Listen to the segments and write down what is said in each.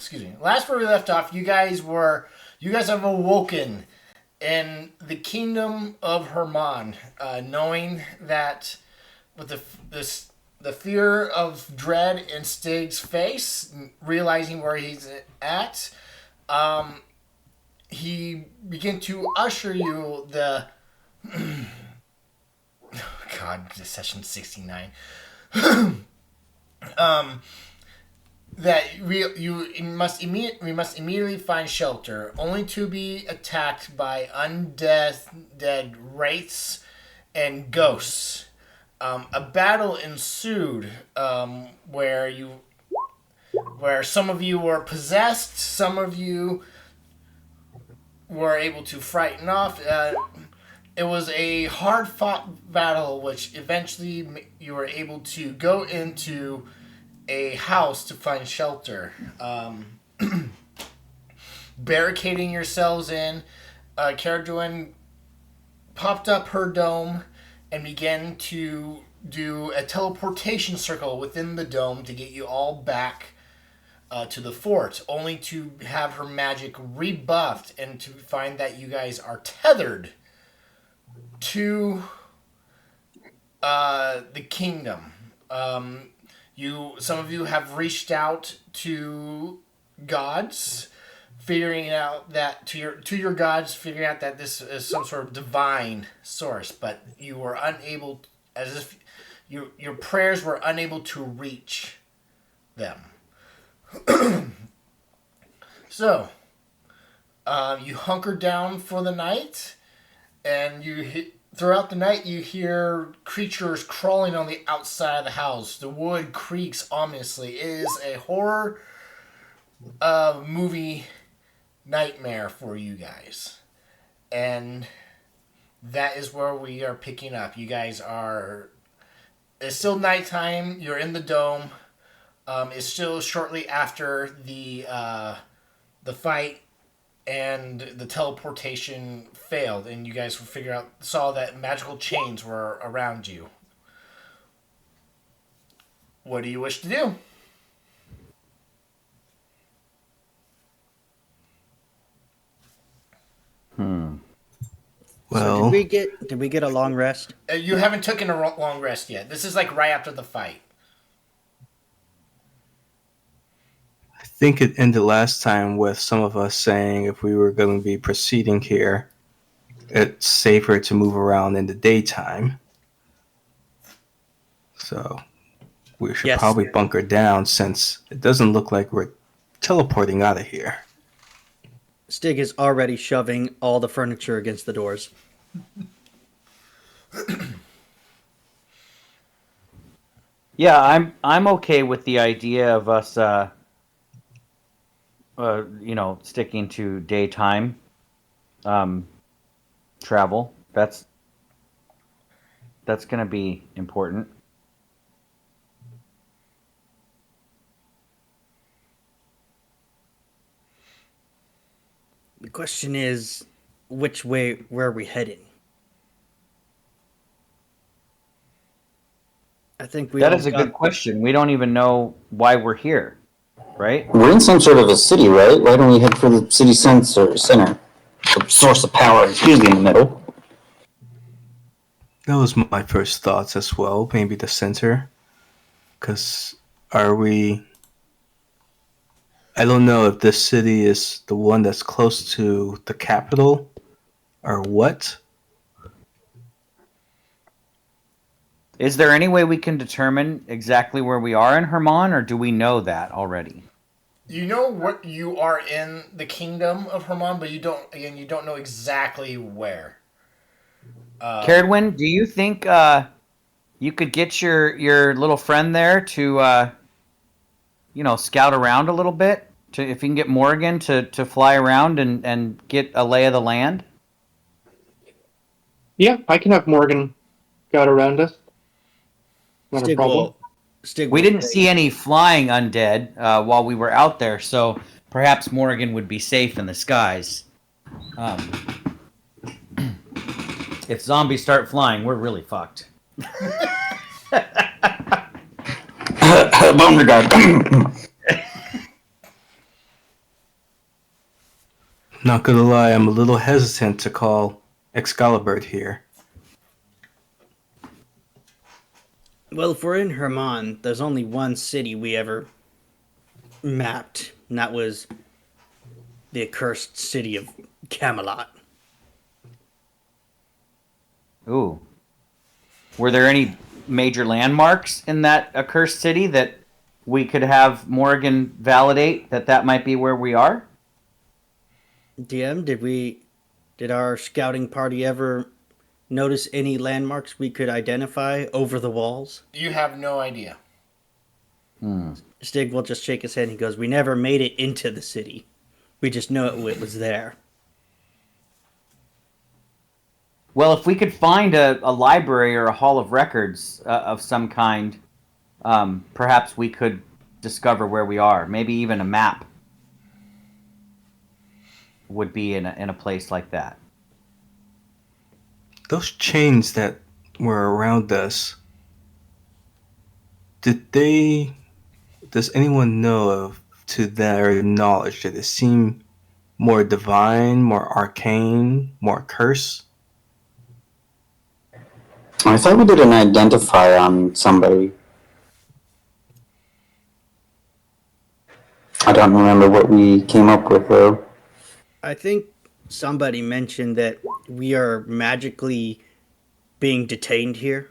excuse me. Last where we left off, you guys have awoken in the kingdom of Herman, knowing that with the fear of dread in Stig's face, realizing where he's at, he began to usher you the God, session 69. That we must immediately find shelter, only to be attacked by undead wraiths and ghosts. A battle ensued, where some of you were possessed, some of you were able to frighten off. It was a hard-fought battle, which eventually you were able to go into a house to find shelter. Barricading yourselves in, Caraduen popped up her dome and began to do a teleportation circle within the dome to get you all back to the fort, only to have her magic rebuffed and to find that you guys are tethered to the kingdom. Some of you have reached out to gods, figuring out that figuring out that this is some sort of divine source, but you were unable, as if your prayers were unable to reach them. So, you hunker down for the night, and throughout the night you hear creatures crawling on the outside of the house. The wood creaks ominously. It is a horror movie nightmare for you guys. And that is where we are picking up. You guys it's still nighttime. You're in the dome. It's still shortly after the fight and the teleportation failed, and you guys saw that magical chains were around you. What do you wish to do? Well, so did we get a long rest? You haven't taken a long rest yet. This is like right after the fight. I think it ended last time with some of us saying if we were going to be proceeding here, it's safer to move around in the daytime. So we should probably bunker down, since it doesn't look like we're teleporting out of here. Stig is already shoving all the furniture against the doors. Yeah, I'm okay with the idea of us sticking to daytime travel. That's going to be important. The question is, where are we heading? I think that is a good question. We don't even know why we're here, right? We're in some sort of a city, right? Why don't we head for the city center, the source of power is usually in the middle. That was my first thoughts as well. Maybe the center, because I don't know if this city is the one that's close to the capital or what. Is there any way we can determine exactly where we are in Herman, or do we know that already? You know what you are in the kingdom of Herman, but you don't know exactly where. Caraduen, do you think you could get your little friend there to scout around a little bit? If you can get Morgan to fly around and get a lay of the land? Yeah, I can have Morgan scout around us. Not a problem. We didn't see any flying undead while we were out there, so perhaps Morgan would be safe in the skies. If zombies start flying, we're really fucked. Bone regard. Not gonna lie, I'm a little hesitant to call Excalibur here. Well, if we're in Herman, there's only one city we ever mapped, and that was the accursed city of Camelot. Ooh. Were there any major landmarks in that accursed city that we could have Morgan validate that might be where we are? DM, did our scouting party ever notice any landmarks we could identify over the walls? You have no idea. Stig will just shake his head and he goes, "We never made it into the city. We just know it was there." Well, if we could find a library or a hall of records of some kind, perhaps we could discover where we are. Maybe even a map would be in a place like that. Those chains that were around us, does anyone know of, to their knowledge, did it seem more divine, more arcane, more curse? I thought we did an identify on somebody. I don't remember what we came up with though. I think somebody mentioned that we are magically being detained here,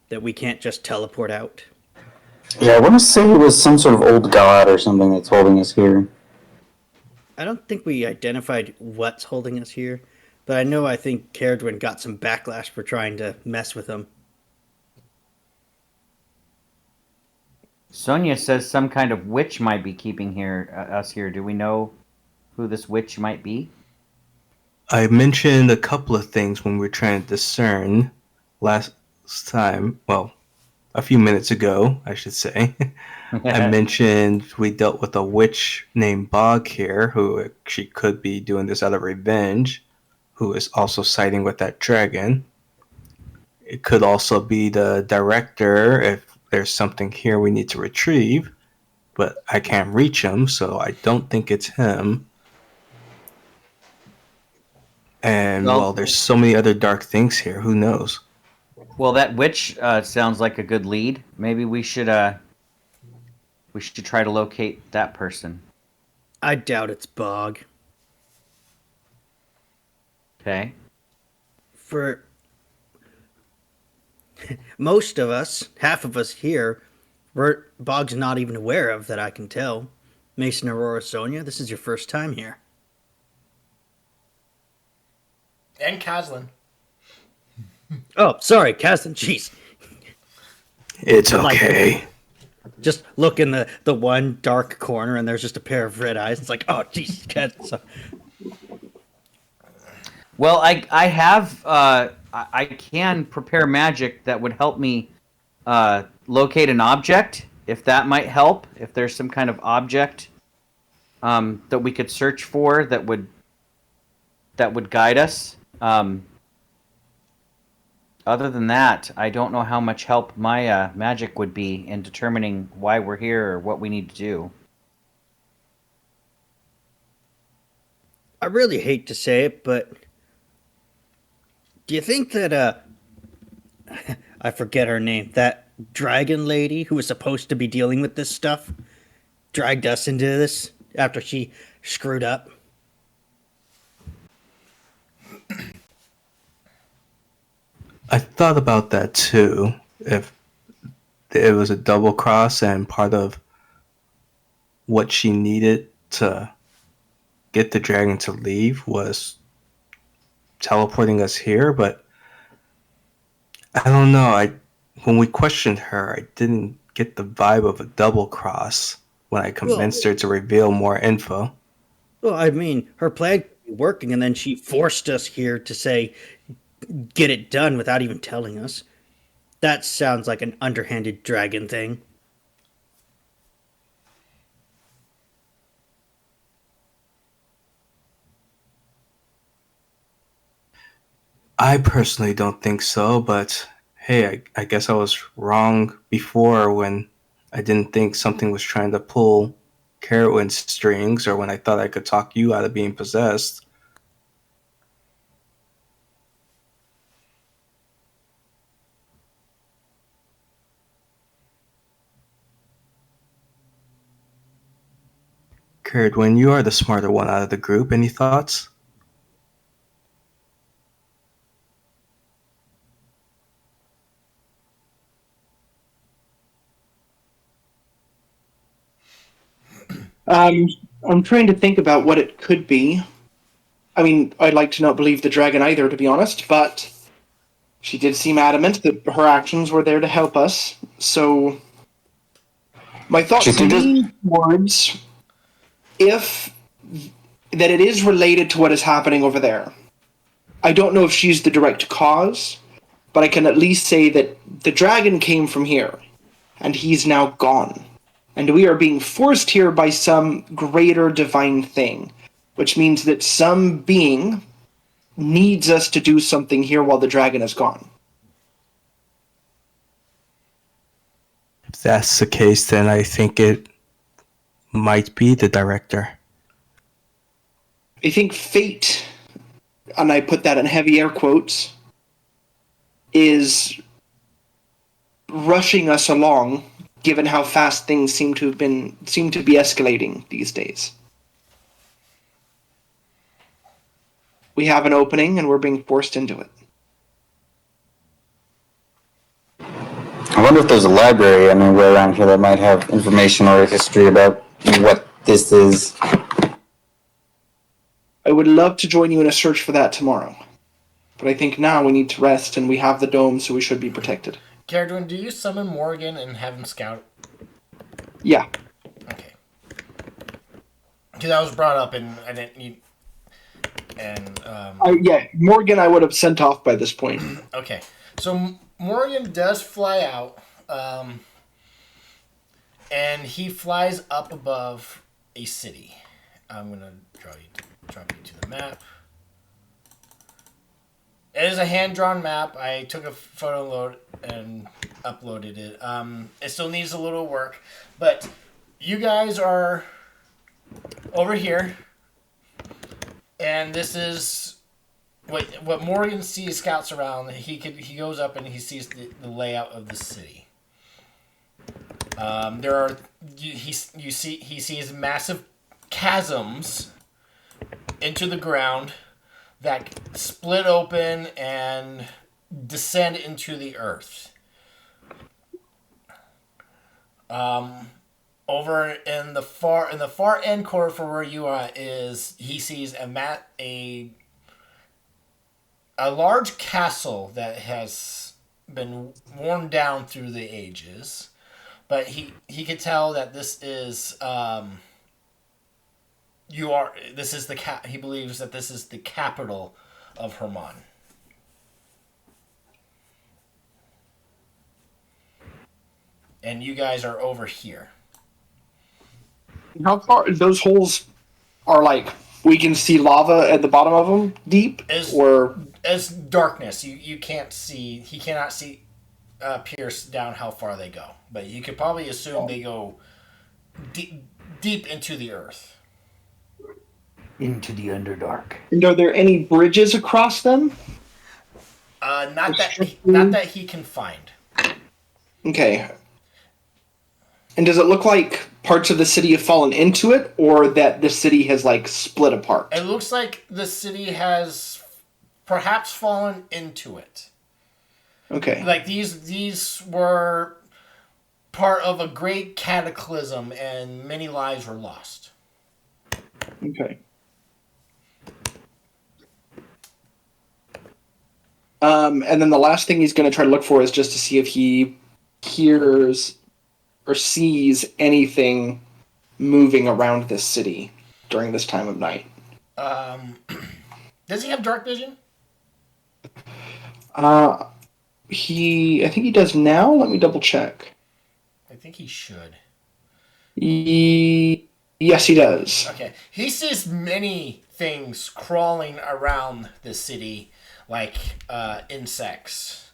that we can't just teleport out. Yeah, I want to say it was some sort of old god or something that's holding us here. I don't think we identified what's holding us here, but I think Caradwin got some backlash for trying to mess with him. Sonia says some kind of witch might be keeping us here. Do we know who this witch might be? I mentioned a couple of things when we were trying to discern last time. Well, a few minutes ago, I should say. I mentioned we dealt with a witch named Bog here, who she could be doing this out of revenge, who is also siding with that dragon. It could also be the director if there's something here we need to retrieve, but I can't reach him, so I don't think it's him. And, well, there's so many other dark things here, who knows? Well, that witch sounds like a good lead. Maybe we should try to locate that person. I doubt it's Bog. Okay. For most of us, half of us here, Bog's not even aware of, that I can tell. Mason, Aurora, Sonia, this is your first time here. And Caslin. Oh, sorry, Kazan, jeez. It's okay. Just look in the one dark corner and there's just a pair of red eyes. It's like, oh, jeez, Kazan. Well, I have I can prepare magic that would help me locate an object, if that might help. If there's some kind of object that we could search for that would guide us. Other than that, I don't know how much help my magic would be in determining why we're here or what we need to do. I really hate to say it, but do you think that I forget her name, that dragon lady who was supposed to be dealing with this stuff, dragged us into this after she screwed up? I thought about that too. If it was a double cross and part of what she needed to get the dragon to leave was teleporting us here, but I don't know. When we questioned her, I didn't get the vibe of a double cross when I convinced her to reveal more info. Well, I mean, her plan could be working, and then she forced us here to say, get it done without even telling us. That sounds like an underhanded dragon thing. I personally don't think so, but hey, I guess I was wrong before when I didn't think something was trying to pull Carowin's strings, or when I thought I could talk you out of being possessed. Carowin, you are the smarter one out of the group. Any thoughts? I'm trying to think about what it could be. I mean, I'd like to not believe the dragon either, to be honest, but she did seem adamant that her actions were there to help us. So my thoughts lean towards if that it is related to what is happening over there. I don't know if she's the direct cause, but I can at least say that the dragon came from here, and he's now gone. And we are being forced here by some greater divine thing, which means that some being needs us to do something here while the dragon is gone. If that's the case, then I think it might be the director. I think fate, and I put that in heavy air quotes, is rushing us along, given how fast things seem to be escalating these days. We have an opening, and we're being forced into it. I wonder if there's a library anywhere around here that might have information or history about what this is. I would love to join you in a search for that tomorrow. But I think now we need to rest, and we have the dome, so we should be protected. Caradwin, do you summon Morgan and have him scout? Yeah. Okay. Because I was brought up and I didn't need... And, yeah, Morgan I would have sent off by this point. Okay. So Morgan does fly out, and he flies up above a city. I'm going to drop you to the map. It is a hand-drawn map. I took a photo load and uploaded it. It still needs a little work, but you guys are over here, and this is what Morgan sees scouts around. He goes up and he sees the layout of the city. He sees massive chasms into the ground that split open and descend into the earth. Over in the far end corner for where you are is he sees a large castle that has been worn down through the ages, but he could tell that this is he believes that this is the capital of Herman. And you guys are over here. How far those holes are, like, we can see lava at the bottom of them deep? As darkness, you can't see, he cannot see pierce down how far they go. But you could probably assume they go deep into the earth. Into the Underdark. And are there any bridges across them? Not that he can find. Okay. And does it look like parts of the city have fallen into it, or that the city has, like, split apart? It looks like the city has perhaps fallen into it. Okay. Like these were part of a great cataclysm, and many lives were lost. Okay. And then the last thing he's going to try to look for is just to see if he hears or sees anything moving around this city during this time of night. Does he have dark vision? I think he does now. Let me double check. I think he should. Yes, he does. Okay. He sees many things crawling around the city, like insects.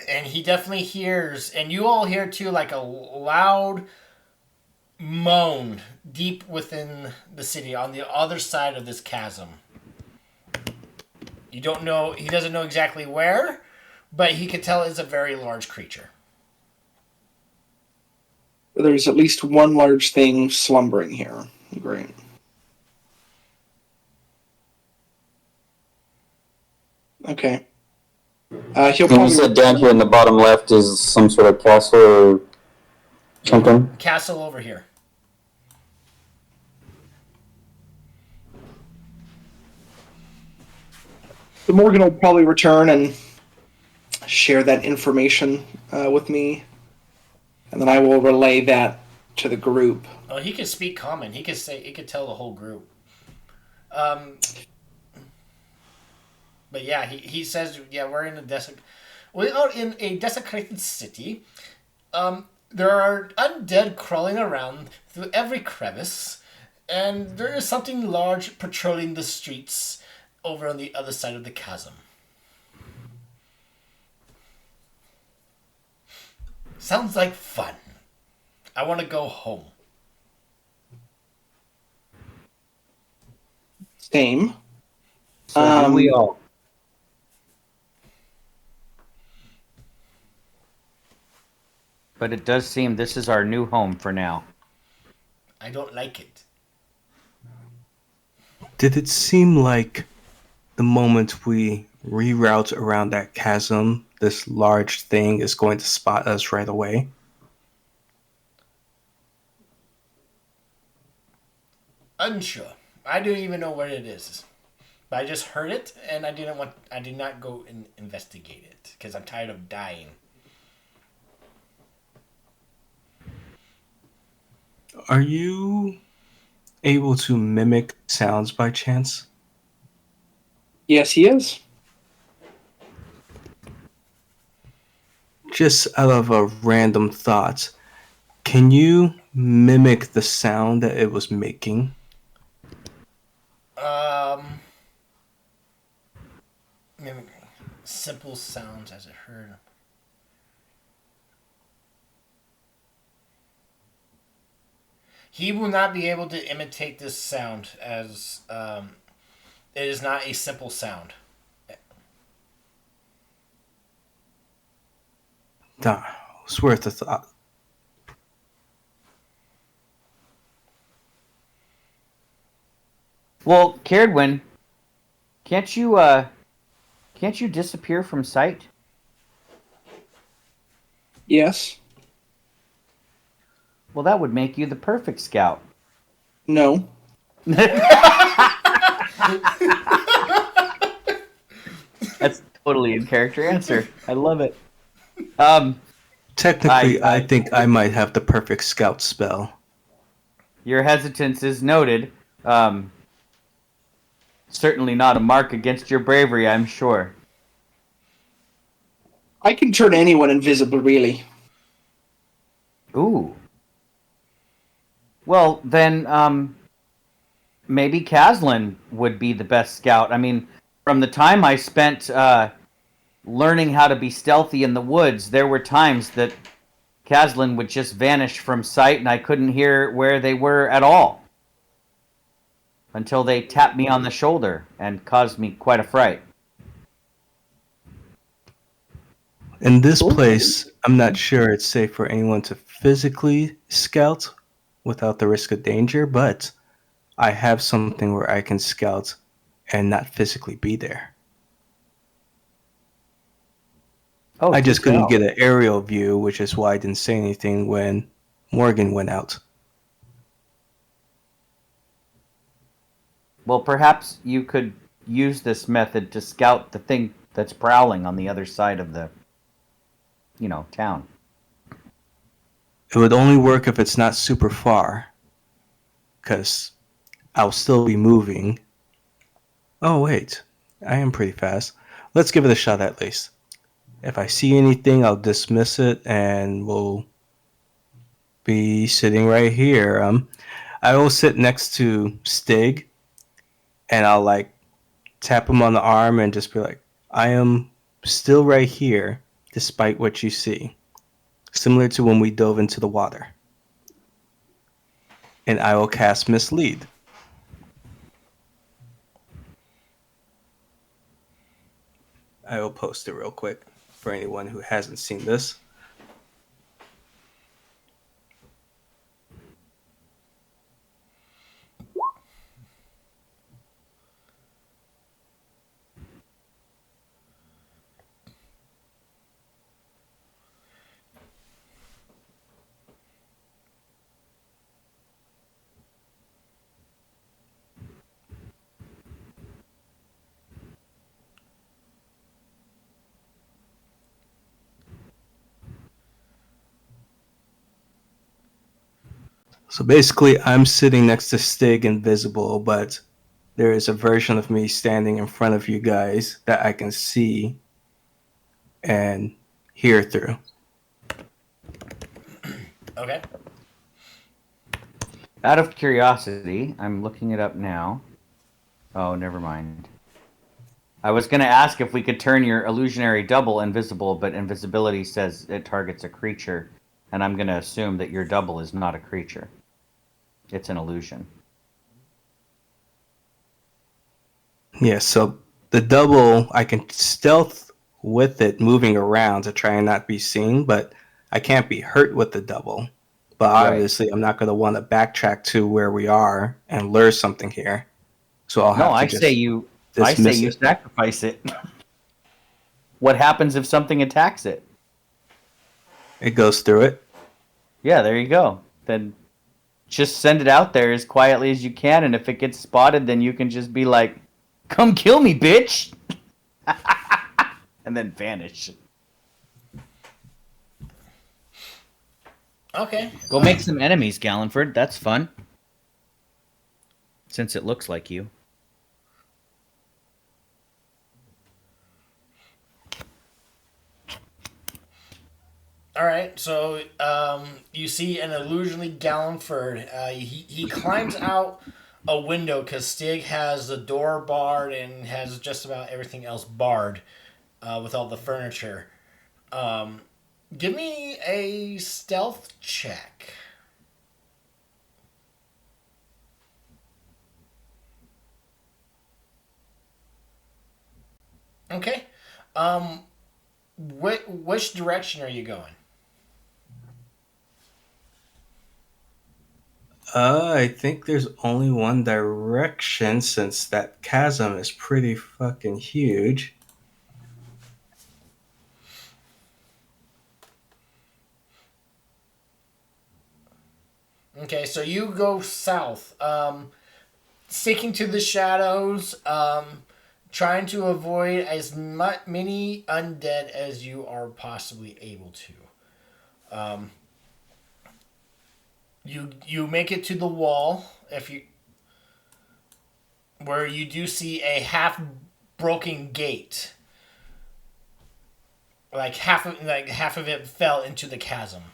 And he definitely hears, and you all hear too, like a loud moan deep within the city on the other side of this chasm. You don't know, he doesn't know exactly where, but he can tell it's a very large creature. There's at least one large thing slumbering here. Great. Okay. He'll And you probably said down here in the bottom left is some sort of castle or something? Castle over here. the Morgan will probably return and share that information with me, and then I will relay that to the group. Oh, he could speak common. He could tell the whole group. But yeah, he says, yeah, we're out in a desecrated city. There are undead crawling around through every crevice, and there is something large patrolling the streets over on the other side of the chasm. Sounds like fun. I want to go home. Same. So do we all. But it does seem this is our new home for now. I don't like it. Did it seem like the moment we reroute around that chasm, this large thing is going to spot us right away? Unsure. I don't even know where it is. But I just heard it, and I did not go and investigate it because I'm tired of dying. Are you able to mimic sounds by chance? Yes, he is. Just out of a random thought, can you mimic the sound that it was making? Mimicking simple sounds as I heard them. He will not be able to imitate this sound as it is not a simple sound. It's worth a thought. Well, Caradwin, can't you disappear from sight? Yes. Well, that would make you the perfect scout. No. That's totally in character answer. I love it. Technically, I think I might have the perfect scout spell. Your hesitance is noted. Certainly not a mark against your bravery, I'm sure. I can turn anyone invisible, really. Ooh. Well, then, maybe Caslin would be the best scout. I mean, from the time I spent learning how to be stealthy in the woods, there were times that Caslin would just vanish from sight and I couldn't hear where they were at all. Until they tapped me on the shoulder and caused me quite a fright. In this place, I'm not sure it's safe for anyone to physically scout without the risk of danger, but I have something where I can scout and not physically be there. Oh, I just couldn't get an aerial view, which is why I didn't say anything when Morgan went out. Well, perhaps you could use this method to scout the thing that's prowling on the other side of the, town. It would only work if it's not super far, because I'll still be moving. Oh, wait. I am pretty fast. Let's give it a shot at least. If I see anything, I'll dismiss it, and we'll be sitting right here. I will sit next to Stig, and I'll tap him on the arm and just be like, I am still right here, despite what you see. Similar to when we dove into the water. and I will cast Mislead. I will post it real quick for anyone who hasn't seen this. So basically, I'm sitting next to Stig invisible, but there is a version of me standing in front of you guys that I can see and hear through. Okay. Out of curiosity, I'm looking it up now. Oh, never mind. I was going to ask if we could turn your illusionary double invisible, but invisibility says it targets a creature, and I'm going to assume that your double is not a creature. It's an illusion. Yeah, so the double, I can stealth with it moving around to try and not be seen, but I can't be hurt with the double. But obviously, I'm not going to want to backtrack to where we are and lure something here. So I'll No, have to I say just you dismiss it. sacrifice it. What happens if something attacks it? It goes through it. Yeah, there you go. Then just send it out there as quietly as you can, and if it gets spotted, then you can just be like, "Come kill me, bitch!" and then vanish. Okay. Go make some enemies, Gallenford. That's fun. Since it looks like you. All right, so you see an illusionally Gallenford. He climbs out a window because Stig has the door barred and has just about everything else barred with all the furniture. Give me a stealth check. Okay. Which direction are you going? I think there's only one direction since that chasm is pretty fucking huge. Okay, so you go south, sticking to the shadows, trying to avoid as many undead as you are possibly able to. You make it to the wall if you where you do see a half broken gate. Half of it fell into the chasm.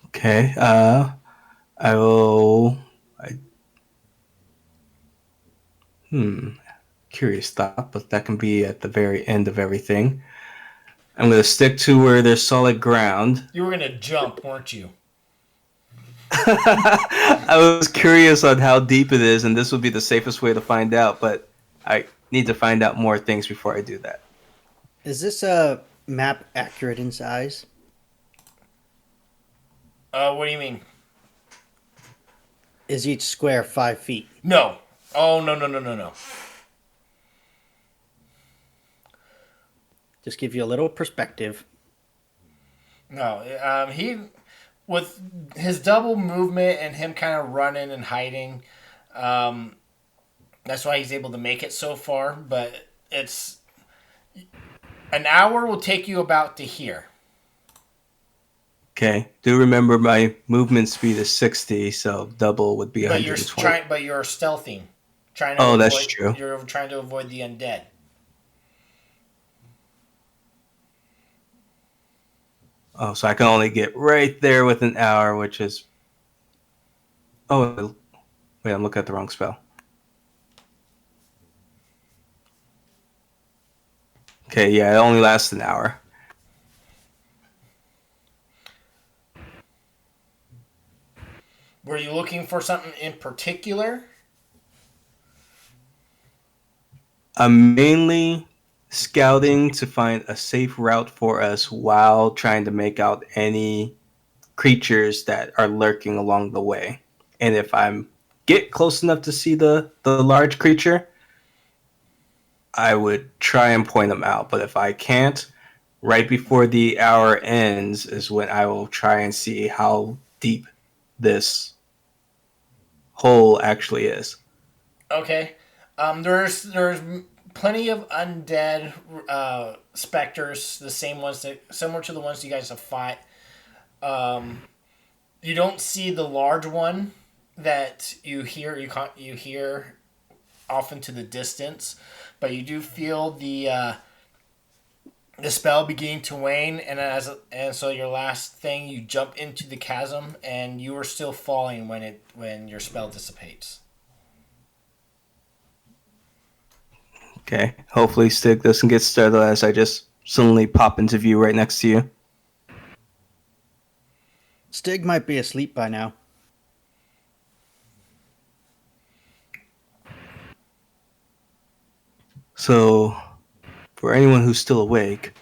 Okay. I will. Curious thought, but that can be at the very end of everything. I'm going to stick to where there's solid ground. You were gonna jump, weren't you? I was curious on how deep it is, and this would be the safest way to find out, but I need to find out more things before I do that. Is this map accurate in size? What do you mean? Is each square 5 feet? No. Oh, no. Just give you a little perspective. No. He, with his double movement and him kind of running and hiding, that's why he's able to make it so far. But it's an hour will take you about to here. Okay. Do remember my movement speed is 60, so double would be But 120. you're stealthing. That's true. You're trying to avoid the undead. Oh, so I can only get right there with an hour, which is. Oh, wait, I'm looking at the wrong spell. Okay, yeah, it only lasts an hour. Were you looking for something in particular? I'm mainly scouting to find a safe route for us while trying to make out any creatures that are lurking along the way. And if I'm get close enough to see the large creature, I would try and point them out. But if I can't, right before the hour ends is when I will try and see how deep this hole actually is. Okay. There's plenty of undead specters, the same ones that similar to the ones you guys have fought. You don't see the large one that you hear off into the distance, but you do feel the spell beginning to wane, and so your last thing, you jump into the chasm, and you are still falling when your spell dissipates. Okay. Hopefully Stig doesn't get startled as I just suddenly pop into view right next to you. Stig might be asleep by now. So, for anyone who's still awake,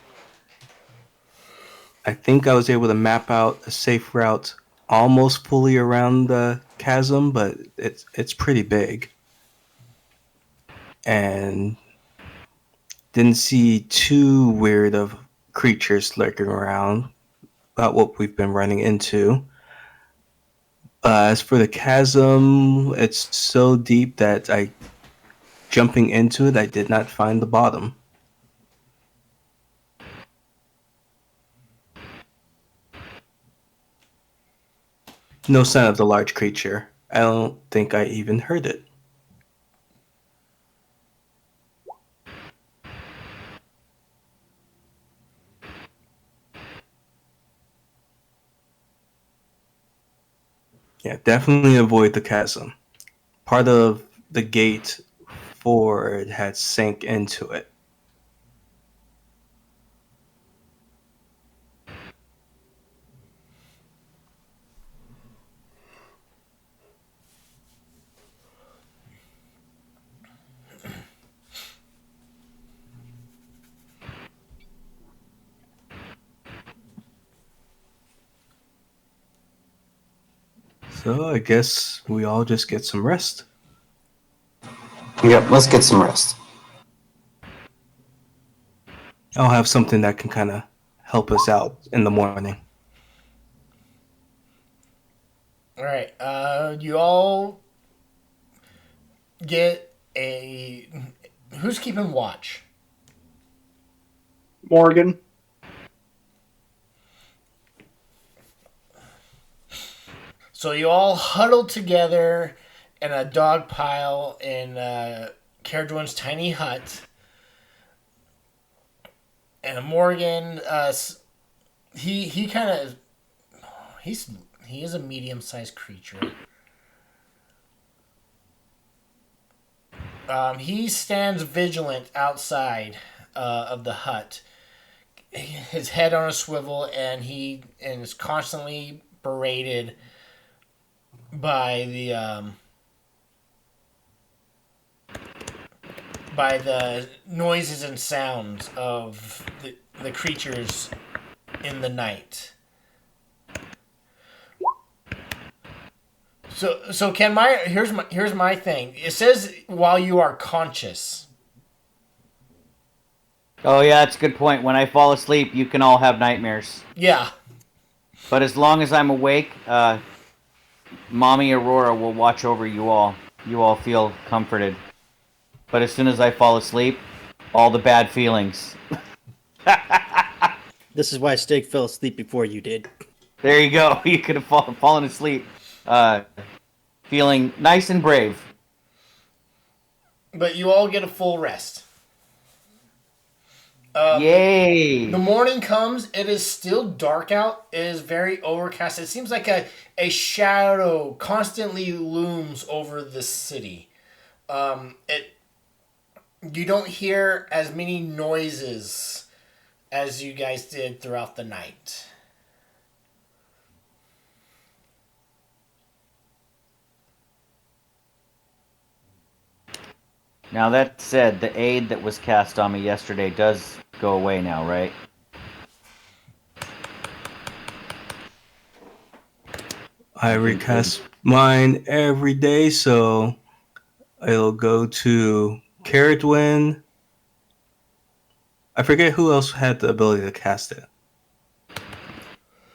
I think I was able to map out a safe route almost fully around the chasm, but it's pretty big. And didn't see too weird of creatures lurking around about what we've been running into. As for the chasm, it's so deep that jumping into it, I did not find the bottom. No sign of the large creature. I don't think I even heard it. Yeah, definitely avoid the chasm. Part of the gate forward had sank into it. So I guess we all just get some rest. Yep, let's get some rest. I'll have something that can kind of help us out in the morning. All right. You all get a. Who's keeping watch? Morgan. So you all huddle together in a dog pile in Caradwin's tiny hut. And Morgan, he kind of he is a medium sized creature. He stands vigilant outside of the hut, his head on a swivel, and he is constantly berated by the noises and sounds of the creatures in the night. So can my here's my thing. It says while you are conscious. Oh yeah, that's a good point. When I fall asleep, you can all have nightmares. Yeah. But as long as I'm awake, Mommy Aurora will watch over you all. You all feel comforted. But as soon as I fall asleep, all the bad feelings. This is why Stig fell asleep before you did. There you go. You could have fallen asleep, feeling nice and brave. But you all get a full rest. Yay! The morning comes. It is still dark out. It is very overcast. It seems like a shadow constantly looms over the city. It You don't hear as many noises as you guys did throughout the night. Now that said, the aid that was cast on me yesterday does go away now, right? I recast mine every day, so it'll go to Carradwin. I forget who else had the ability to cast it.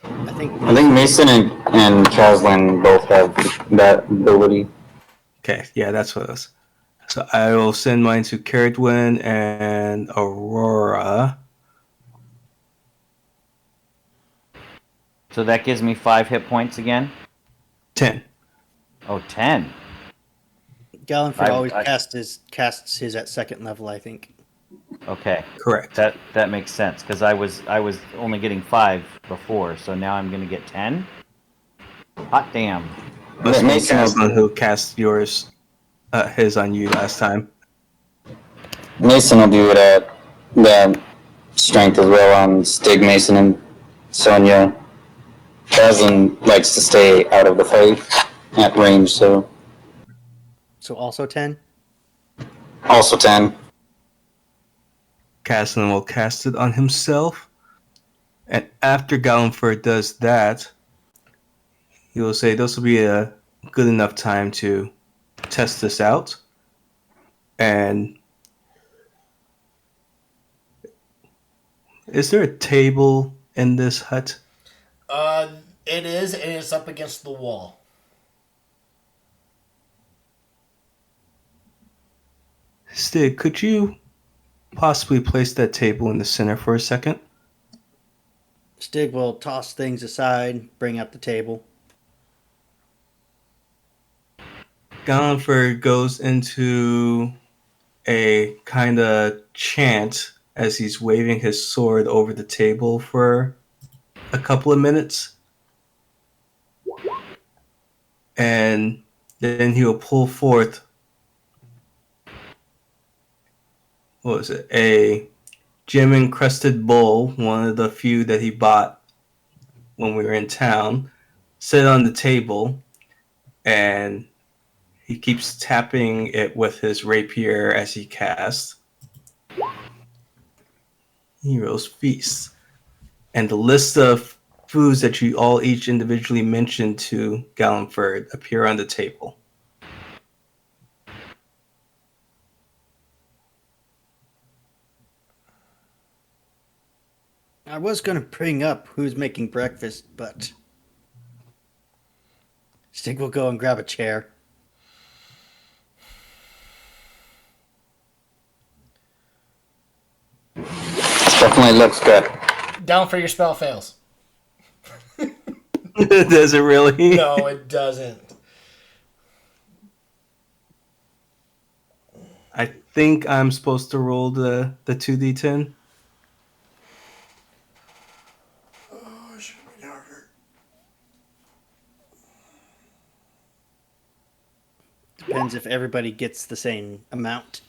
I think Mason and Caslin both have that ability. Okay, yeah, that's what it was. So I will send mine to Carradwin and Aurora. So that gives me 5 hit points again? 10. Oh, 10. Gallifrey always casts his at second level, I think. Okay. Correct. That makes sense, because I was only getting 5 before, so now I'm going to get 10? Hot damn. That's Mason Caslin who cast his on you last time. Mason will do it at that strength as well on Stig, Mason, and Sonya. Caslin likes to stay out of the fight at range, so So also 10? also 10. Caslin will cast it on himself. And after Gallifrey does that, he will say this will be a good enough time to test this out. And is there a table in this hut? It is, and it's up against the wall. Stig, could you possibly place that table in the center for a second? Stig will toss things aside, bring up the table. Gallifrey goes into a kind of chant as he's waving his sword over the table for a couple of minutes. And then he'll pull forth, what was it, a gem encrusted bowl, one of the few that he bought when we were in town, set it on the table, and he keeps tapping it with his rapier as he casts. Heroes Feast. And the list of foods that you all each individually mentioned to Gallifrey appear on the table. I was going to bring up who's making breakfast, but Stig will go and grab a chair. Definitely looks good. Down for your spell fails. Does it really? No, it doesn't. I think I'm supposed to roll the 2d10. Oh, it should be harder. Depends if everybody gets the same amount.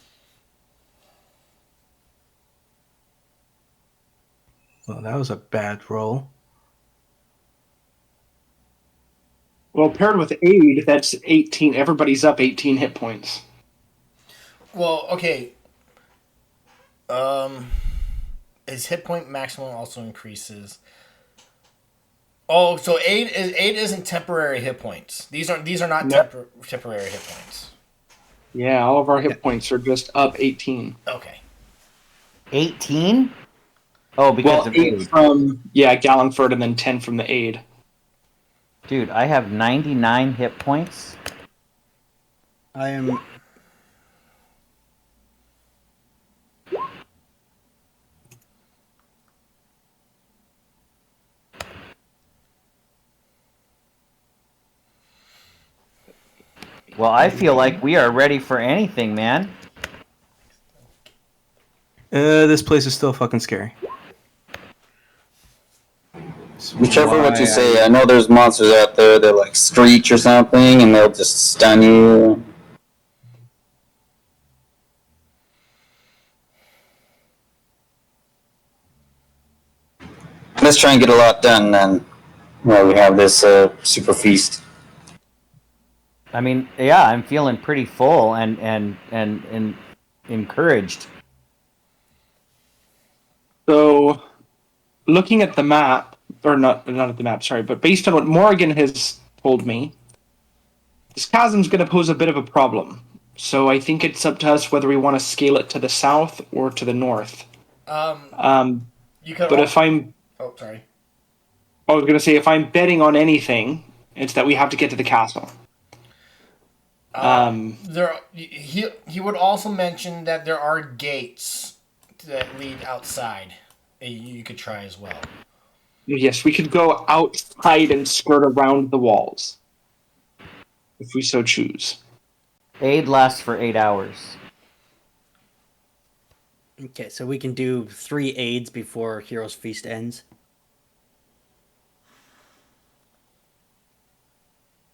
Well, that was a bad roll. Well, paired with aid, that's 18. Everybody's up 18 hit points. Well, okay. His hit point maximum also increases. Oh, so aid isn't temporary hit points. These are not Nope. temporary hit points. Yeah, all of our hit points are just up 18. Okay. 18? Oh, because of 8 aid. from, Gallifrey, and then 10 from the aid. Dude, I have 99 hit points. I am... Well, I feel like we are ready for anything, man. This place is still fucking scary. Be careful what you say. I know there's monsters out there that like screech or something, and they'll just stun you. let's try and get a lot done, and well, we have this super feast. I mean, yeah, I'm feeling pretty full and encouraged. So, looking at the map, or not at the map, sorry, but based on what Morgan has told me, this chasm's going to pose a bit of a problem. So I think it's up to us whether we want to scale it to the south or to the north. You could. But if I'm, Oh, sorry. I was going to say, if I'm betting on anything, it's that we have to get to the castle. He would also mention that there are gates that lead outside. You could try as well. Yes, we could go outside and skirt around the walls, if we so choose. Aid lasts for 8 hours. Okay, so we can do 3 aids before Hero's Feast ends.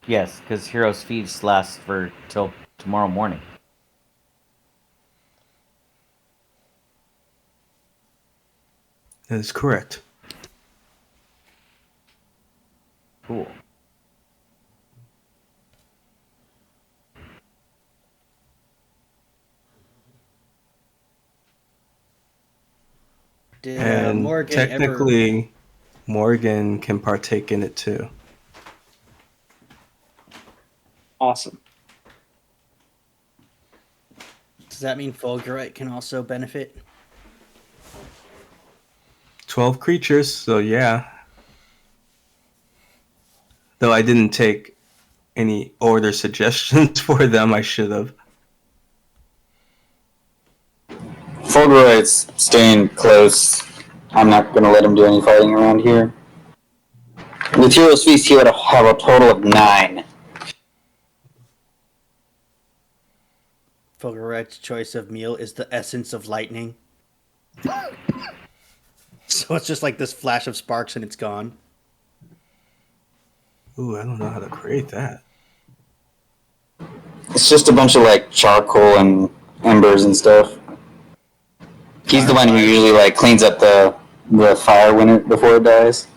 Yes, because Hero's Feast lasts for till tomorrow morning. That is correct. Cool. Did And Morgan technically, Morgan can partake in it too. Awesome. Does that mean Fulgurite can also benefit? 12 creatures, so yeah. Though I didn't take any order suggestions for them, I should have. Fulgurite's staying close. I'm not going to let him do any fighting around here. With Hero's Feast, he would have a total of 9. Fulgurite's choice of meal is the essence of lightning. So it's just like this flash of sparks and it's gone. Ooh, I don't know how to create that. It's just a bunch of like charcoal and embers and stuff. He's the one who usually like cleans up the fire before it dies.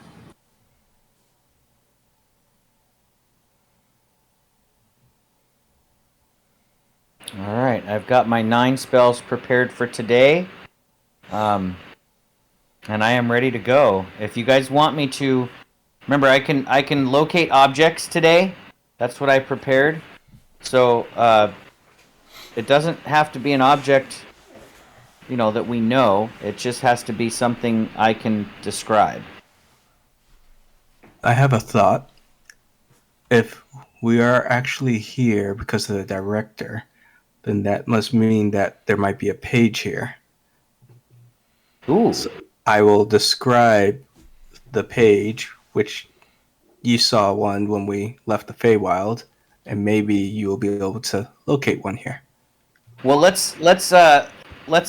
All right, I've got my 9 spells prepared for today, and I am ready to go. If you guys want me to, remember I can locate objects today. That's what I prepared. So it doesn't have to be an object, that we know. It just has to be something I can describe. I have a thought. If we are actually here because of the director, then that must mean that there might be a page here. Ooh. So I will describe the page, which you saw one when we left the Feywild, and maybe you will be able to locate one here. Well, let's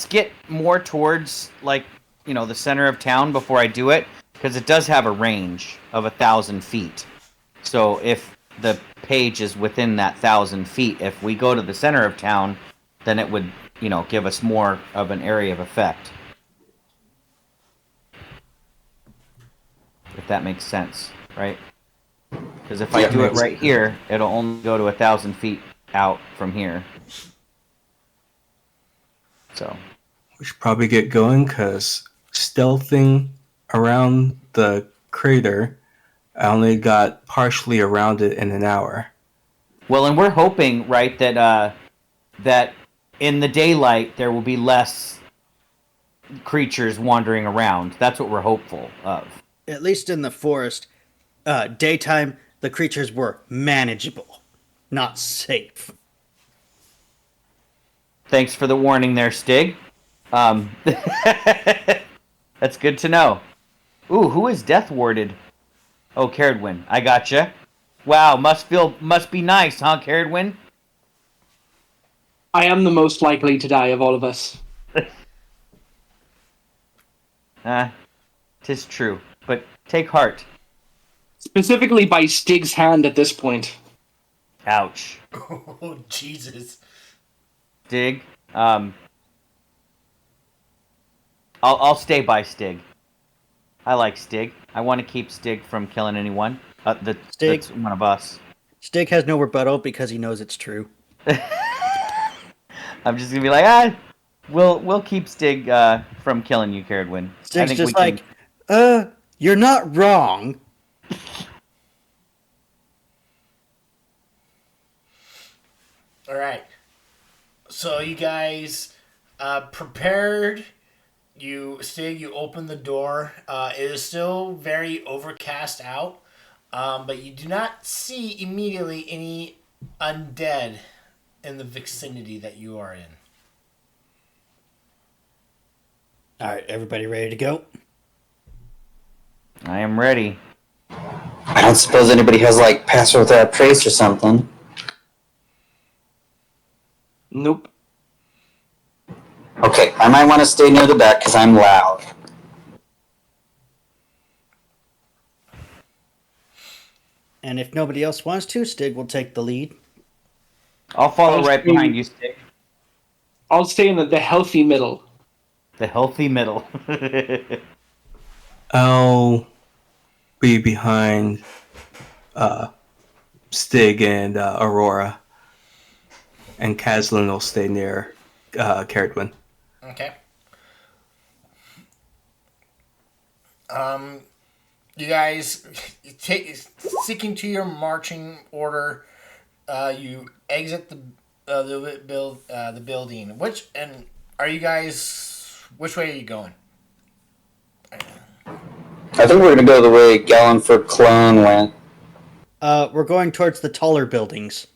get more towards the center of town before I do it, because it does have a range of 1,000 feet. So if the page is within that 1,000 feet, if we go to the center of town, then it would give us more of an area of effect. If that makes sense, right? Because if I do it right here, it'll only go to 1,000 feet out from here. So We should probably get going because stealthing around the crater, I only got partially around it in an hour. well, and we're hoping, right, that in the daylight there will be less creatures wandering around. That's what we're hopeful of. At least in the forest, daytime, the creatures were manageable, not safe. Thanks for the warning there, Stig. That's good to know. Ooh, who is death warded? Oh, Caradwin. I gotcha. Wow, must be nice, huh, Caradwin? I am the most likely to die of all of us. 'Tis true. But take heart. Specifically by Stig's hand at this point. Ouch. Oh, Jesus. Stig. I'll stay by Stig. I like Stig. I want to keep Stig from killing anyone. Stig. That's one of us. Stig has no rebuttal because he knows it's true. I'm just gonna be like, we'll keep Stig from killing you, Caradwin. I Stig's think we just can. like, you're not wrong. All right. So you guys prepared. You open the door. It is still very overcast out, but you do not see immediately any undead in the vicinity that you are in. All right, everybody ready to go? I am ready. I don't suppose anybody has, like, password without trace or something. Nope. Okay, I might want to stay near the back because I'm loud. And if nobody else wants to, Stig will take the lead. I'll follow I'll right stay- behind you, Stig. I'll stay in the healthy middle. The healthy middle. I'll be behind Stig and Aurora, and Caslin will stay near Caradwin. Okay. You guys sticking to your marching order. You exit the building. Are you guys? Which way are you going? I think we're gonna go the way Gallenford Clone went. We're going towards the taller buildings.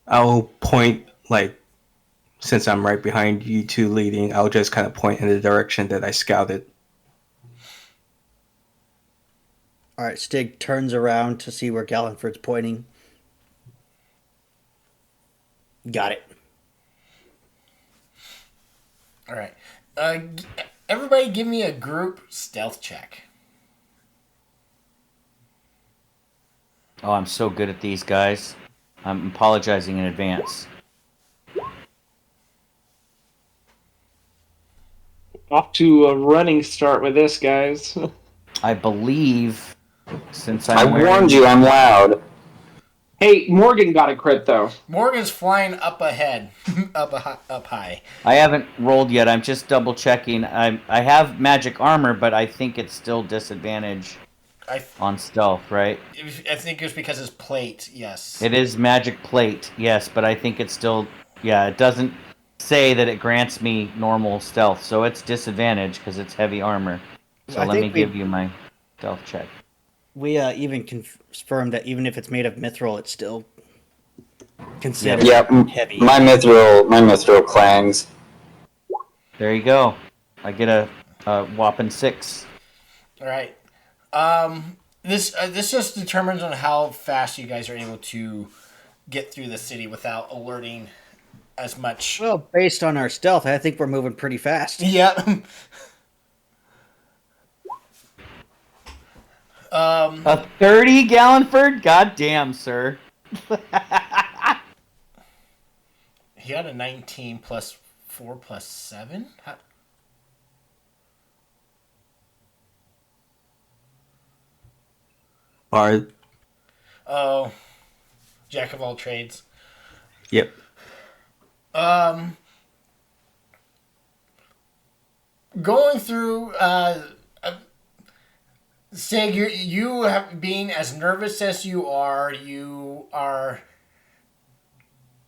I'll point, like, since I'm right behind you two leading, I'll just kind of point in the direction that I scouted. All right, Stig turns around to see where Gallenford's pointing. Got it. All right. Everybody, give me a group stealth check. Oh, I'm so good at these, guys. I'm apologizing in advance. Off to a running start with this, guys. I believe, since I I'm wearing... warned you, I'm loud. Hey, Morgan got a crit though. Morgan's flying up ahead, up high. I haven't rolled yet. I'm just double checking. I have magic armor, but I think it's still disadvantage on stealth, right? I think it's because it's plate. Yes. It is magic plate, yes, but I think it's still... Yeah, it doesn't say that it grants me normal stealth, so it's disadvantage because it's heavy armor. So I let me think we- give you my stealth check. We even confirmed that even if it's made of mithril, it's still considered Yeah, heavy. my mithril clangs. There you go. I get a whopping 6. All right. This just determines on how fast you guys are able to get through the city without alerting as much. Well, based on our stealth, I think we're moving pretty fast. Yeah. A 30, Gallenford? God damn, sir. He got a 19 plus 4 plus 7. Bard. Oh, jack of all trades. Yep. Going through, Sig, you have being as nervous as you are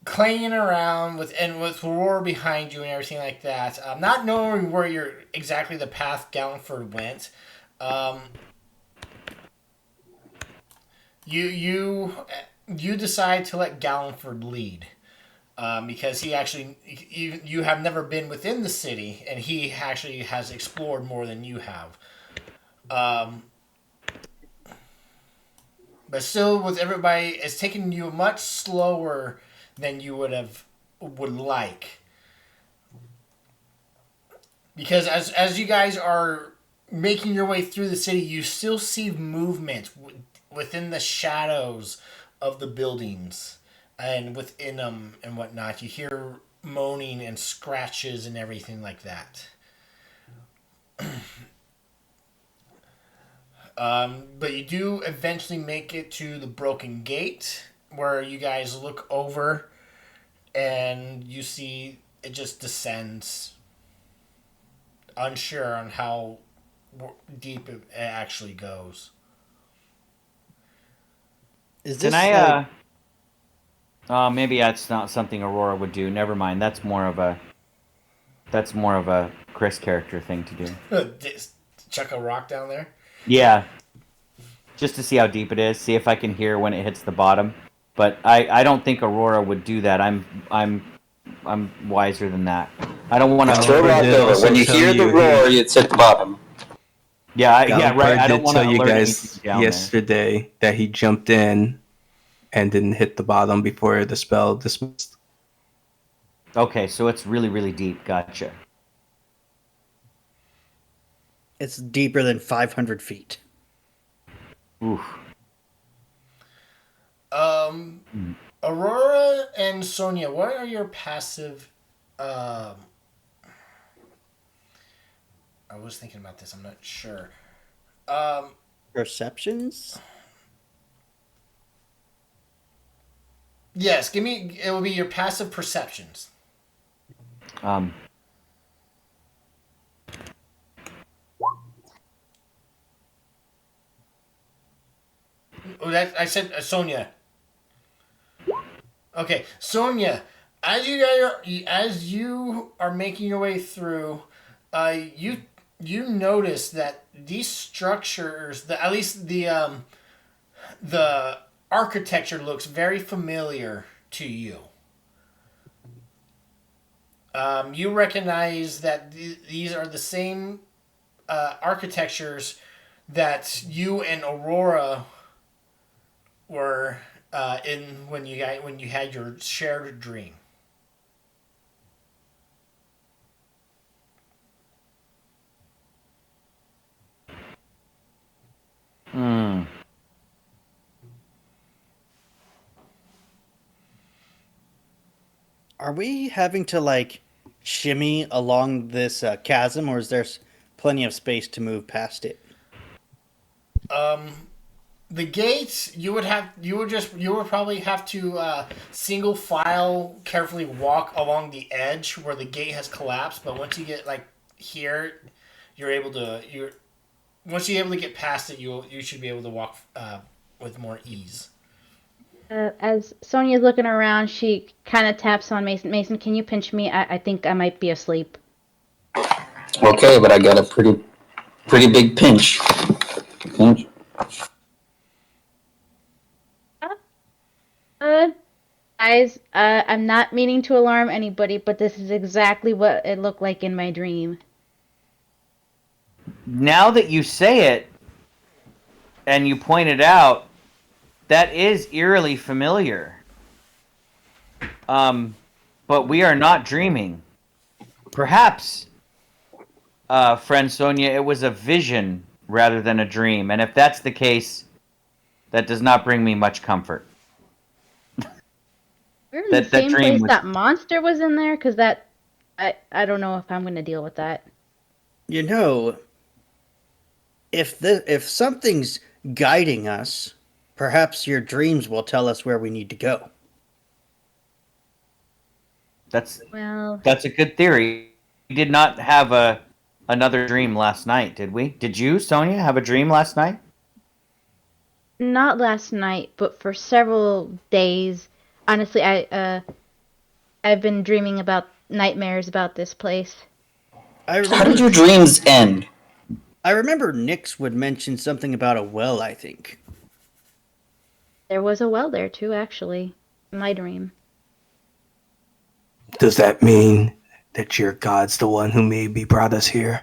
clanging around with Aurora behind you and everything like that. Not knowing where exactly the path Gallenford went. You decide to let Gallenford lead. Because you have never been within the city, and he actually has explored more than you have. But still, with everybody, it's taken you much slower than you would like. Because as you guys are making your way through the city, you still see movement within the shadows of the buildings. And within them and whatnot, you hear moaning and scratches and everything like that. But you do eventually make it to the broken gate where you guys look over and you see it just descends. Unsure on how deep it actually goes. Is this Can I? Maybe that's not something Aurora would do. Never mind. That's more of a Chris character thing to do. Just chuck a rock down there? Yeah, just to see how deep it is. See if I can hear when it hits the bottom. But I don't think Aurora would do that. I'm wiser than that. I don't want to Throw rock did over. also When you tell hear the you roar, it's at the bottom. Yeah, right. I don't did want to tell you alert guys anything down yesterday that he jumped in and didn't hit the bottom before the spell dismissed. there. Okay, so it's really, really deep. Gotcha. It's deeper than 500 feet. Oof. Aurora and Sonia, what are your passive? I was thinking about this. I'm not sure. Perceptions? Yes, give me. It will be your passive perceptions. Um, Oh, that I said Sonia. Okay, Sonia. As you are making your way through, you notice that these structures, at least the architecture looks very familiar to you. You recognize that these are the same architectures that you and Aurora were in when you had your shared dream. hmm. Are we having to, like, shimmy along this chasm, or is there plenty of space to move past it? The gates you would probably have to single file carefully walk along the edge where the gate has collapsed. But once you get like here, once you're able to get past it, you should be able to walk with more ease. As Sonia's looking around, she kind of taps on Mason. Mason, can you pinch me? I think I might be asleep. Okay, but I got a pretty big pinch. Pinch. Guys, I'm not meaning to alarm anybody, but this is exactly what it looked like in my dream. Now that you say it, and you point it out, that is eerily familiar. But we are not dreaming. Perhaps, friend Sonia, it was a vision rather than a dream. And if that's the case, that does not bring me much comfort. We're in That the same dream place was- that monster was in there, because I don't know if I'm going to deal with that. You know, if something's guiding us, perhaps your dreams will tell us where we need to go. That's Well, a good theory. We did not have another dream last night, did we? Did you, Sonia, have a dream last night? not last night, but for several days. Honestly, I've been dreaming about nightmares about this place. I How did remember, your dreams end? I remember Nyx would mention something about a well, I think. There was a well there too, actually, in my dream. Does that mean that your God's the one who maybe brought us here?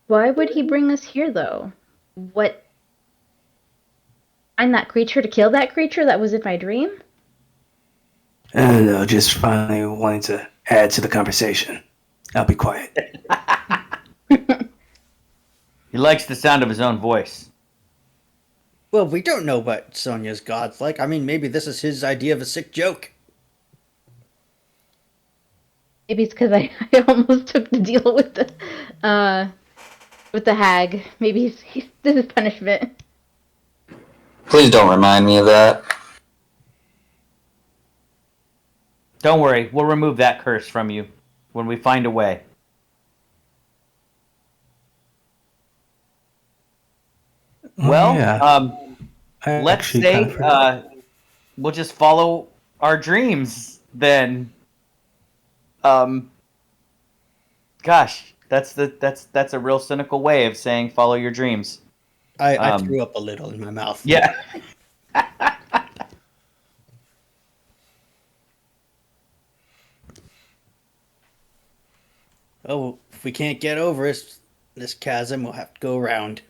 Why would he bring us here, though? What? Find that creature to kill that creature that was in my dream? I don't know, just finally wanting to add to the conversation. I'll be quiet. He likes the sound of his own voice. Well, we don't know what Sonia's god's like. I mean, maybe this is his idea of a sick joke. Maybe it's because I almost took the deal with the hag. Maybe this is punishment. Please don't remind me of that. Don't worry, we'll remove that curse from you when we find a way. Well, yeah. I let's actually kind of say forgot. we'll just follow our dreams then. Um, Gosh, that's a real cynical way of saying follow your dreams. I threw up a little in my mouth. Yeah. Oh, if we can't get over this chasm, we'll have to go around.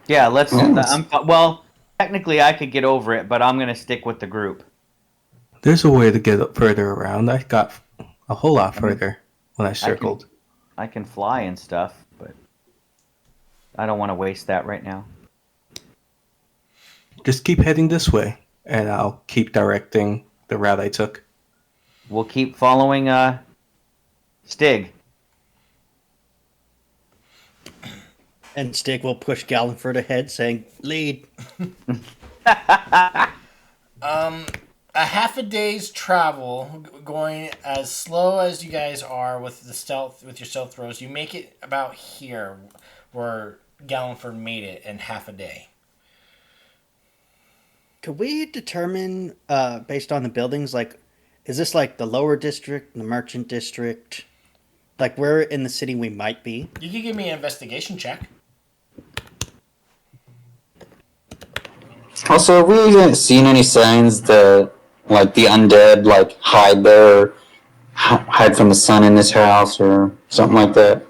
Yeah, let's. Yes. Well, technically, I could get over it, but I'm gonna stick with the group. There's a way to get further around. I got a whole lot I mean, further when I circled. I can fly and stuff, but I don't want to waste that right now. Just keep heading this way, and I'll keep directing the route I took. We'll keep following Stig. And Stig will push Galliford ahead, saying, "Lead." A half a day's travel, going as slow as you guys are with your stealth throws. You make it about here, where Galliford made it in half a day. Could we determine, based on the buildings, like, is this like the lower district, the merchant district? Like, where in the city we might be? You can give me an investigation check. Also, have we even seen any signs that, like, the undead, like, hide there, hide from the sun in this house, or something like that?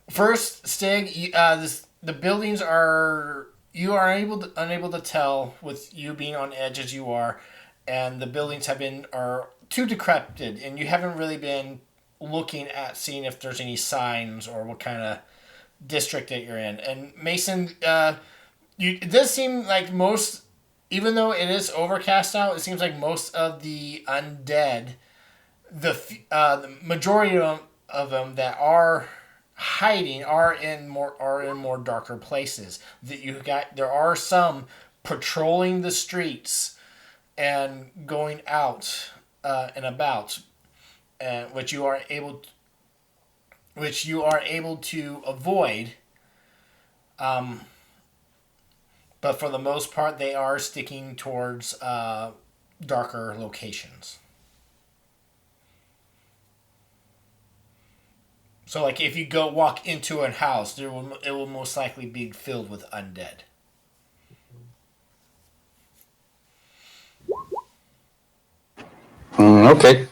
First, Stig, the buildings are you are unable to tell with you being on edge as you are, and the buildings are too decrepit, and you haven't really been looking at seeing if there's any signs or what kind of district that you're in. And Mason, it does seem like even though it is overcast out, it seems like most of the undead, the majority of them that are hiding are in more darker places. There are some patrolling the streets and going out and about, which you are able to avoid. But for the most part, they are sticking towards darker locations. So, like, if you go walk into a house, it will most likely be filled with undead. Okay.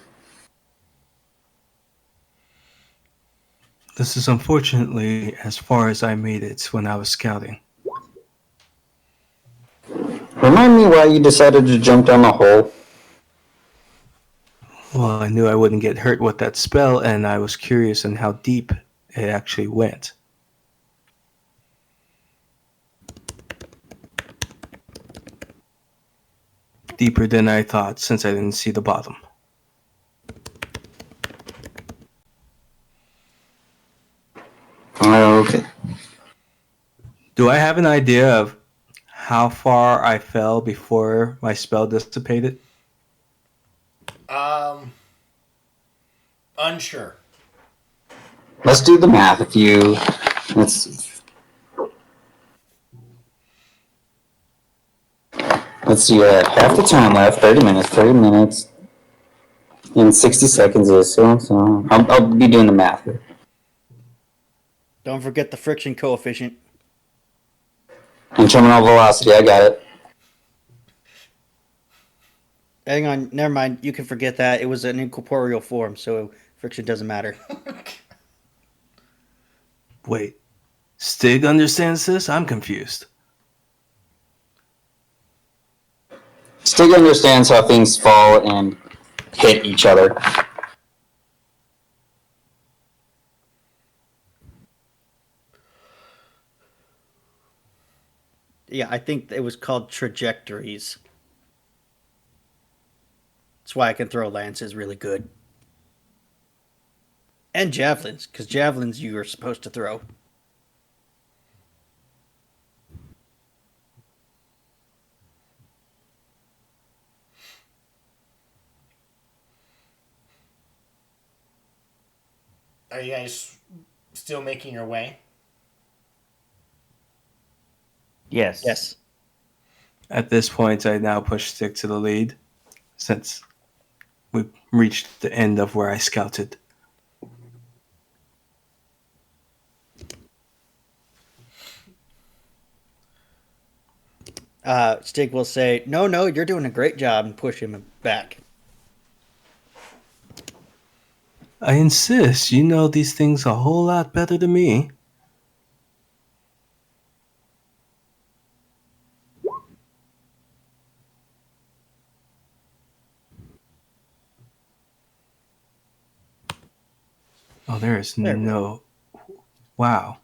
This is unfortunately as far as I made it when I was scouting. Remind me why you decided to jump down the hole. Well, I knew I wouldn't get hurt with that spell, and I was curious on how deep it actually went. Deeper than I thought, since I didn't see the bottom. Okay. Do I have an idea of how far I fell before my spell dissipated? Unsure. Let's do the math. Let's see. Half the time left. 30 minutes. 30 minutes. And 60 seconds is so. I'll be doing the math here. Don't forget the friction coefficient. And terminal velocity. I got it. Hang on, never mind. You can forget that. It was an incorporeal form, so friction doesn't matter. Wait, Stig understands this? I'm confused. Stig understands how things fall and hit each other. Yeah, I think it was called trajectories. That's why I can throw lances really good. And javelins, because javelins you are supposed to throw. Are you guys still making your way? Yes. Yes. At this point, I now push Stick to the lead, since we've reached the end of where I scouted. Stig will say, no, you're doing a great job, and push him back. I insist. You know these things a whole lot better than me. Oh, there is no... Wow.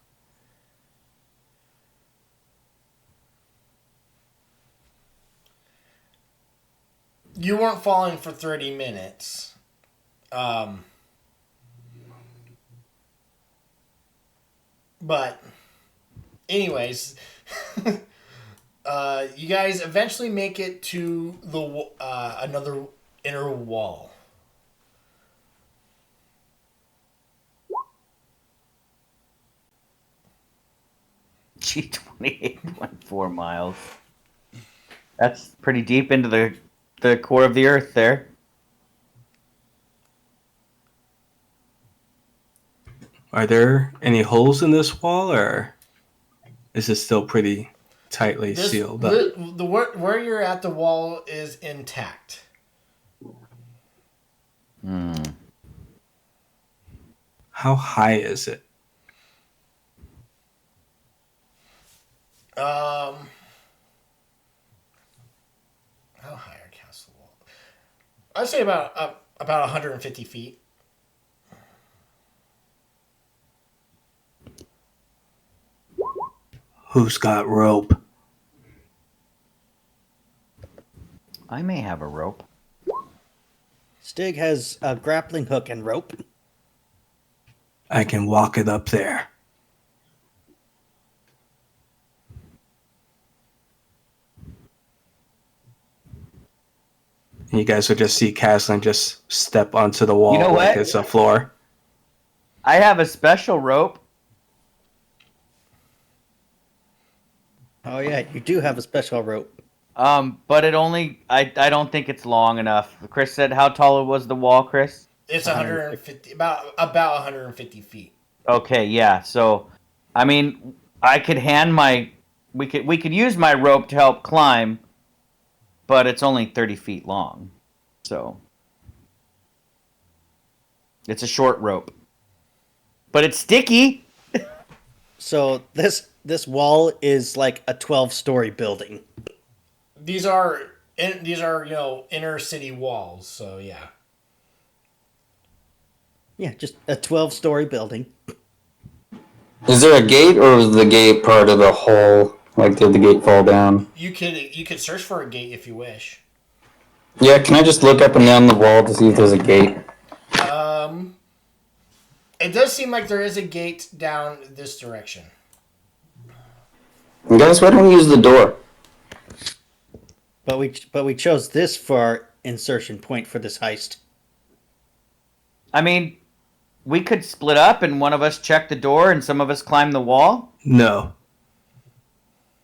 You weren't falling for 30 minutes. But, anyways, you guys eventually make it to the another inner wall. Gee, 28.4 miles. That's pretty deep into the core of the earth there. Are there any holes in this wall, or is it still pretty tightly sealed up? Where you're at, the wall is intact. How high is it? How high are castle wall? I'd say about 150 feet. Who's got rope? I may have a rope. Stig has a grappling hook and rope. I can walk it up there. You guys will just see Caslin just step onto the wall You know like what? it's a floor. I have a special rope. Oh yeah, you do have a special rope. But it only I don't think it's long enough. Chris said, how tall was the wall, Chris? It's 150, about 150 feet. Okay, yeah. So, I mean, I could hand my we could use my rope to help climb, but it's only 30 feet long. So, it's a short rope. But it's sticky. So this wall is like a 12-story building. These are inner city walls. So yeah. Yeah, just a 12-story building. Is there a gate, or was the gate part of the whole? Like, did the gate fall down? You could search for a gate if you wish. Yeah, can I just look up and down the wall to see if there's a gate? It does seem like there is a gate down this direction. Guys, why don't we use the door? But we chose this for our insertion point for this heist. I mean, we could split up and one of us check the door and some of us climb the wall. No.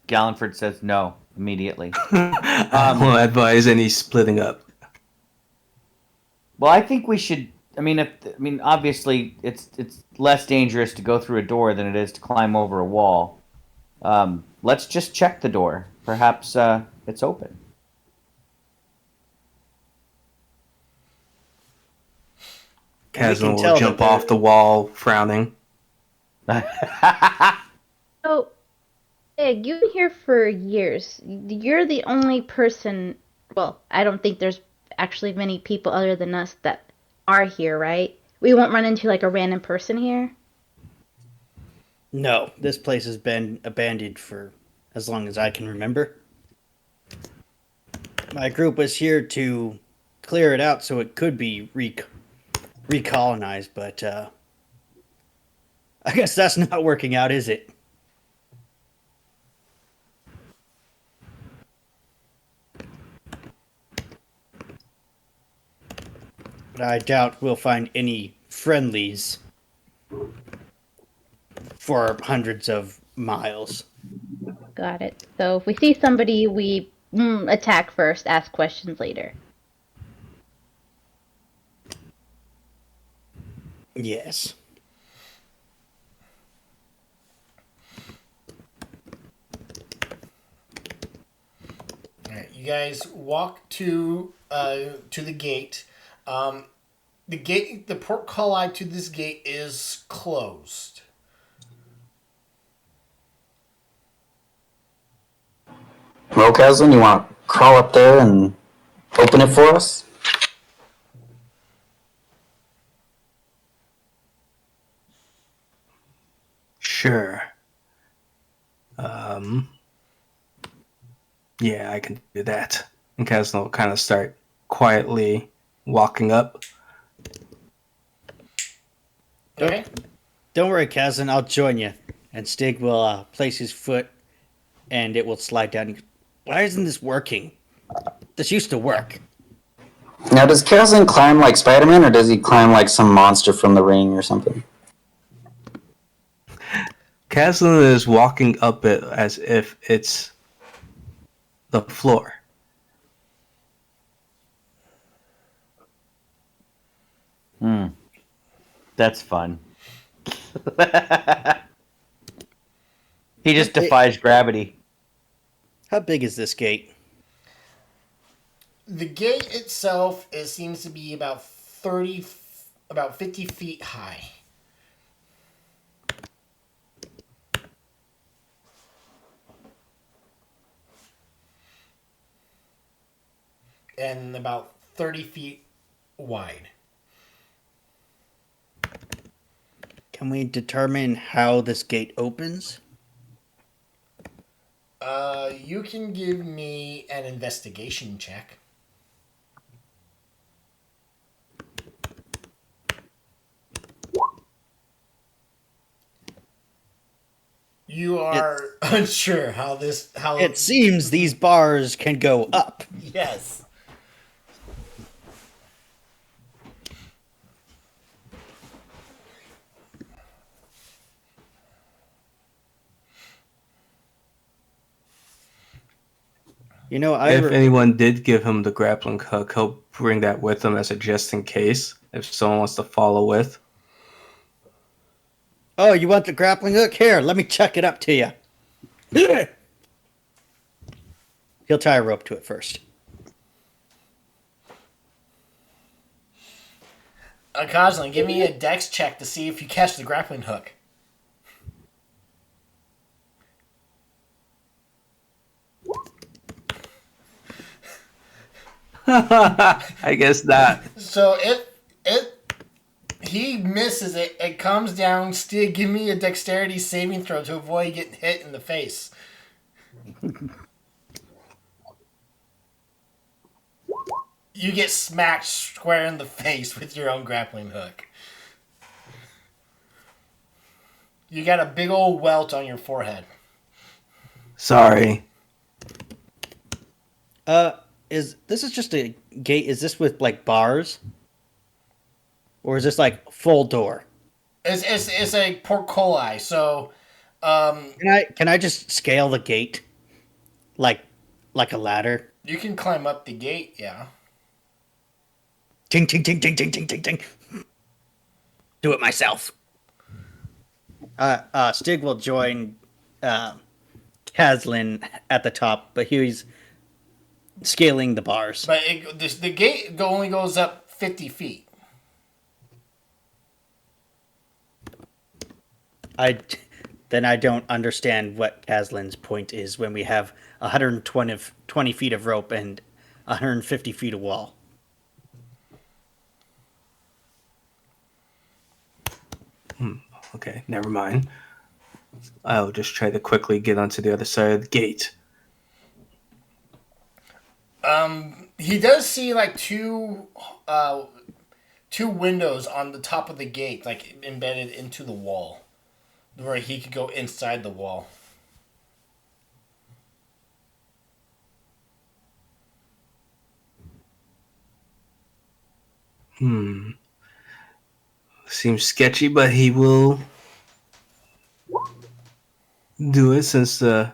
Gallenford says no immediately. I won't advise any splitting up. Well, I think we should. Obviously, it's less dangerous to go through a door than it is to climb over a wall. Let's just check the door. Perhaps it's open. Caslin will jump off the wall, frowning. So, Ig, you've been here for years. You're the only person. Well, I don't think there's actually many people other than us that are here, right? We won't run into like a random person here. No, this place has been abandoned for as long as I can remember. My group was here to clear it out so it could be recolonized, but I guess that's not working out, is it? But I doubt we'll find any friendlies for hundreds of miles. Got it. So if we see somebody, we attack first, ask questions later. Yes. All right, you guys walk to the gate. The portcullis to this gate is closed. Well, Caslin, you want to crawl up there and open it for us? Sure. Yeah, I can do that. And Caslin will kind of start quietly walking up. Okay. Don't worry, Kazan, I'll join you. And Stig will place his foot and it will slide down. Why isn't this working? This used to work. Now, does Caslin climb like Spider-Man, or does he climb like some monster from the ring or something? Caslin is walking up it as if it's the floor. That's fun. He just defies gravity. How big is this gate? The gate itself seems to be about 50 feet high. And about 30 feet wide. Can we determine how this gate opens? You can give me an investigation check. You are unsure how It seems these bars can go up. Yes. You know, If anyone did give him the grappling hook, he'll bring that with him as a just in case. If someone wants to follow with. Oh, you want the grappling hook? Here, let me chuck it up to you. He'll tie a rope to it first. Goslin, give me a dex check to see if you catch the grappling hook. I guess not. So he misses it. It comes down. Still, give me a dexterity saving throw to avoid getting hit in the face. You get smacked square in the face with your own grappling hook. You got a big old welt on your forehead. Sorry. Is this just a gate? Is this with like bars, or is this like full door? It's a portcullis. So, Can I just scale the gate, like a ladder? you can climb up the gate. Yeah. Ting ting ting ting ting ting ting ting. Do it myself. Stig will join Caslin at the top, but he's scaling the bars. But the gate only goes up 50 feet. I don't understand what Caslin's point is when we have 120 feet of rope and 150 feet of wall. Okay, never mind. I'll just try to quickly get onto the other side of the gate. He does see like two windows on the top of the gate, like embedded into the wall, where he could go inside the wall. Seems sketchy, but he will do it since the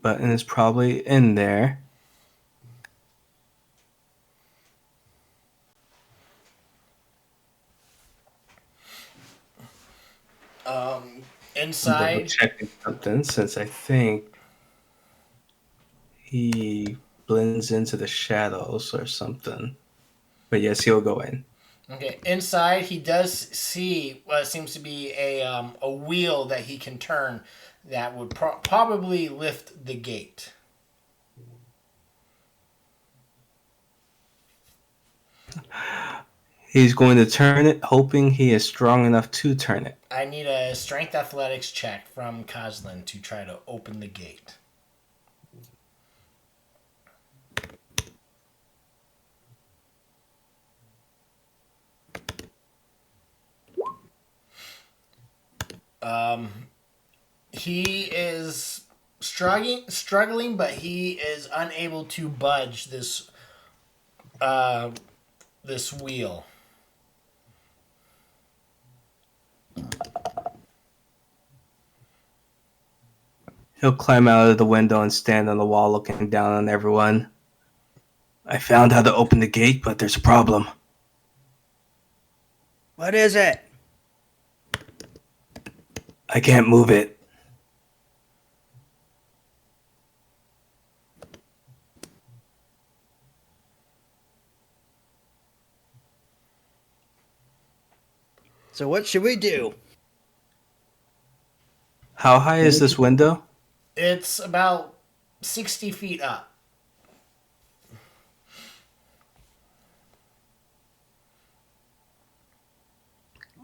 button is probably in there. I'm double Inside, checking something since I think he blends into the shadows or something. But yes, he'll go in. okay. Inside, he does see what seems to be a wheel that he can turn that would probably lift the gate. He's going to turn it, hoping he is strong enough to turn it. I need a strength athletics check from Koslin to try to open the gate. He is struggling, but he is unable to budge this wheel. He'll climb out of the window and stand on the wall looking down on everyone. I found how to open the gate, but there's a problem. What is it? I can't move it. So what should we do? How high is this window? It's about 60 feet up.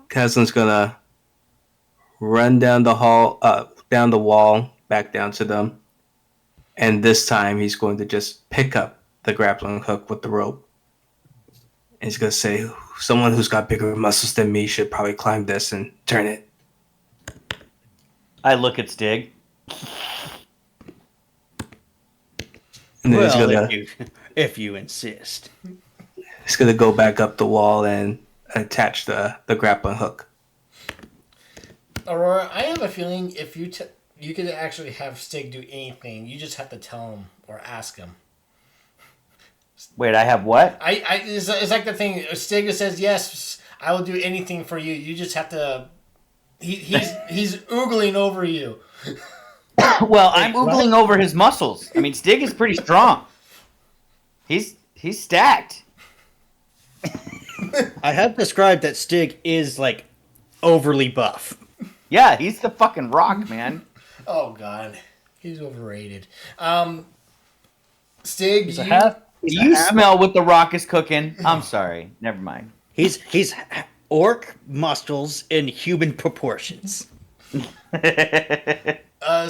Kaslin's gonna run down the hall, down the wall, back down to them. And this time he's going to just pick up the grappling hook with the rope. And he's gonna say, someone who's got bigger muscles than me should probably climb this and turn it. I look at Stig. And then Well, if you insist. he's gonna go back up the wall and attach the grappling hook. Aurora, I have a feeling if you could actually have Stig do anything, you just have to tell him or ask him. Wait, I have what? It's like the thing. Stig says, "Yes, I will do anything for you." You just have to. He's oogling over you. Well, I'm oogling over his muscles. I mean, Stig is pretty strong. He's stacked. I have described that Stig is like overly buff. Yeah, he's the fucking Rock, man. Oh God, he's overrated. Stig, He's a half. He's You a half- smell what the Rock is cooking. I'm sorry. Never mind. He's orc muscles in human proportions.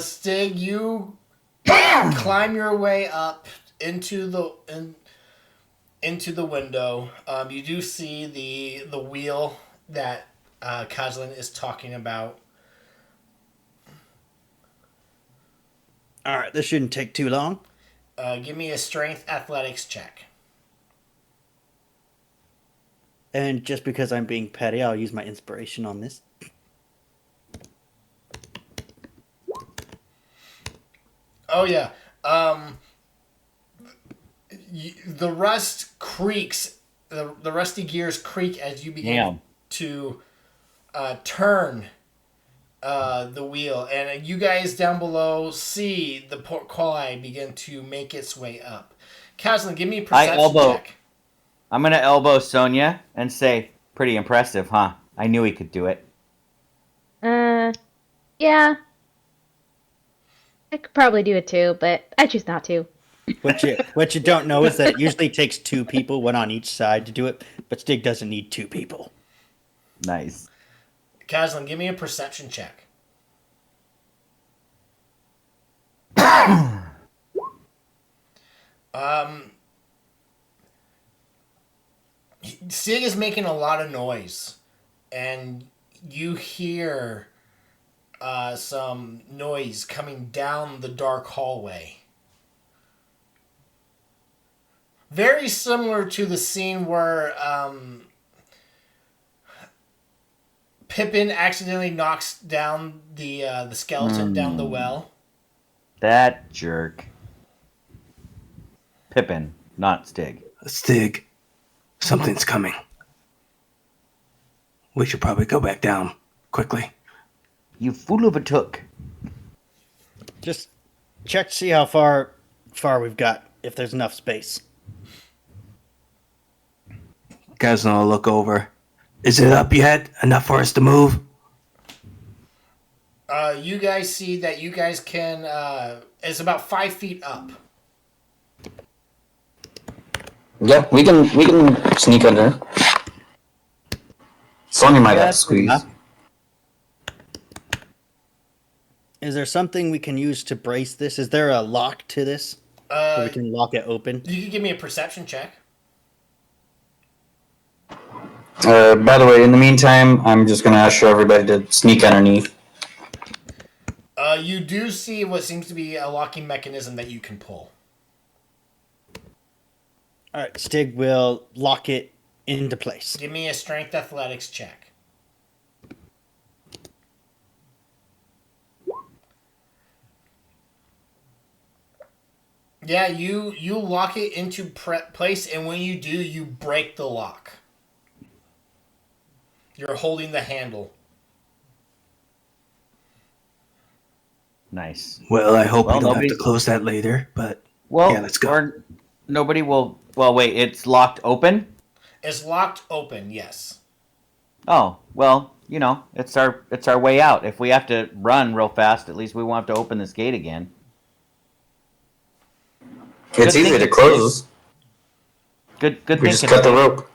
Stig, you climb your way up into the window. You do see the wheel that Koslin is talking about. All right, this shouldn't take too long. Give me a strength athletics check. And just because I'm being petty, I'll use my inspiration on this. Oh yeah. The rust creaks. The rusty gears creak as you begin to turn the wheel, and you guys down below see the portcullis begin to make its way up. Koslin, give me a perception check. I'm gonna elbow Sonia and say, "Pretty impressive, huh? I knew he could do it." Yeah. I could probably do it too, but I choose not to. What you don't know is that it usually takes two people, one on each side, to do it. But Stig doesn't need two people. Nice. Koslin, give me a perception check. Sig is making a lot of noise, and you hear some noise coming down the dark hallway. Very similar to the scene where Pippin accidentally knocks down the skeleton down the well. That jerk. Pippin, not Stig. Stig, something's coming. We should probably go back down quickly. You fool of a took. Just check to see how far we've got, if there's enough space. Kazan will look over. Is it up yet? Enough for us to move? You guys see that you guys can. It's about 5 feet up. Yep, we can sneak under. Sonya might have to squeeze. Enough. Is there something we can use to brace this? Is there a lock to this? So we can lock it open? You can give me a perception check. By the way, in the meantime, I'm just gonna ask everybody to sneak underneath. You do see what seems to be a locking mechanism that you can pull. Alright, Stig will lock it into place. Give me a strength athletics check. Yeah, you lock it into place, and when you do, you break the lock. You're holding the handle. Nice. Well, I hope we don't have to nobody's- close that later, but Well, yeah, let's go. Or nobody will. Well, wait. It's locked open. It's locked open, yes. Oh, well, you know, it's our way out. If we have to run real fast, at least we won't have to open this gate again. It's easy to close. Good We thinking. just cut the rope.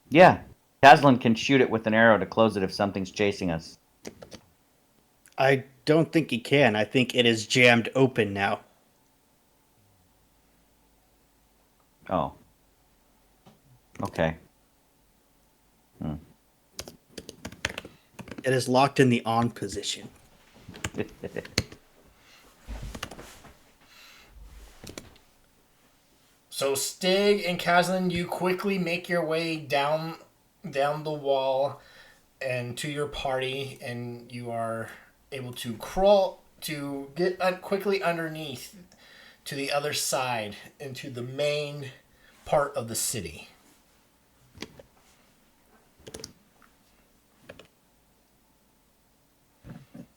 Yeah, Kazlan can shoot it with an arrow to close it if something's chasing us. I don't think he can. I think it is jammed open now. Oh. Okay. It is locked in the on position. So Stig and Kazan, you quickly make your way down the wall and to your party, and you are able to crawl to get quickly underneath to the other side into the main part of the city.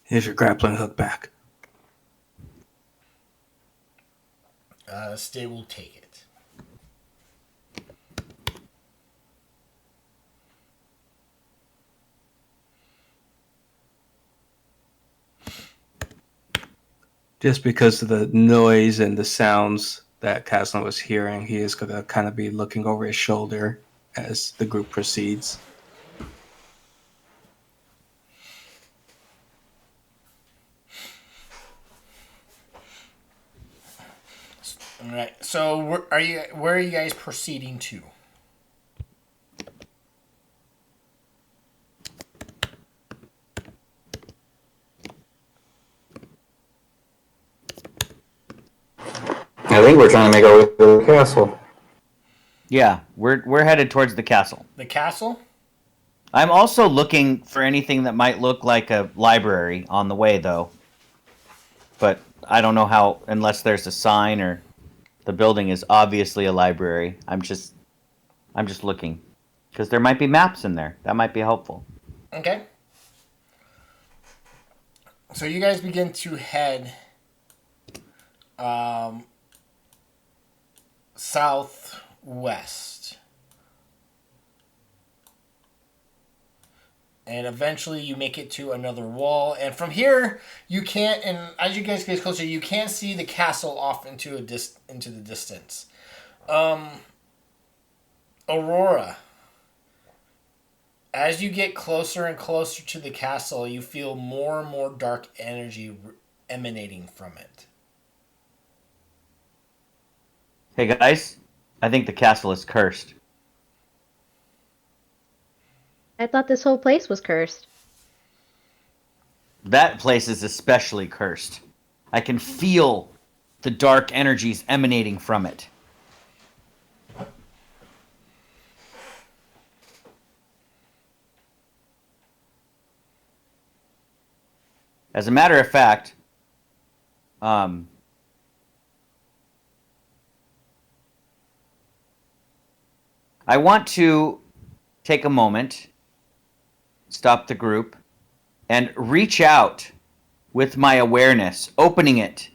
Here's your grappling hook back. Stig will take it. Just because of the noise and the sounds that Kazan was hearing, he is going to kind of be looking over his shoulder as the group proceeds. All right. So where are you guys proceeding to? I think we're trying to make our way to the castle. Yeah, we're headed towards the castle. The castle? I'm also looking for anything that might look like a library on the way, though. But I don't know how, unless there's a sign or the building is obviously a library. I'm just looking, because there might be maps in there. That might be helpful. Okay. So you guys begin to head southwest. And eventually you make it to another wall. And from here, you can't, and as you guys get closer, you can't see the castle off into into the distance. Aurora. As you get closer and closer to the castle, you feel more and more dark energy emanating from it. Hey guys, I think the castle is cursed. I thought this whole place was cursed. That place is especially cursed. I can feel the dark energies emanating from it. As a matter of fact, I want to take a moment, stop the group, and reach out with my awareness, opening it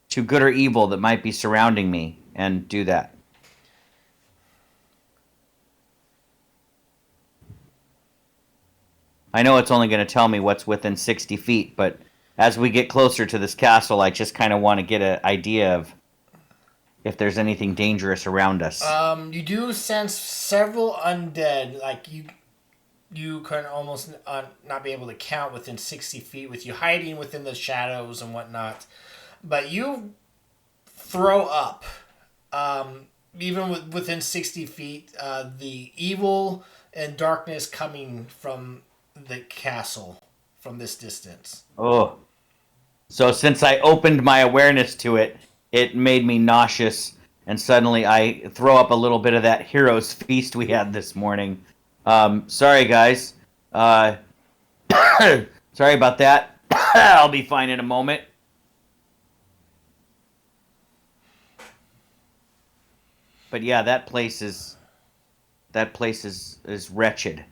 to good or evil that might be surrounding me, and do that. I know it's only going to tell me what's within 60 feet, but as we get closer to this castle, I just kind of want to get an idea of if there's anything dangerous around us. You do sense several undead, like you can almost not be able to count within 60 feet with you hiding within the shadows and whatnot. But you throw up, even within 60 feet, the evil and darkness coming from the castle from this distance. Oh. So since I opened my awareness to it, it made me nauseous, and suddenly I throw up a little bit of that hero's feast we had this morning. Sorry, guys. Sorry about that. I'll be fine in a moment. But yeah, that place is wretched.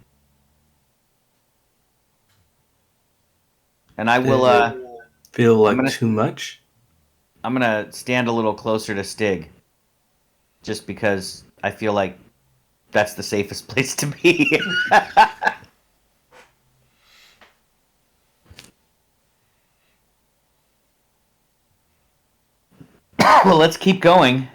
And I will feel like too much. I'm gonna stand a little closer to Stig, just because I feel like that's the safest place to be. Well, let's keep going.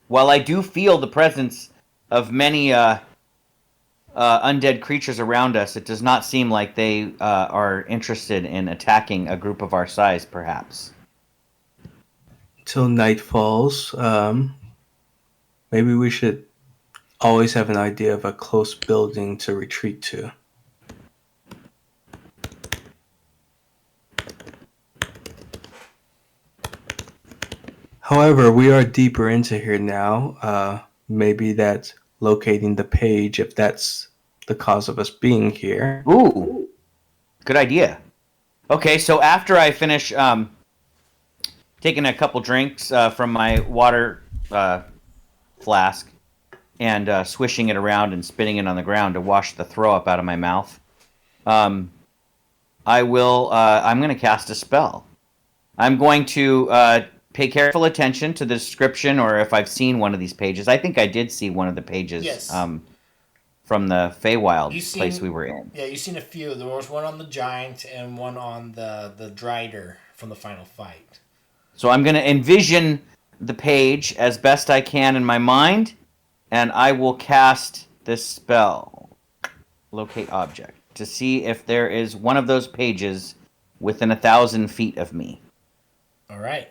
While I do feel the presence of many undead creatures around us, it does not seem like they are interested in attacking a group of our size, perhaps. Till night falls, maybe we should always have an idea of a close building to retreat to. However, we are deeper into here now. Maybe that's locating the page, if that's the cause of us being here. Ooh, good idea. Okay, so after I finish taking a couple drinks from my water flask and swishing it around and spitting it on the ground to wash the throw up out of my mouth, I'm going to cast a spell. I'm going to pay careful attention to the description, or if I've seen one of these pages. I think I did see one of the pages. Yes. From the Feywild place we were in. Yeah, you've seen a few. There was one on the giant and one on the Drider from the final fight. So I'm going to envision the page as best I can in my mind, and I will cast this spell, Locate Object, to see if there is one of those pages within 1,000 feet of me. All right.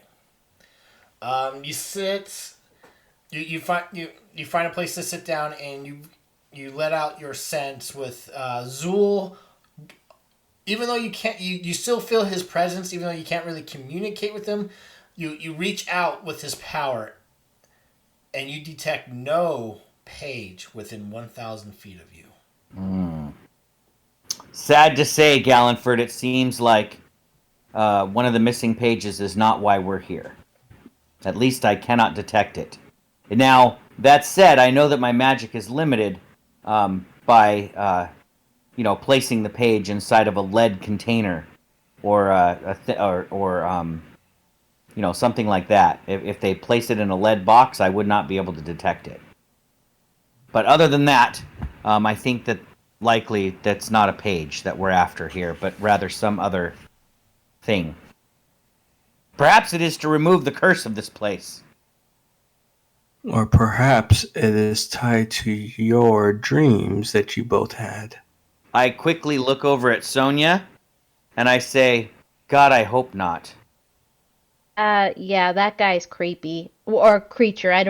You sit. You find a place to sit down, and you let out your sense with Zool. Even though you can't, you still feel his presence. Even though you can't really communicate with him, you reach out with his power, and you detect no page within 1,000 feet of you. Sad to say, Gallantford, it seems like one of the missing pages is not why we're here. At least I cannot detect it. Now, that said, I know that my magic is limited by placing the page inside of a lead container or something like that. If they place it in a lead box, I would not be able to detect it. But other than that, I think that likely that's not a page that we're after here, but rather some other thing. Perhaps it is to remove the curse of this place. Or perhaps it is tied to your dreams that you both had. I quickly look over at Sonia, and I say, God, I hope not. Yeah, that guy's creepy. Or creature. I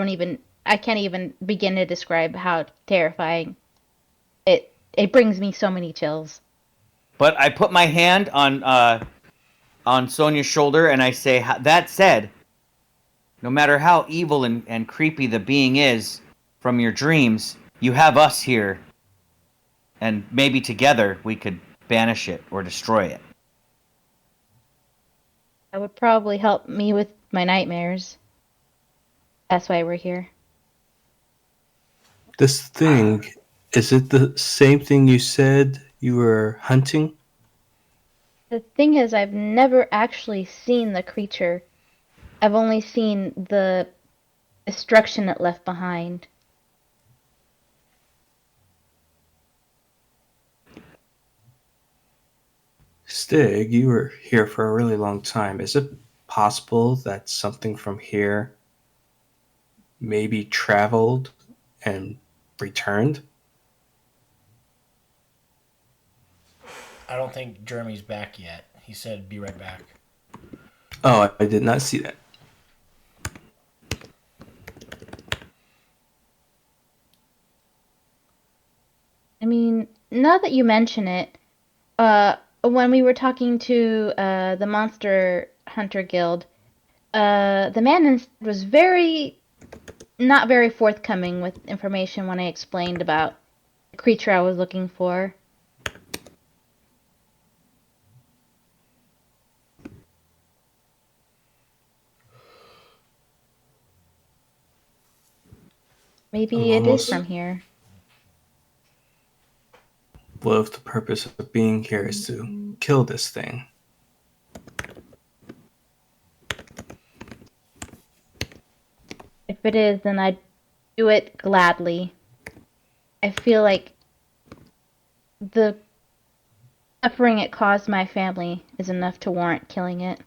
can't even begin to describe how terrifying. It brings me so many chills. But I put my hand on Sonia's shoulder and I say, that said, no matter how evil and creepy the being is from your dreams, you have us here. And maybe together we could banish it or destroy it. That would probably help me with my nightmares. That's why we're here. This thing, is it the same thing you said you were hunting? The thing is, I've never actually seen the creature. I've only seen the destruction it left behind. Stig, you were here for a really long time. Is it possible that something from here maybe traveled and returned? I don't think Jeremy's back yet. He said, "Be right back." Oh, I did not see that. I mean, now that you mention it, when we were talking to the Monster Hunter Guild, the man was not very forthcoming with information when I explained about the creature I was looking for. I'm Maybe it is almost. from here. What if the purpose of being here is to kill this thing? If it is, then I'd do it gladly. I feel like the suffering it caused my family is enough to warrant killing it.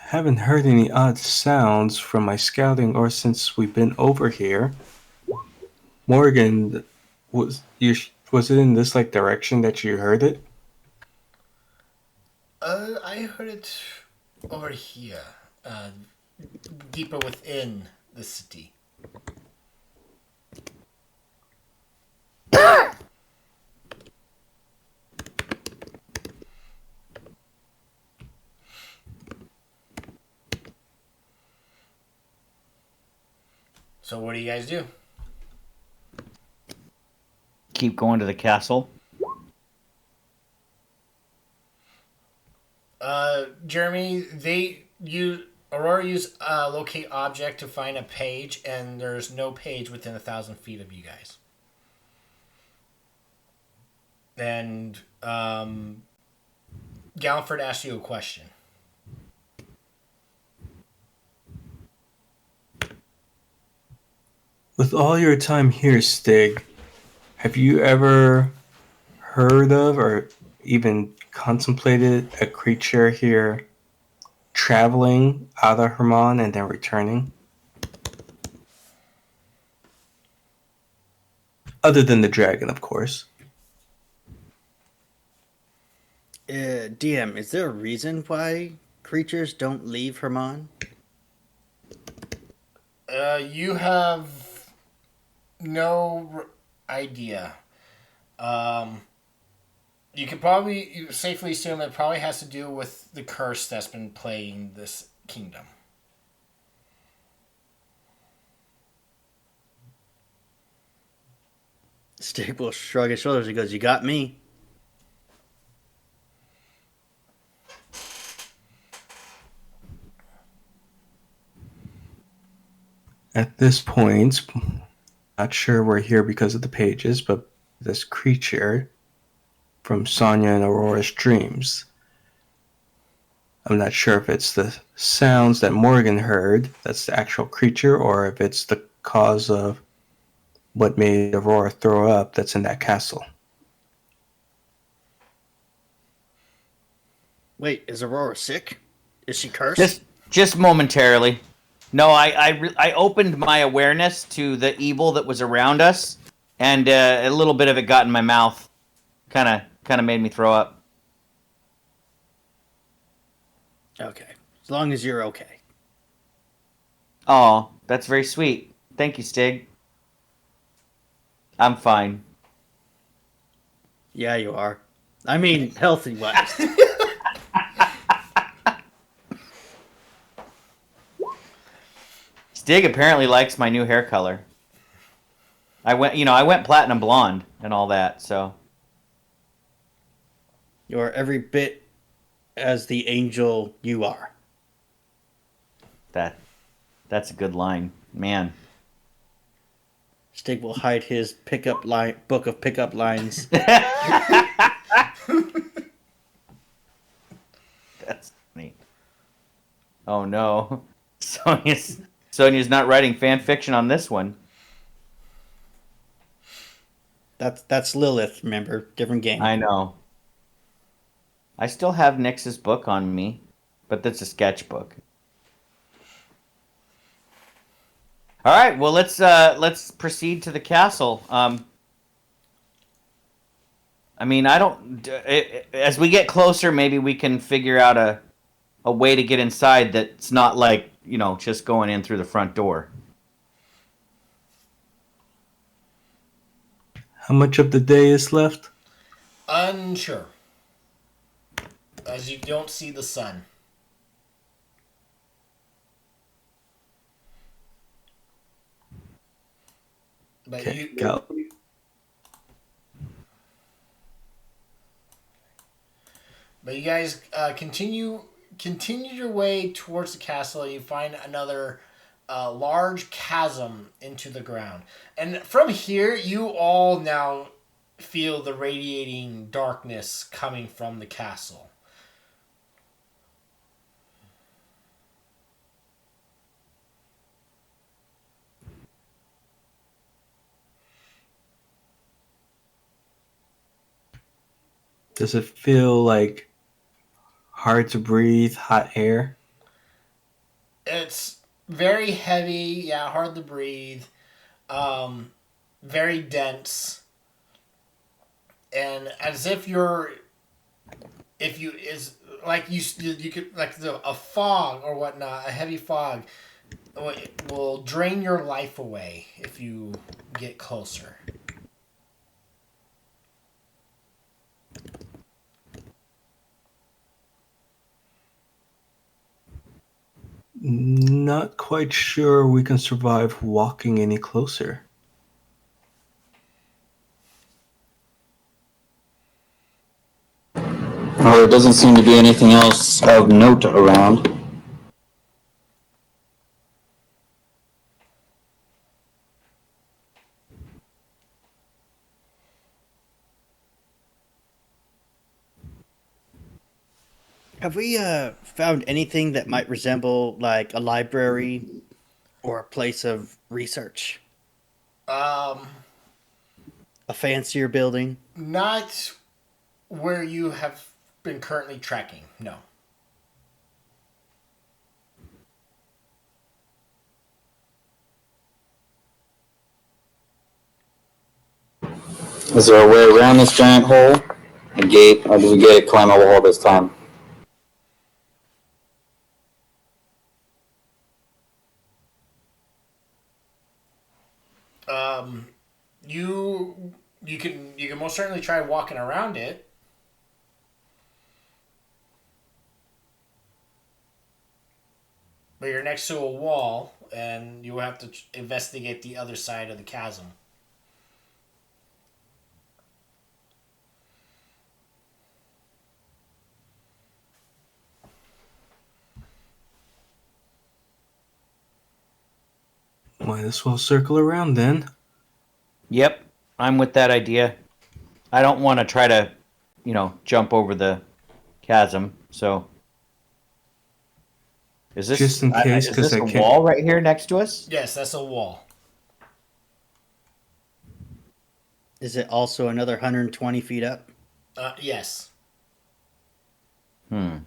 Haven't heard any odd sounds from my scouting or since we've been over here. Morgan, was it in this like direction that you heard it? I heard it over here, uh, deeper within the city. So what do you guys do? Keep going to the castle. Jeremy, Aurora use locate object to find a page, and there's no page within 1,000 feet of you guys. And Galliford asked you a question. With all your time here, Stig, have you ever heard of or even contemplated a creature here traveling out of Hermon and then returning? Other than the dragon, of course. DM, is there a reason why creatures don't leave Hermon? You have no idea. You could probably safely assume it probably has to do with the curse that's been plaguing this kingdom. Stig will shrug his shoulders. He goes, "You got me." At this point, not sure we're here because of the pages, but this creature from Sonia and Aurora's dreams. I'm not sure if it's the sounds that Morgan heard, that's the actual creature, or if it's the cause of what made Aurora throw up that's in that castle. Wait, is Aurora sick? Is she cursed? Just momentarily. No, I opened my awareness to the evil that was around us, and a little bit of it got in my mouth. Kind of made me throw up. Okay. As long as you're okay. Oh, that's very sweet. Thank you, Stig. I'm fine. Yeah, you are. I mean, healthy-wise. Stig apparently likes my new hair color. I went platinum blonde and all that, so. You're every bit as the angel you are. That's a good line. Man. Stig will hide his book of pickup lines. That's funny. Oh no. Sonia's not writing fan fiction on this one. That's Lilith, remember? Different game. I know. I still have Nyx's book on me, but that's a sketchbook. All right, well let's proceed to the castle. I mean, I don't. As we get closer, maybe we can figure out a way to get inside that's not like just going in through the front door. How much of the day is left? Unsure. As you don't see the sun. But Okay, go. But you guys continue your way towards the castle, and you find another large chasm into the ground. And from here, you all now feel the radiating darkness coming from the castle. Does it feel like hard to breathe, hot air? It's very heavy, yeah, hard to breathe, very dense, and as if is like you could like a fog or whatnot, a heavy fog will drain your life away if you get closer. Not quite sure we can survive walking any closer. Well, there doesn't seem to be anything else of note around. Have we found anything that might resemble like a library or a place of research? Um, A fancier building? Not where you have been currently tracking. No. Is there a way around this giant hole? A gate, or do we get a climbable wall this time? Um, you can most certainly try walking around it. But you're next to a wall, and you have to investigate the other side of the chasm. Might as well circle around then. Yep, I'm with that idea. I don't want to try to, jump over the chasm. So, is this Just in case, is 'cause this I a can't- wall right here next to us? Yes, that's a wall. Is it also another 120 feet up? Yes. Hmm.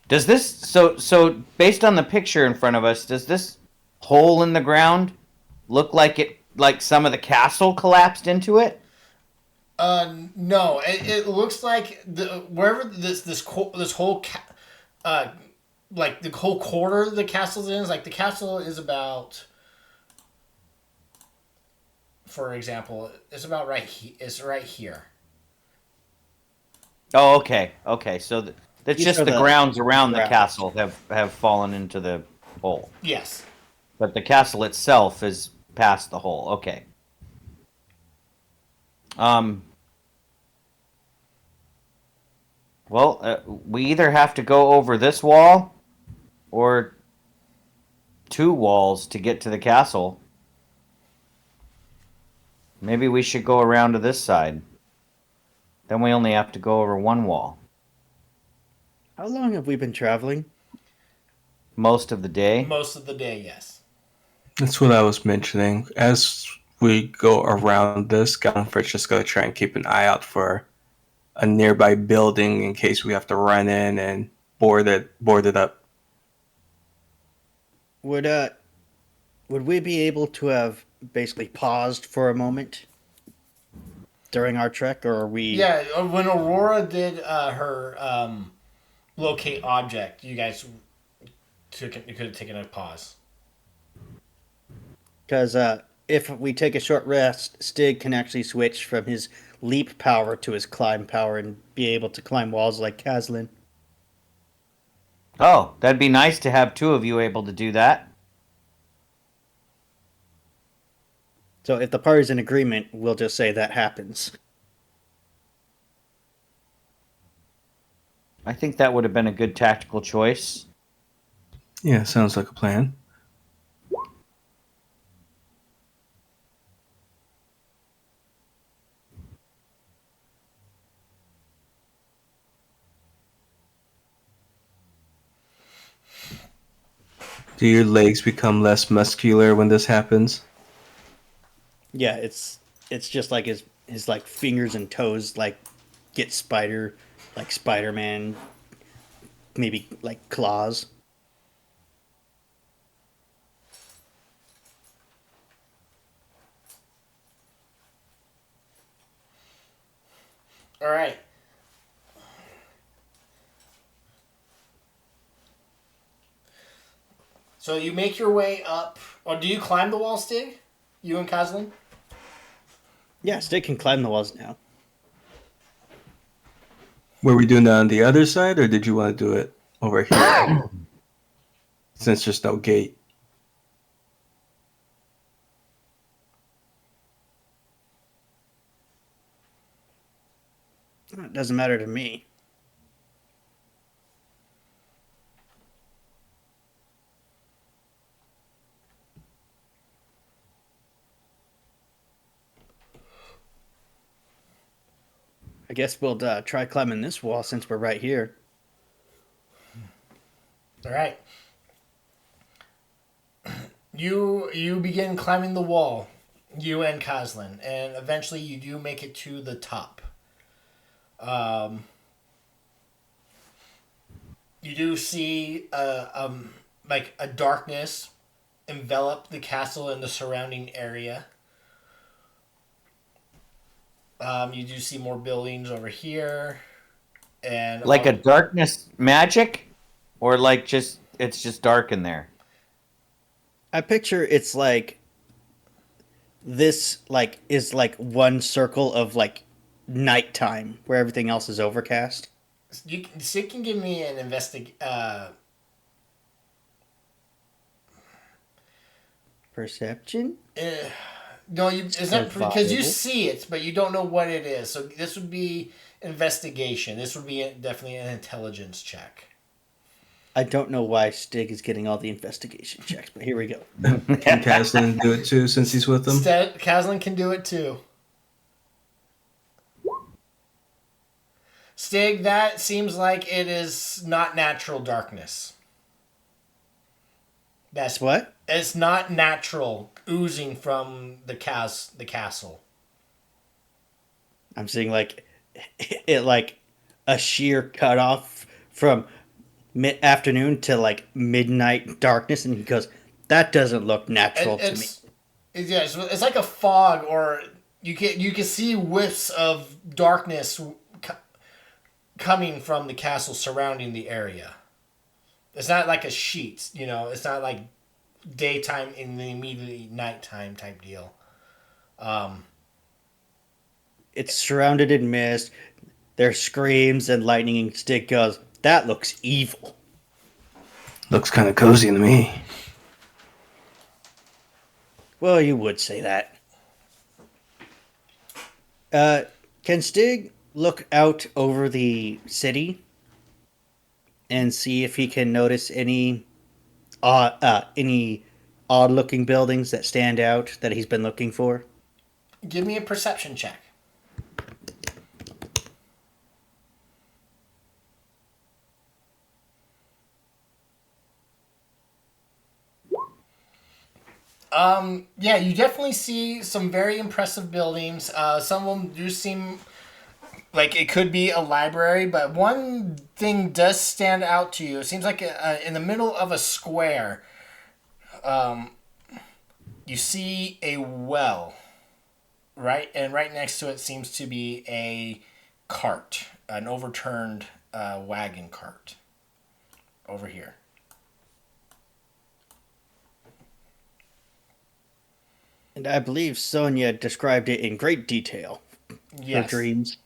Does this so based on the picture in front of us, does this hole in the ground look like some of the castle collapsed into it? No, it looks like wherever this whole uh like the whole quarter the castle's in is like the castle is about, for example, it's about it's right here. Oh, okay. Okay. So it's These just are the the grounds around the grounds. castle have fallen into the hole. Yes. But the castle itself is past the hole. Okay. Um well, we either have to go over this wall or two walls to get to the castle. Maybe we should go around to this side. Then we only have to go over one wall How long have we been traveling? most of the day. Most of the day, yes. That's what I was mentioning. As we go around this, Gallifrey's just gonna try and keep an eye out for a nearby building in case we have to run in and board it up. Would would we be able to have basically paused for a moment during our trek, or are we? Yeah, when Aurora did her locate object, you guys you could have taken a pause. Because if we take a short rest, Stig can actually switch from his leap power to his climb power and be able to climb walls like Caslin. Oh, that'd be nice to have two of you able to do that. So if the party's in agreement, we'll just say that happens. I think that would have been a good tactical choice. Yeah, sounds like a plan. Do your legs become less muscular when this happens? Yeah, it's just like his like fingers and toes like get like Spider-Man, maybe like claws. All right. So you make your way up, or do you climb the wall, Stig? You and Caslin? Yeah, Stig can climb the walls now. Were we doing that on the other side, or did you want to do it over here? Since there's no gate. It doesn't matter to me. I guess we'll try climbing this wall since we're right here. All right. You begin climbing the wall, you and Caslin, and eventually you do make it to the top. You do see like a darkness envelop the castle and the surrounding area. You do see more buildings over here, and Like a darkness magic, or like just it's just dark in there. I picture it's like this like is like one circle of like nighttime where everything else is overcast. Sid can give me an Perception? No, it's not because you Survival. see it, but you don't know what it is. So this would be investigation. This would be definitely an intelligence check. I don't know why Stig is getting all the investigation checks, but here we go. Can Caslin do it too since he's with them? Caslin can do it too. Stig, that seems like it is not natural darkness. That's What? It's not natural oozing from the castle. I'm seeing like it like a sheer cutoff from mid afternoon to like midnight darkness, and he goes, "That doesn't look natural to me." Yeah, it's like a fog, or you can see whiffs of darkness coming from the castle surrounding the area. It's not like a sheet, It's not like daytime in the immediately nighttime type deal. It's surrounded in mist. There's screams and lightning, and Stick goes, "That looks evil." Looks kind of cozy to me. Well, you would say that. Can Stig look out over the city and see if he can notice any odd-looking buildings that stand out that he's been looking for? Give me a perception check. Yeah, you definitely see some very impressive buildings. Some of them do seem like it could be a library, but one thing does stand out to you. It seems like in the middle of a square, you see a well, right? And right next to it seems to be a cart, an overturned wagon cart over here. And I believe Sonia described it in great detail. Her Yes. dreams.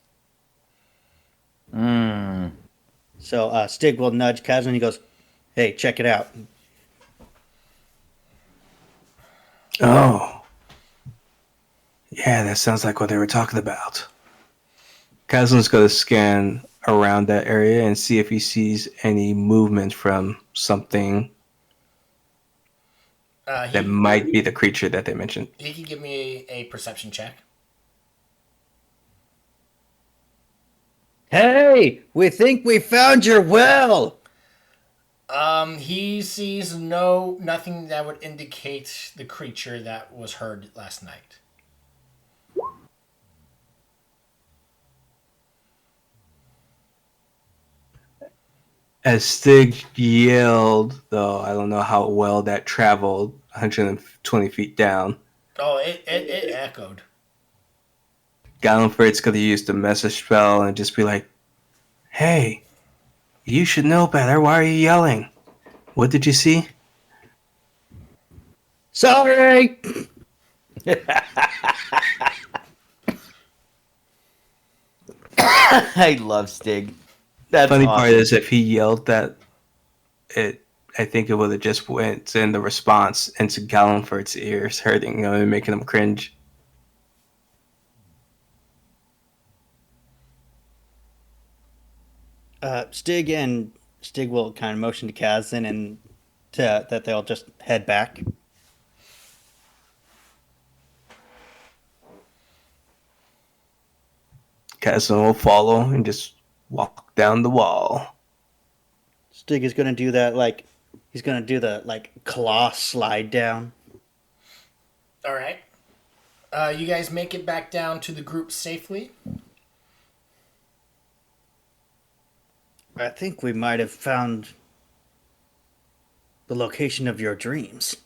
Hmm. So Stig will nudge Kaz and he goes, "Hey, check it out." Oh. Yeah, that sounds like what they were talking about. Kazlin's going to scan around that area and see if he sees any movement from something that might be the creature that they mentioned. He can give me a perception check. "Hey, we think we found your well." He sees nothing that would indicate the creature that was heard last night. As Stig yelled, though, I don't know how well that traveled 120 feet down. Oh, it echoed. Gallenford's going to use the message spell and just be like, "Hey, you should know better. Why are you yelling? What did you see?" "Sorry." I love Stig. That's Funny awesome. part is, if he yelled that, I think it would have just went in the response into Gallenford's ears, hurting him and making him cringe. Stig will kind of motion to Kazan and that they'll just head back. Kazan will follow and just walk down the wall. Stig is going to do that he's going to do the claw slide down. All right. You guys make it back down to the group safely. I think we might have found the location of your dreams.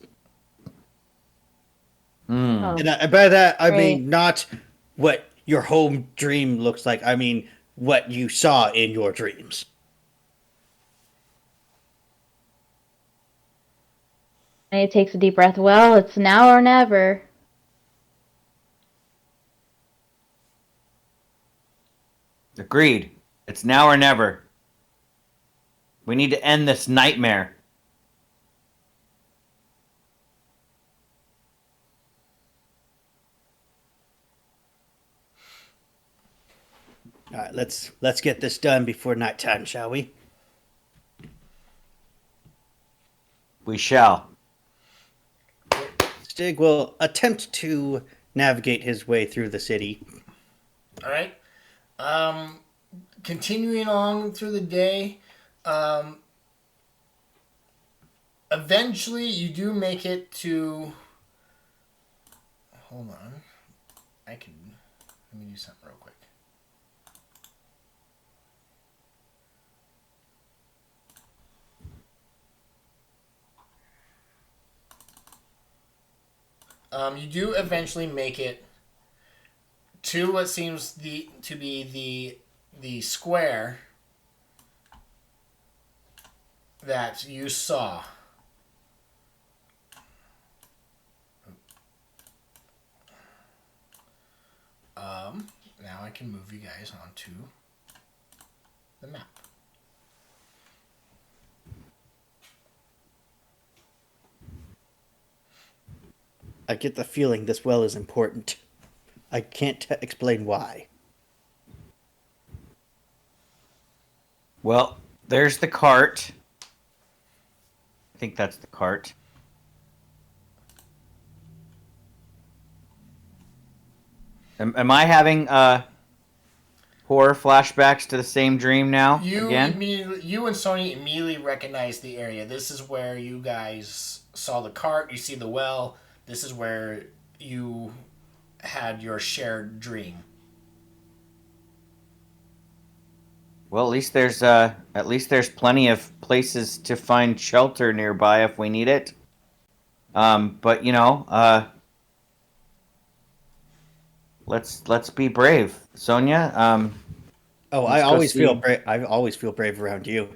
Oh, And by that, I great. mean not what your home dream looks like. I mean what you saw in your dreams. And he takes a deep breath. Well, it's now or never. Agreed. It's now or never. We need to end this nightmare. All right, let's get this done before nighttime, shall we? We shall. Stig will attempt to navigate his way through the city. All right. Continuing on through the day, eventually you do make it to. Hold on. Let me do something real quick. You do eventually make it to what seems to be the square that you saw. Now I can move you guys onto the map. I get the feeling this well is important. I can't explain why. Well, there's the cart. I think that's the cart. Am I having horror flashbacks to the same dream now? You again? you and Sony immediately recognize the area. This is where you guys saw the cart. You see the well. This is where you had your shared dream. Well, at least there's plenty of places to find shelter nearby if we need it. But let's be brave, Sonia. Oh, I always feel brave. I always feel brave around you.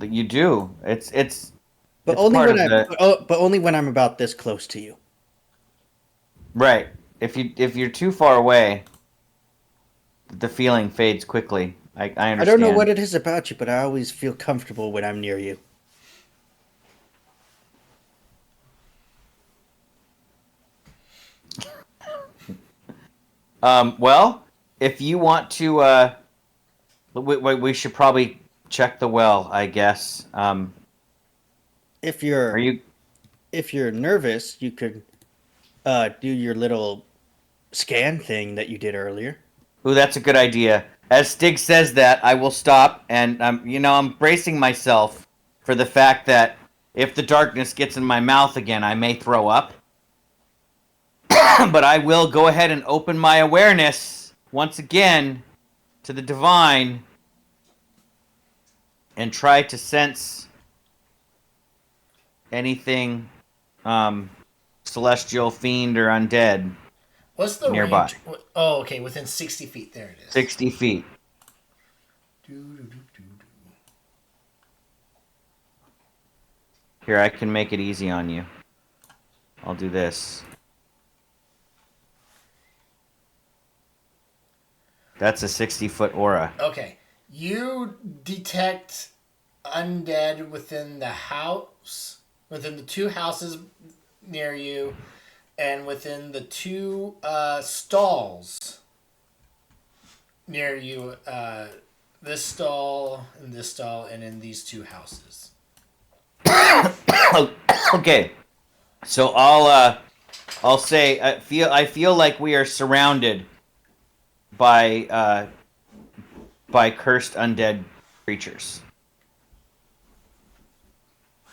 You do. It's But it's only part when of the but only when I'm about this close to you. right. If you're too far away, the feeling fades quickly. I understand. I don't know what it is about you, but I always feel comfortable when I'm near you. Well, if you want to, we should probably check the well, I guess. If Are you? you're nervous, you could do your little scan thing that you did earlier. Ooh, that's a good idea. As Stig says that, I will stop, and I'm bracing myself for the fact that if the darkness gets in my mouth again, I may throw up. But I will go ahead and open my awareness once again to the divine and try to sense anything celestial, fiend, or undead. What's the nearby. range? Oh, okay, within 60 feet. There it is. 60 feet. Here, I can make it easy on you. I'll do this. That's a 60-foot aura. Okay. You detect undead within the house, within the two houses near you, and within the two stalls near you. This stall, and in these two houses. Okay. So I'll say I feel like we are surrounded by cursed undead creatures.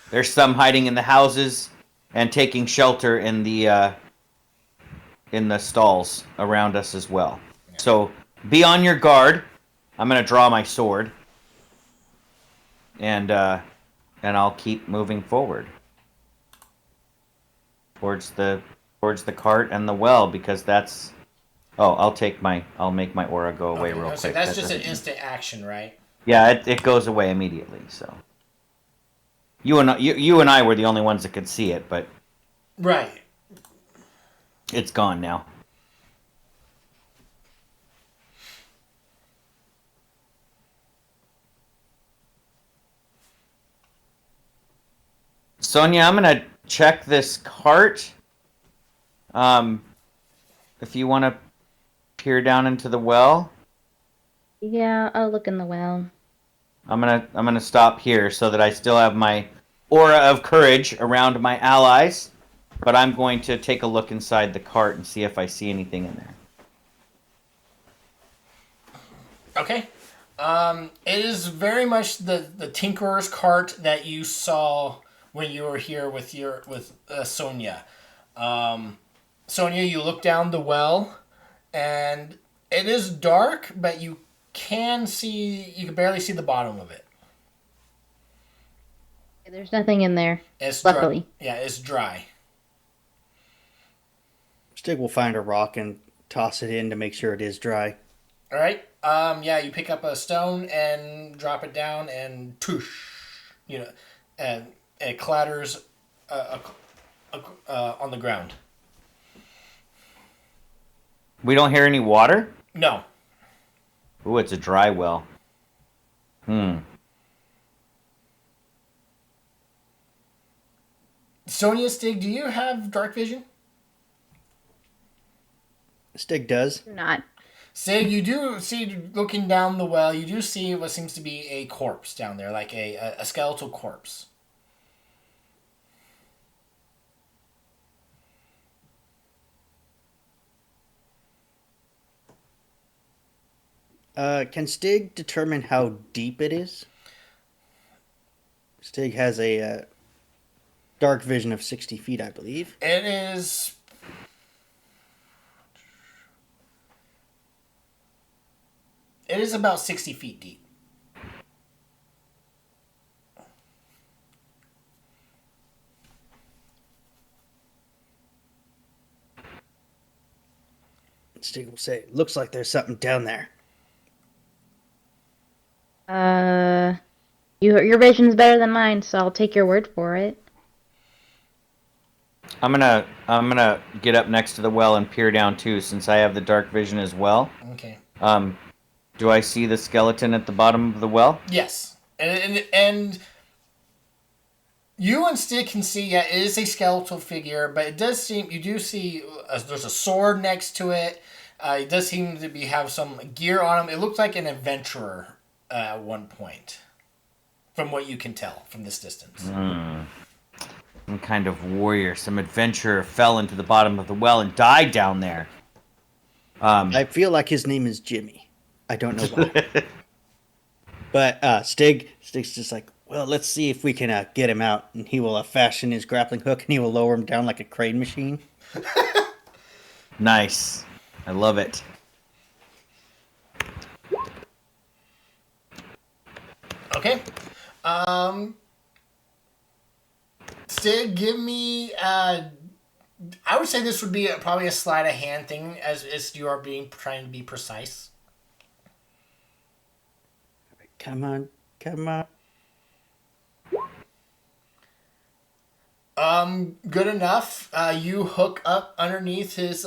There's some hiding in the houses and taking shelter in the stalls around us as well. Yeah. So be on your guard. I'm gonna draw my sword, and I'll keep moving forward towards the cart and the well, because that's. Oh, I'll make my aura go away real quick. So that's just an instant action, right? Yeah, it goes away immediately. So you and I were the only ones that could see it, but right, it's gone now. Sonia, I'm gonna check this cart. If you want to peer down into the well. Yeah, I'll look in the well. I'm gonna stop here so that I still have my aura of courage around my allies, but I'm going to take a look inside the cart and see if I see anything in there. Okay. It is very much the tinkerer's cart that you saw when you were here with Sonia. Sonia, you look down the well, and it is dark, but you can barely see the bottom of it. There's nothing in there. It's luckily. Dry. Yeah, it's dry. Stig will find a rock and toss it in to make sure it is dry. All right. Yeah, you pick up a stone and drop it down, and toosh, and it clatters on the ground. We don't hear any water? No. Ooh, it's a dry well. Sonia, Stig, do you have dark vision? Stig does. Not. Stig, you do see, looking down the well, you do see what seems to be a corpse down there, like a skeletal corpse. Can Stig determine how deep it is? Stig has a dark vision of 60 feet, I believe. It is. It is about 60 feet deep. Stig will say, looks like there's something down there. Your vision's better than mine, so I'll take your word for it. I'm gonna get up next to the well and peer down too, since I have the dark vision as well. Okay. Do I see the skeleton at the bottom of the well? Yes, and you and Stig can see, yeah, it is a skeletal figure, but it does seem, you do see there's a sword next to it. It does seem to have some gear on him. It looks like an adventurer at one point, from what you can tell from this distance. Some kind of warrior, some adventurer fell into the bottom of the well and died down there. I feel like his name is Jimmy. I don't know why. But Stig's just like, well, let's see if we can get him out. And he will fashion his grappling hook and he will lower him down like a crane machine. Nice. I love it. Okay. Stig, give me. I would say this would be probably a sleight of hand thing, as you are trying to be precise. Come on. Good enough. You hook up underneath his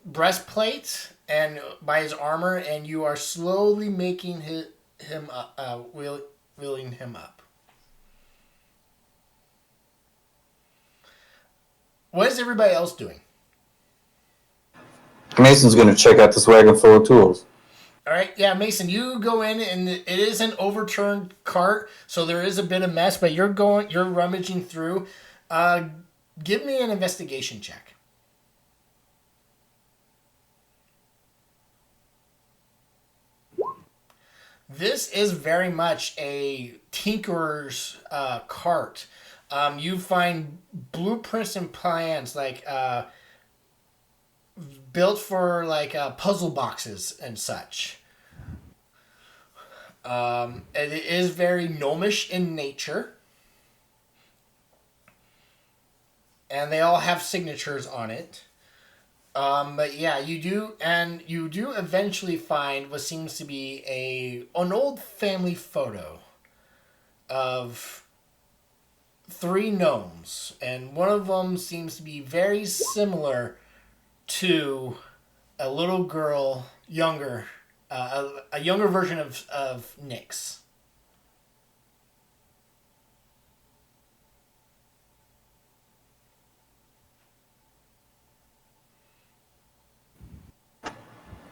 breastplate and by his armor, and you are slowly making wheeling him up. What is everybody else doing? Mason's gonna check out this wagon full of tools. All right, yeah, Mason, you go in, and it is an overturned cart, so there is a bit of mess, but you're rummaging through. Give me an investigation check. This is very much a tinkerer's cart. You find blueprints and plans built for puzzle boxes and such. It is very gnomish in nature, and they all have signatures on it. But yeah, you do eventually find what seems to be an old family photo of 3 gnomes, and one of them seems to be very similar to a little girl, a younger version of Nyx.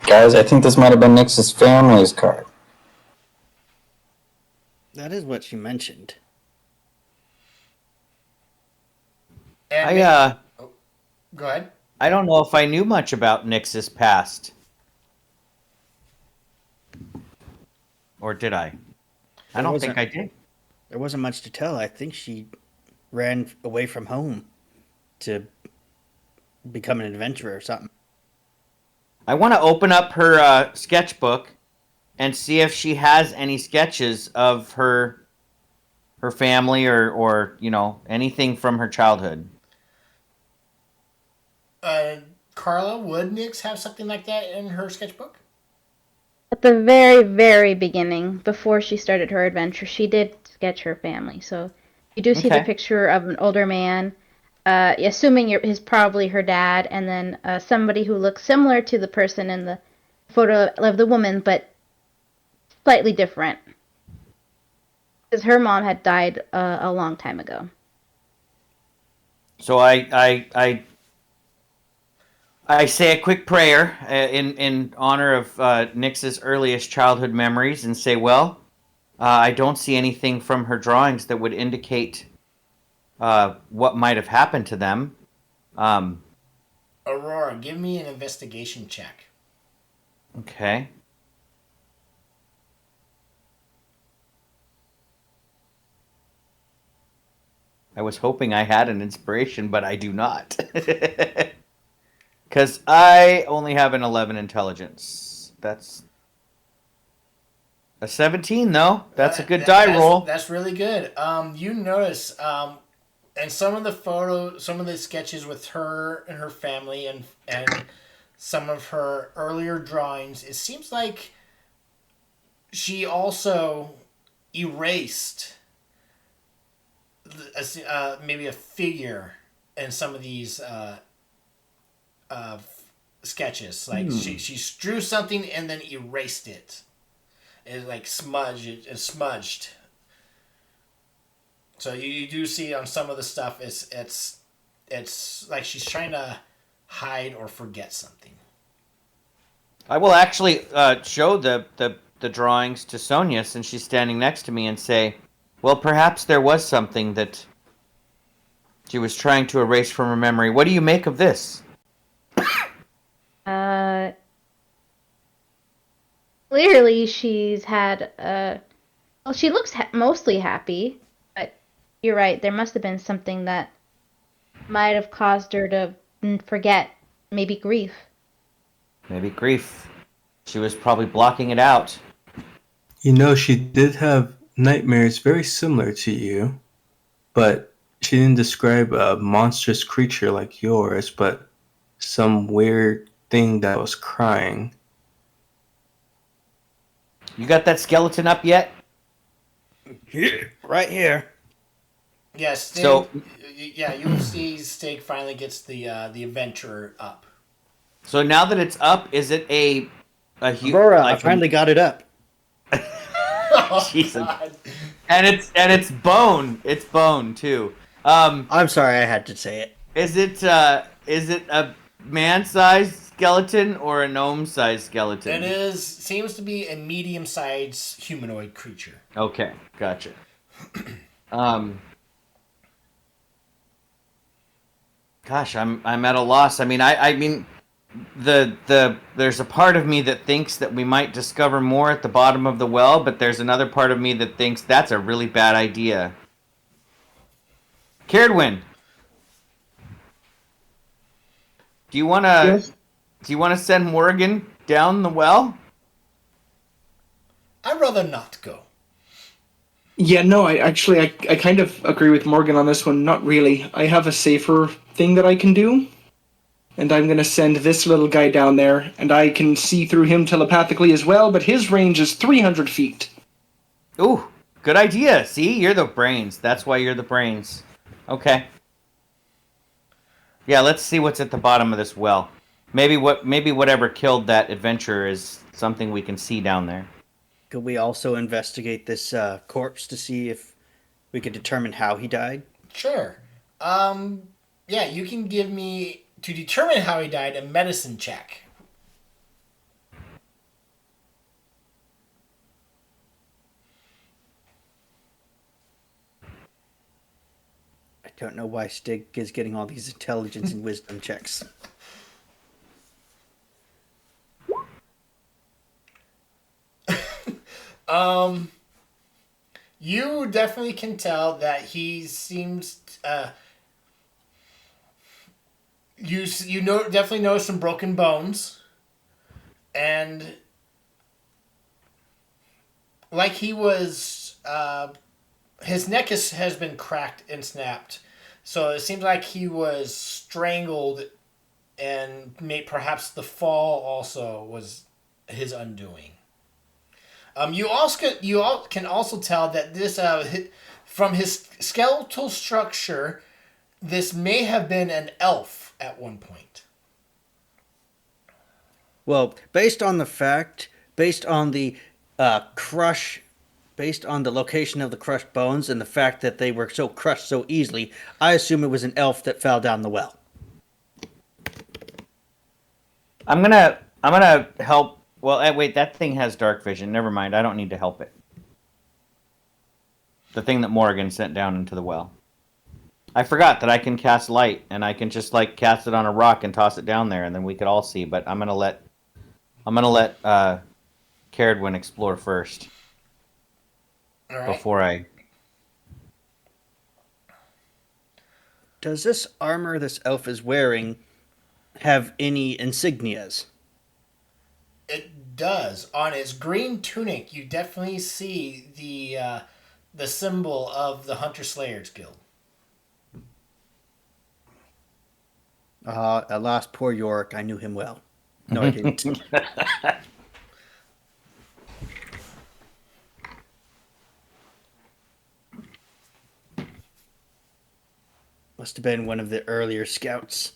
Guys, I think this might have been Nyx's family's card. That is what she mentioned. And go ahead. I don't know if I knew much about Nyx's past. Or did I? I don't think I did. There wasn't much to tell. I think she ran away from home to become an adventurer or something. I want to open up her sketchbook and see if she has any sketches of her family or anything from her childhood. Uh, Carla, would Nix have something like that in her sketchbook? At the very, very beginning, before she started her adventure, she did sketch her family. So you do see the Okay. picture of an older man, assuming is probably her dad, and then somebody who looks similar to the person in the photo of the woman, but slightly different. Because her mom had died a long time ago. So I say a quick prayer in honor of Nix's earliest childhood memories and say, well, I don't see anything from her drawings that would indicate what might have happened to them. Aurora, give me an investigation check. Okay. I was hoping I had an inspiration, but I do not. Because I only have an 11 intelligence. That's a 17, though. That's a good die roll. That's really good. You notice, and some of the photos, some of the sketches with her and her family, and some of her earlier drawings, it seems like she also erased maybe a figure in some of these sketches. Like she drew something and then erased it. It like smudged. So you do see on some of the stuff it's like she's trying to hide or forget something. I will actually show the drawings to Sonia since she's standing next to me and say, well, perhaps there was something that she was trying to erase from her memory. What do you make of this? Clearly, she's had. Well, she looks mostly happy, but you're right. There must have been something that might have caused her to forget. Maybe grief. Maybe grief. She was probably blocking it out. You know, she did have nightmares very similar to you, but she didn't describe a monstrous creature like yours, but some weird thing that was crying. You got that skeleton up yet? Here, right here. Yes. Stig, So- yeah, you'll see Stig finally gets the adventurer up. So now that it's up, is it a huge? Aurora, I finally got it up. Jesus. And it's bone. It's bone too. I'm sorry I had to say it. Is it a man-sized skeleton or a gnome-sized skeleton? It seems to be a medium-sized humanoid creature. Okay, gotcha. Gosh, I'm at a loss. I mean, I mean, there's a part of me that thinks that we might discover more at the bottom of the well, but there's another part of me that thinks that's a really bad idea. Caradwin, do you wanna send Morgan down the well? I'd rather not go. Yeah, no, I kind of agree with Morgan on this one. Not really. I have a safer thing that I can do. And I'm going to send this little guy down there, and I can see through him telepathically as well, but his range is 300 feet. Ooh, good idea. See, you're the brains. That's why you're the brains. Okay. Yeah, let's see what's at the bottom of this well. Maybe whatever killed that adventurer is something we can see down there. Could we also investigate this corpse to see if we could determine how he died? Sure. Yeah, you can give me, to determine how he died, a medicine check. I don't know why Stig is getting all these intelligence and wisdom checks. You definitely can tell that he seems you know, definitely notice some broken bones, and like he was his neck has been cracked and snapped, so it seems like he was strangled and perhaps the fall also was his undoing. You all can also tell that this from his skeletal structure, this may have been an elf at one point. Well, based on the crush, based on the location of the crushed bones and the fact that they were so crushed so easily, I assume it was an elf that fell down the well. I'm gonna help. Well, wait, that thing has dark vision. Never mind. I don't need to help it. The thing that Morgan sent down into the well. I forgot that I can cast light, and I can just like cast it on a rock and toss it down there, and then we could all see. But I'm gonna let Caradwin explore first. All right. Before I. Does this armor this elf is wearing have any insignias? It does. On his green tunic, you definitely see the symbol of the Hunter Slayers Guild. Alas, poor Yorick. I knew him well. No, I didn't. Must have been one of the earlier scouts.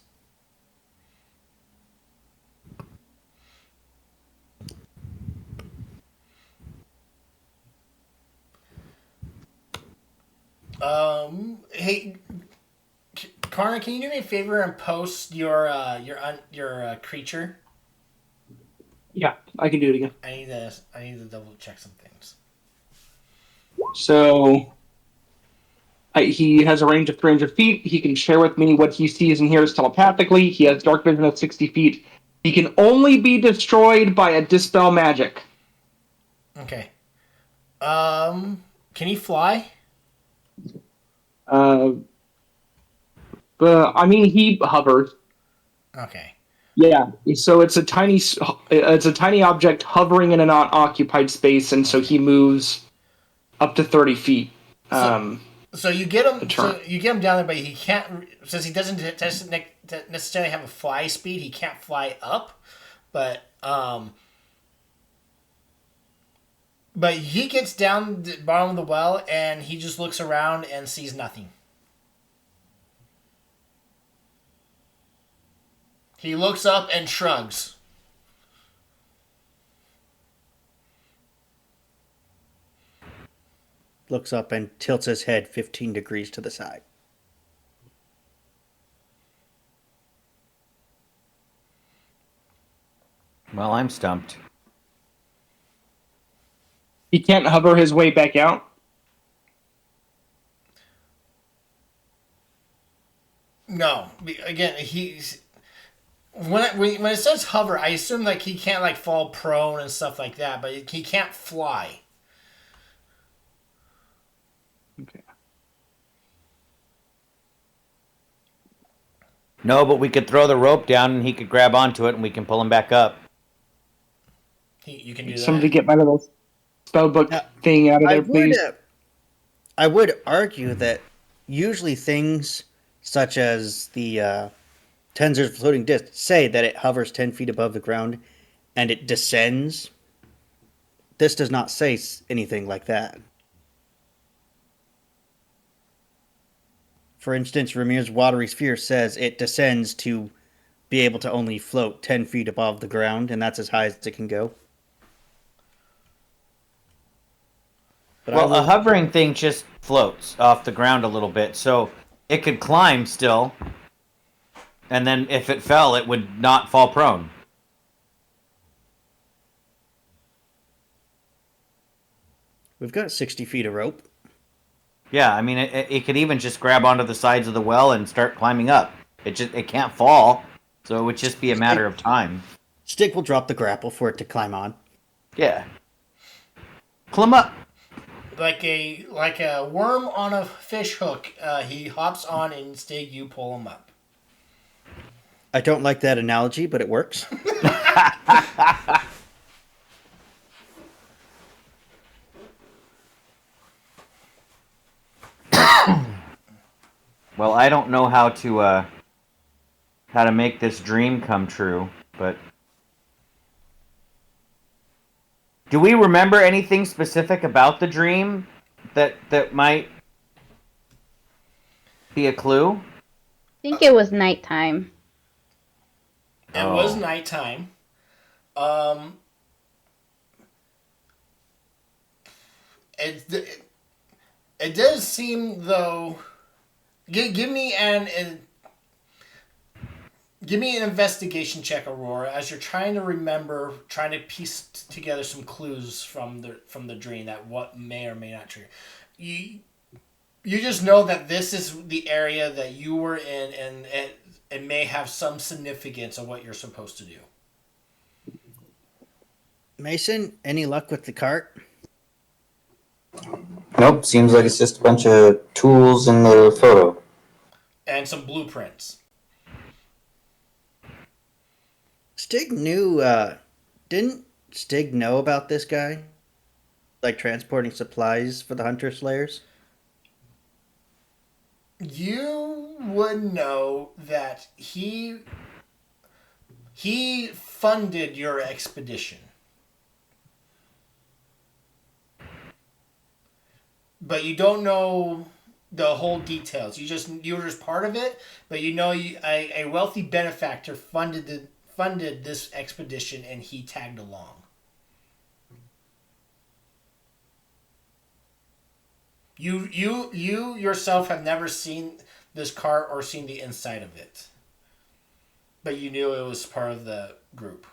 Hey, Connor, can you do me a favor and post your creature? Yeah, I can do it again. I need to double check some things. So he has a range of 300 feet. He can share with me what he sees and hears telepathically. He has dark vision of 60 feet. He can only be destroyed by a dispel magic. Okay. Can he fly? I mean, he hovers. Okay. Yeah, so it's a tiny object hovering in an unoccupied space, and so he moves up to 30 feet. So you get him. turn. So you get him down there, but he can't. Since he doesn't necessarily have a fly speed, he can't fly up. But he gets down the bottom of the well, and he just looks around and sees nothing. He looks up and shrugs. Looks up and tilts his head 15 degrees to the side. Well, I'm stumped. He can't hover his way back out. No, again, he's when it says hover, I assume like he can't like fall prone and stuff like that, but he can't fly. Okay. No, but we could throw the rope down and he could grab onto it and we can pull him back up. You can do that. Somebody get my little spellbook thing out of there, please. I would argue that usually things such as the Tensor's floating disc say that it hovers 10 feet above the ground and it descends. This does not say anything like that. For instance, Ramir's watery sphere says it descends to be able to only float 10 feet above the ground, and that's as high as it can go. But Well, a hovering thing just floats off the ground a little bit, so it could climb still, and then if it fell, it would not fall prone. We've got 60 feet of rope. Yeah, I mean, it could even just grab onto the sides of the well and start climbing up. It can't fall, so it would just be a matter of time. Stick will drop the grapple for it to climb on. Yeah. Climb up. Like a worm on a fish hook, he hops on and Stig, you pull him up. I don't like that analogy, but it works. Well, I don't know how to how to make this dream come true, but do we remember anything specific about the dream that might be a clue? I think it was nighttime. It was nighttime. It does seem though. Give me give me an investigation check, Aurora, as you're trying to remember, trying to piece together some clues from the dream that what may or may not trigger. You just know that this is the area that you were in, and it may have some significance of what you're supposed to do. Mason, any luck with the cart? Nope, seems like it's just a bunch of tools in the photo. And some blueprints. Stig knew, didn't Stig know about this guy? Like transporting supplies for the Hunter Slayers? You would know that he funded your expedition. But you don't know the whole details. You were just part of it, but you know a wealthy benefactor funded this expedition, and he tagged along. You yourself have never seen this cart or seen the inside of it, but you knew it was part of the group.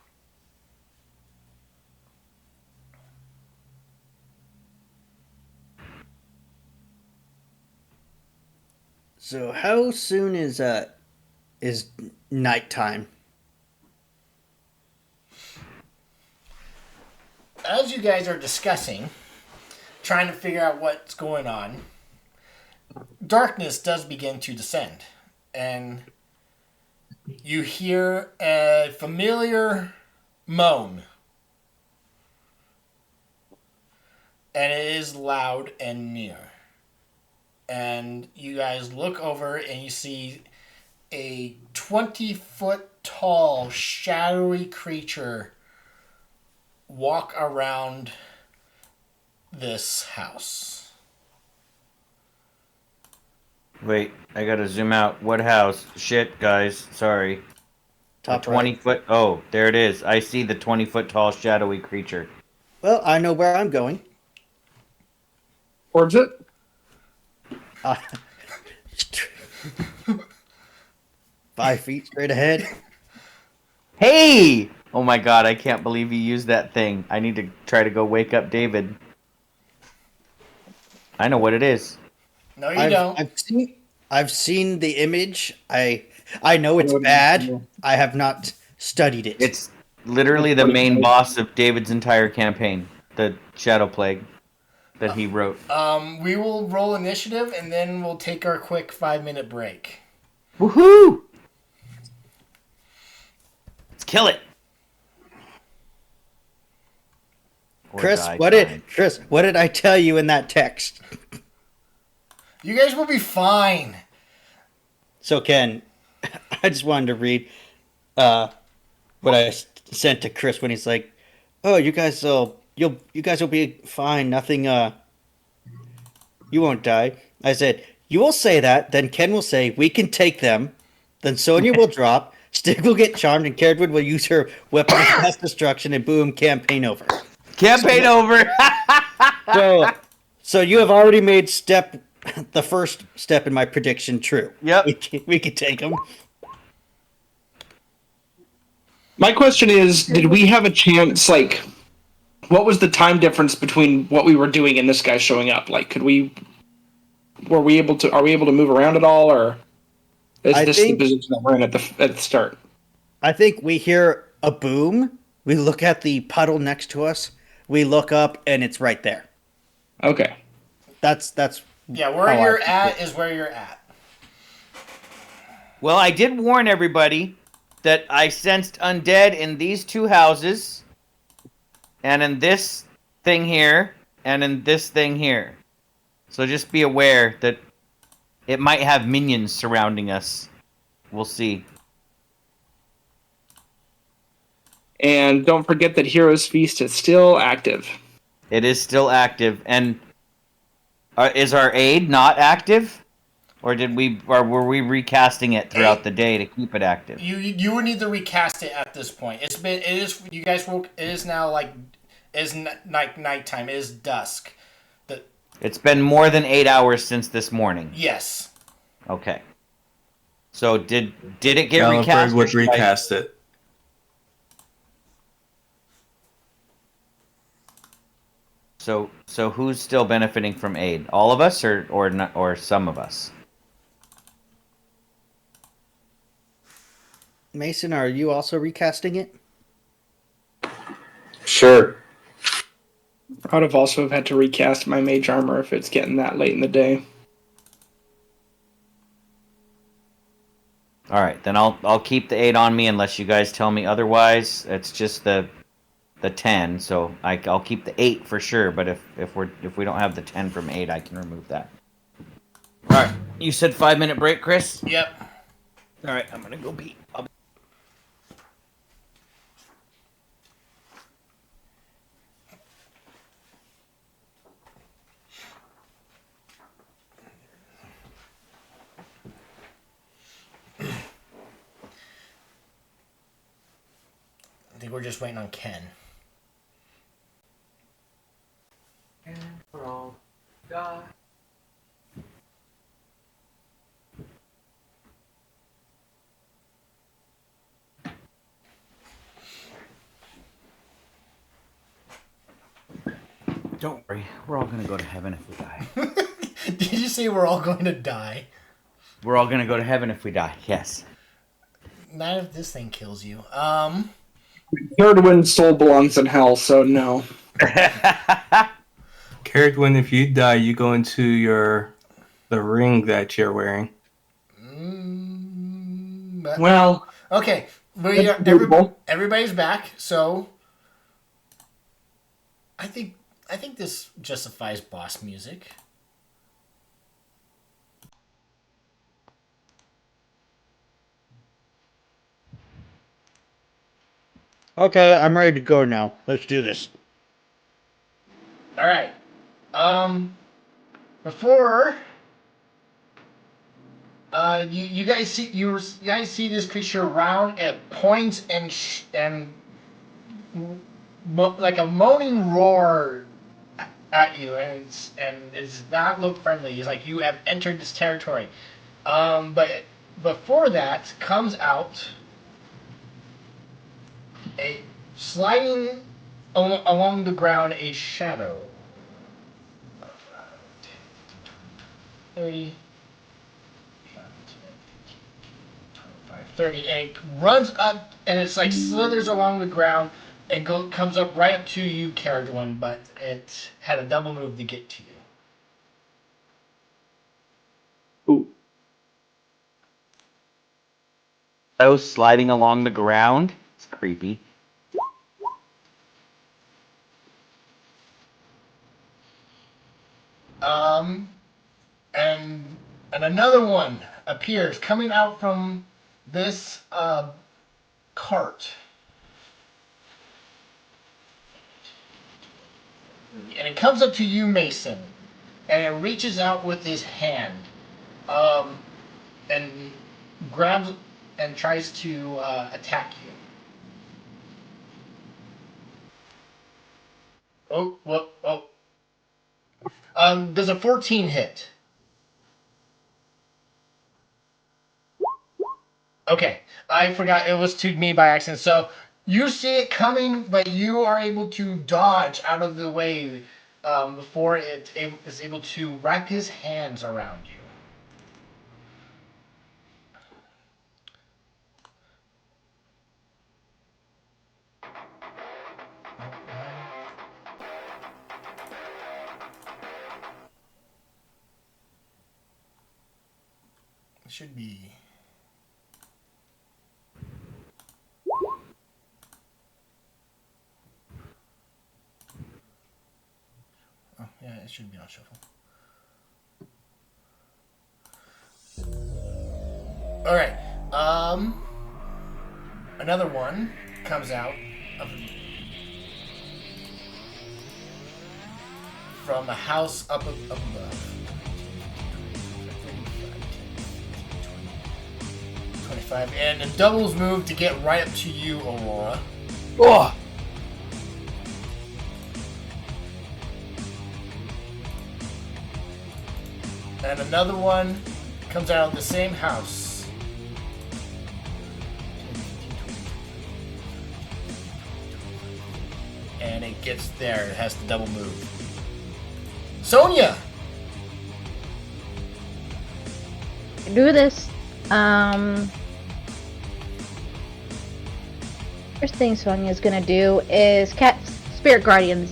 So how soon is nighttime? As you guys are discussing, trying to figure out what's going on, darkness does begin to descend, and you hear a familiar moan, and it is loud and near. And you guys look over and you see a 20-foot tall, shadowy creature walk around this house. Wait, I gotta zoom out. What house? Shit, guys. Sorry. Top 20 right. foot. Oh, there it is. I see the 20-foot tall shadowy creature. Well, I know where I'm going. Towards it? 5 feet straight ahead. Hey! Oh my god, I can't believe you used that thing. I need to try to go wake up David. I know what it is. No, you don't. I've seen the image. I know it's bad. I have not studied it. It's literally the main boss of David's entire campaign. The Shadow Plague that he wrote. We will roll initiative, and then we'll take our quick 5-minute break. Woohoo! Let's kill it. Chris, what did I tell you in that text? You guys will be fine. So Ken, I just wanted to read what I sent to Chris when he's like, "Oh, you guys will be fine. Nothing. You won't die." I said, "You will say that. Then Ken will say we can take them. Then Sonya will drop. Stig will get charmed, and Caradwood will use her weapon of mass destruction, and boom, campaign over." Campaign over. So you have already made the first step in my prediction true. Yep. We can take them. My question is, did we have a chance, like, what was the time difference between what we were doing and this guy showing up? Like, are we able to move around at all, or is this the position that we're in at the start? I think we hear a boom. We look at the puddle next to us. We look up, and it's right there. Okay. That's Yeah, where you're at is where you're at. Well, I did warn everybody that I sensed undead in these two houses, and in this thing here, and in this thing here. So just be aware that it might have minions surrounding us. We'll see. And don't forget that Heroes Feast is still active. It is still active. And is our aid not active? Or were we recasting it throughout the day to keep it active? You would need to recast it at this point. It is now like nighttime. It is dusk. It's been more than 8 hours since this morning. Yes. Okay. So did it get Gallenberg recast? would recast it. So who's still benefiting from aid? All of us, or some of us? Mason, are you also recasting it? Sure. I'd have also had to recast my mage armor if it's getting that late in the day. All right, then I'll keep the 8 on me unless you guys tell me otherwise. It's just the 10, so I'll keep the 8 for sure. But if we don't have the 10 from 8, I can remove that. All right, you said 5-minute break, Chris? Yep. All right, I'm gonna go pee. I think we're just waiting on Ken. And we're all die. Don't worry, we're all gonna go to heaven if we die. Did you say we're all going to die? We're all gonna go to heaven if we die. Yes. Not if this thing kills you. Nerdwin's soul belongs in hell, so no. Caradwin, if you die, you go into the ring that you're wearing. Well, okay. Everybody's back, so I think this justifies boss music. Okay, I'm ready to go now. Let's do this. All right. Before you guys see this creature around, it points and like a moaning roar at you, and it does not look friendly. It's like you have entered this territory. But before that comes out a sliding along the ground a shadow. 30, 30, and it runs up, and it's like slithers along the ground and comes up right up to you, Caradwin, but it had a double move to get to you. ooh. Oh, sliding along the ground? It's creepy. And another one appears coming out from this cart. And it comes up to you, Mason, and it reaches out with his hand, and grabs and tries to attack you. Oh, well, oh. Does a 14 hit? Okay, I forgot it was to me by accident. So you see it coming, but you are able to dodge out of the way before it is able to wrap his hands around you. It should be. Oh, yeah, it should be on shuffle. All right. Another one comes out. from a house up above. 25, and a doubles move to get right up to you, Aurora. Oh! And another one comes out of the same house. And it gets there. It has to double move. Sonia! Do this. First thing Sonia's gonna do is cast Spirit Guardians.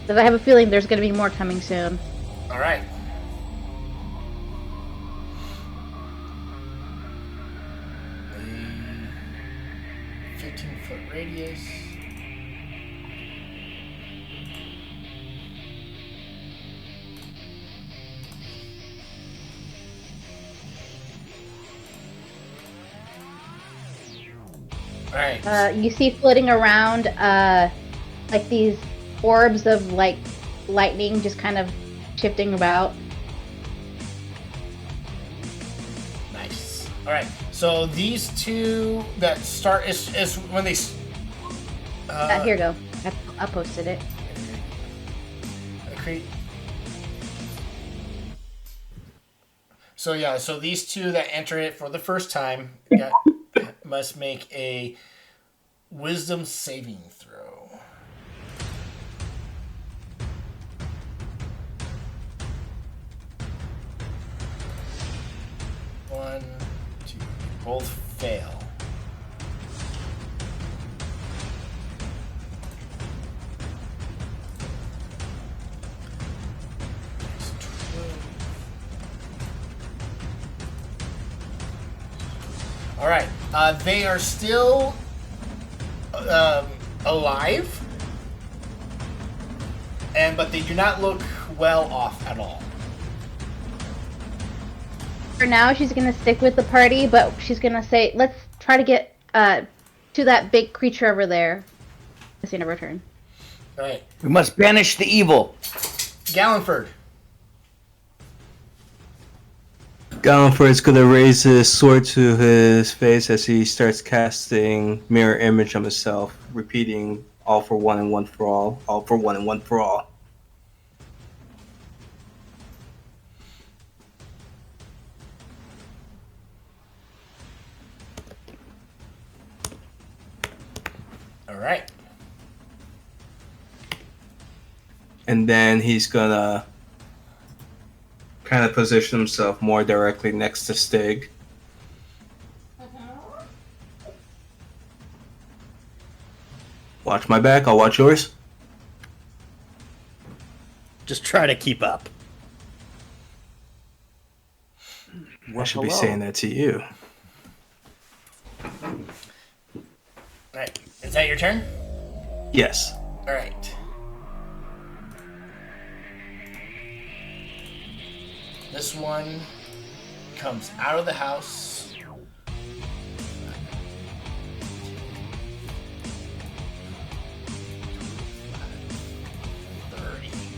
Because I have a feeling there's gonna be more coming soon. Alright. A 15-foot radius. Alright. You see floating around, like these orbs of like lightning just kind of shifting about. Nice. Alright. So these two that start is when they. Here you go. I posted it. So yeah, so these two that enter it for the first time must make a wisdom saving throw. One, two, both fail. All right, they are still alive, but they do not look well off at all. For now, she's gonna stick with the party, but she's gonna say, "Let's try to get to that big creature over there." That's the end of her turn. All right, We must banish the evil. Gallenford. Gallenford's gonna raise his sword to his face as he starts casting mirror image on himself, repeating all for one and one for all, all for one and one for all. All right. And then he's gonna kind of position himself more directly next to Stig. Watch my back, I'll watch yours. Just try to keep up. I should be saying that to you. All right. Is that your turn? Yes. All right. This one comes out of the house.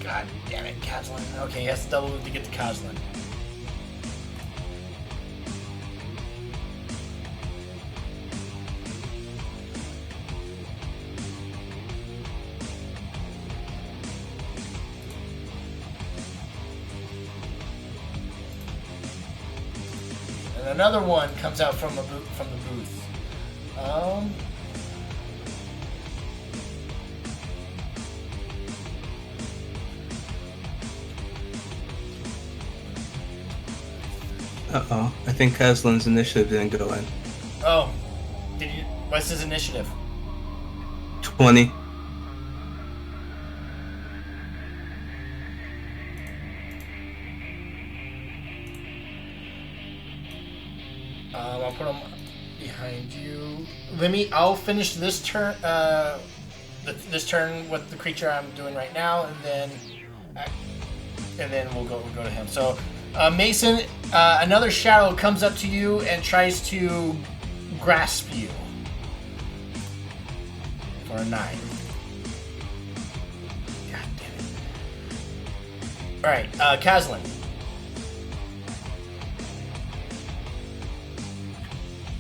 God damn it, Caslin. Okay, he has to double move to get to Caslin. And another one comes out from the booth. Uh-oh. I think Kaslin's initiative didn't go in. Oh, what's his initiative? 20. I'll put him behind you. I'll finish this turn. This turn with the creature I'm doing right now, and then we'll go to him. So, Mason, another shadow comes up to you and tries to grasp you. for a 9. God damn it. Alright, Kazlin.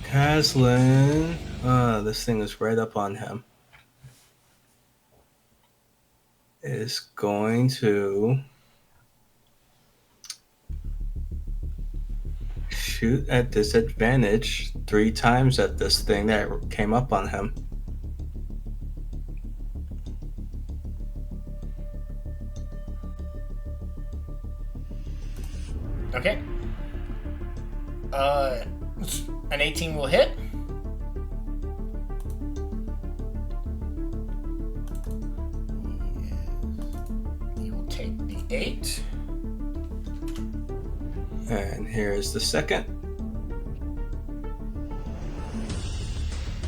Kazlin. This thing is right up on him. Is going to shoot at disadvantage 3 times at this thing that came up on him. Okay. An 18 will hit. He will take the 8. And here's the second.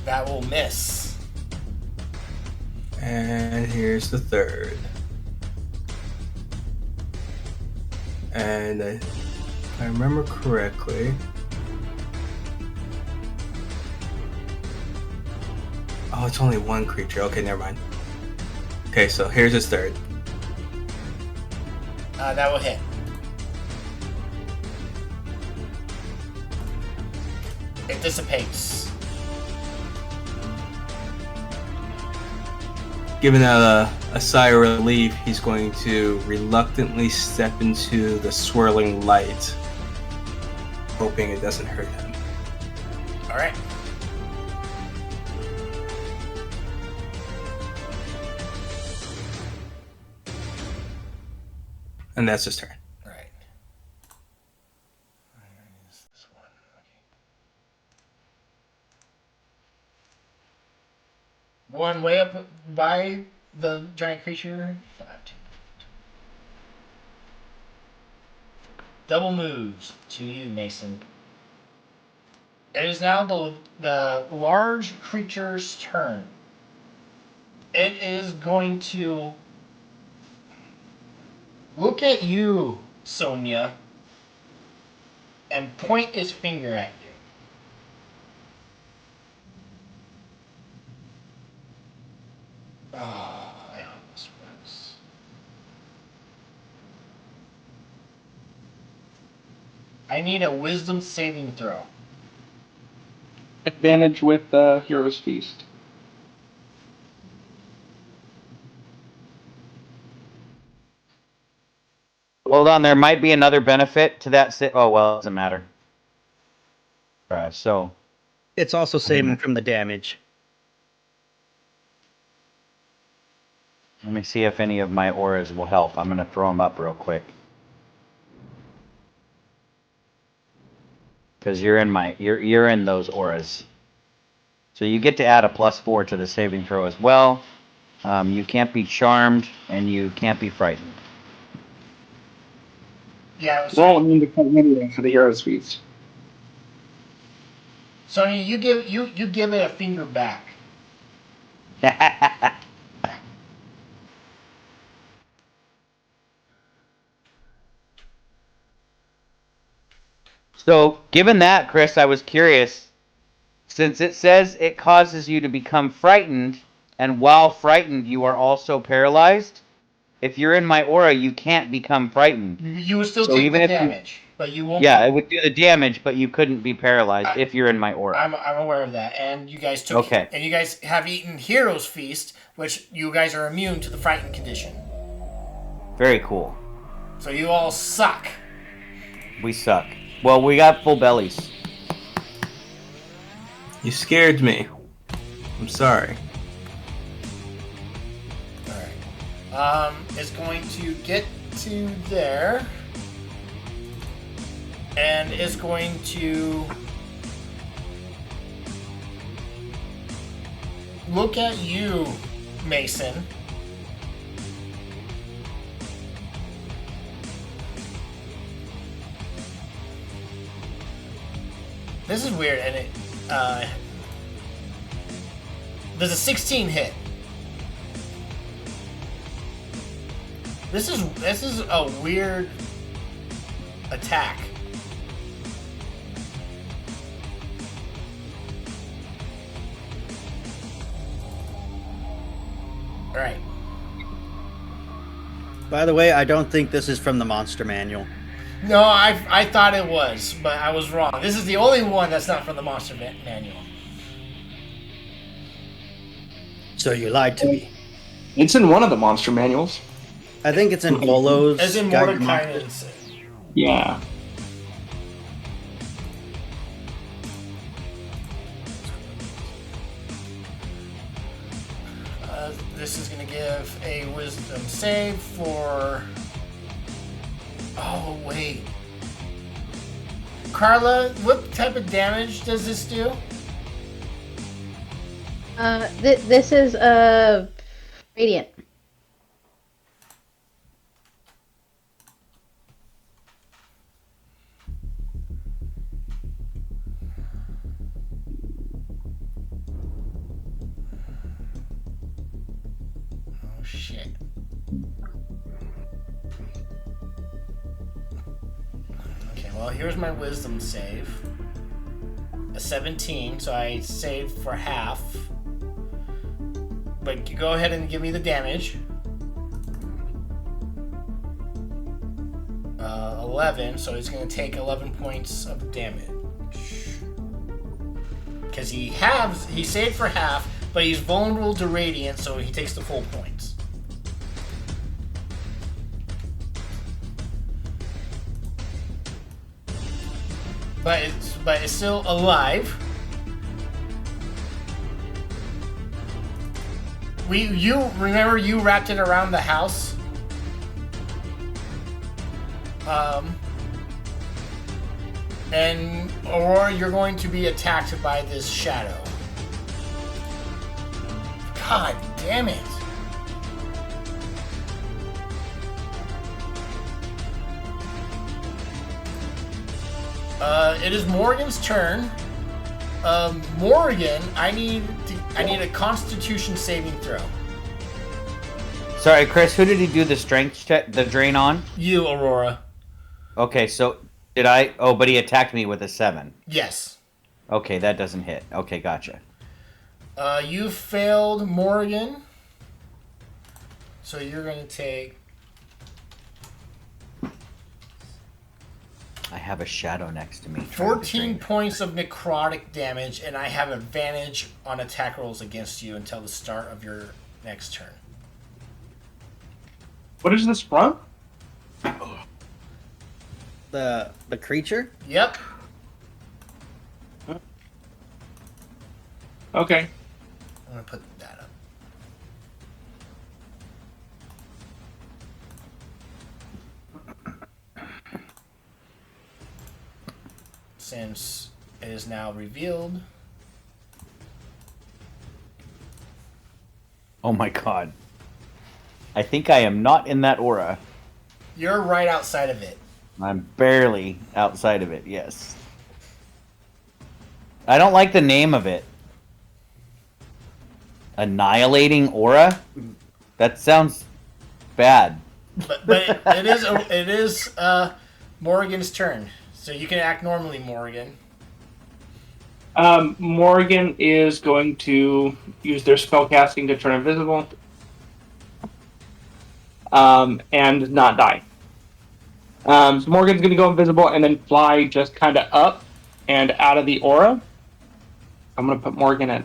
That will miss. And here's the third. And if I remember correctly, oh, it's only one creature. Okay, never mind. Okay, so here's his third. That will hit. It dissipates. Given a sigh of relief, he's going to reluctantly step into the swirling light, hoping it doesn't hurt him. Alright. And that's his turn. Alright. One way up by the giant creature. 5, 2. Double moves to you, Mason. It is now the large creature's turn. It is going to look at you, Sonia, and point its finger at you. Oh, I hope this works. I need a wisdom saving throw. Advantage with Hero's Feast. Hold on, there might be another benefit to that. Oh, well, it doesn't matter. Alright, so. It's also saving from the damage. Let me see if any of my auras will help. I'm going to throw them up real quick. Because you're in those auras. So you get to add a +4 to the saving throw as well. You can't be charmed, and you can't be frightened. Yeah. Roll immune to anyway for the Hero's Feast. Sonia, you give it a finger back. So, given that, Chris, I was curious. Since it says it causes you to become frightened, and while frightened, you are also paralyzed. If you're in my aura, you can't become frightened. You will still So take even the if damage, but you won't. Yeah, it would do the damage, but you couldn't be paralyzed if you're in my aura. I'm aware of that, and you guys took. Okay. And you guys have eaten Hero's Feast, which you guys are immune to the frightened condition. Very cool. So you all suck. We suck. Well, we got full bellies. You scared me. I'm sorry. Alright. It's going to get to there. And is going to look at you, Mason. This is weird, and it there's a 16 hit. This is a weird attack. All right. By the way, I don't think this is from the monster manual. No, I thought it was, but I was wrong. This is the only one that's not from the monster manual. So you lied to me. It's in one of the monster manuals. I think it's in Volo's. As in Guide to Mordekainen's. Yeah. This is going to give a wisdom save for... Oh, wait. Carla, what type of damage does this do? This is radiant. Oh, shit. Okay, well, here's my wisdom save. A 17, so I saved for half. But you go ahead and give me the damage. 11, so he's going to take 11 points of damage. Because he saved for half, but he's vulnerable to radiant, so he takes the full points. But it's still alive. You remember you wrapped it around the house. And Aurora, you're going to be attacked by this shadow. God damn it. It is Morgan's turn. Morgan, I need a Constitution saving throw. Sorry, Chris. Who did he do the strength check, the drain on? You, Aurora. Okay, so did I? Oh, but he attacked me with a 7. Yes. Okay, that doesn't hit. Okay, gotcha. You failed, Morgan. So you're going to take... I have a shadow next to me. 14 points of necrotic damage, and I have advantage on attack rolls against you until the start of your next turn. What is this from? The creature? Yep. Okay. I'm going to put that up. Since it is now revealed. Oh my god. I think I am not in that aura. You're right outside of it. I'm barely outside of it, yes. I don't like the name of it. Annihilating aura? That sounds bad. But it is Morgan's turn. So you can act normally, Morgan. Morgan is going to use their spellcasting to turn invisible. And not die. So Morgan's going to go invisible and then fly just kind of up and out of the aura. I'm going to put Morgan at,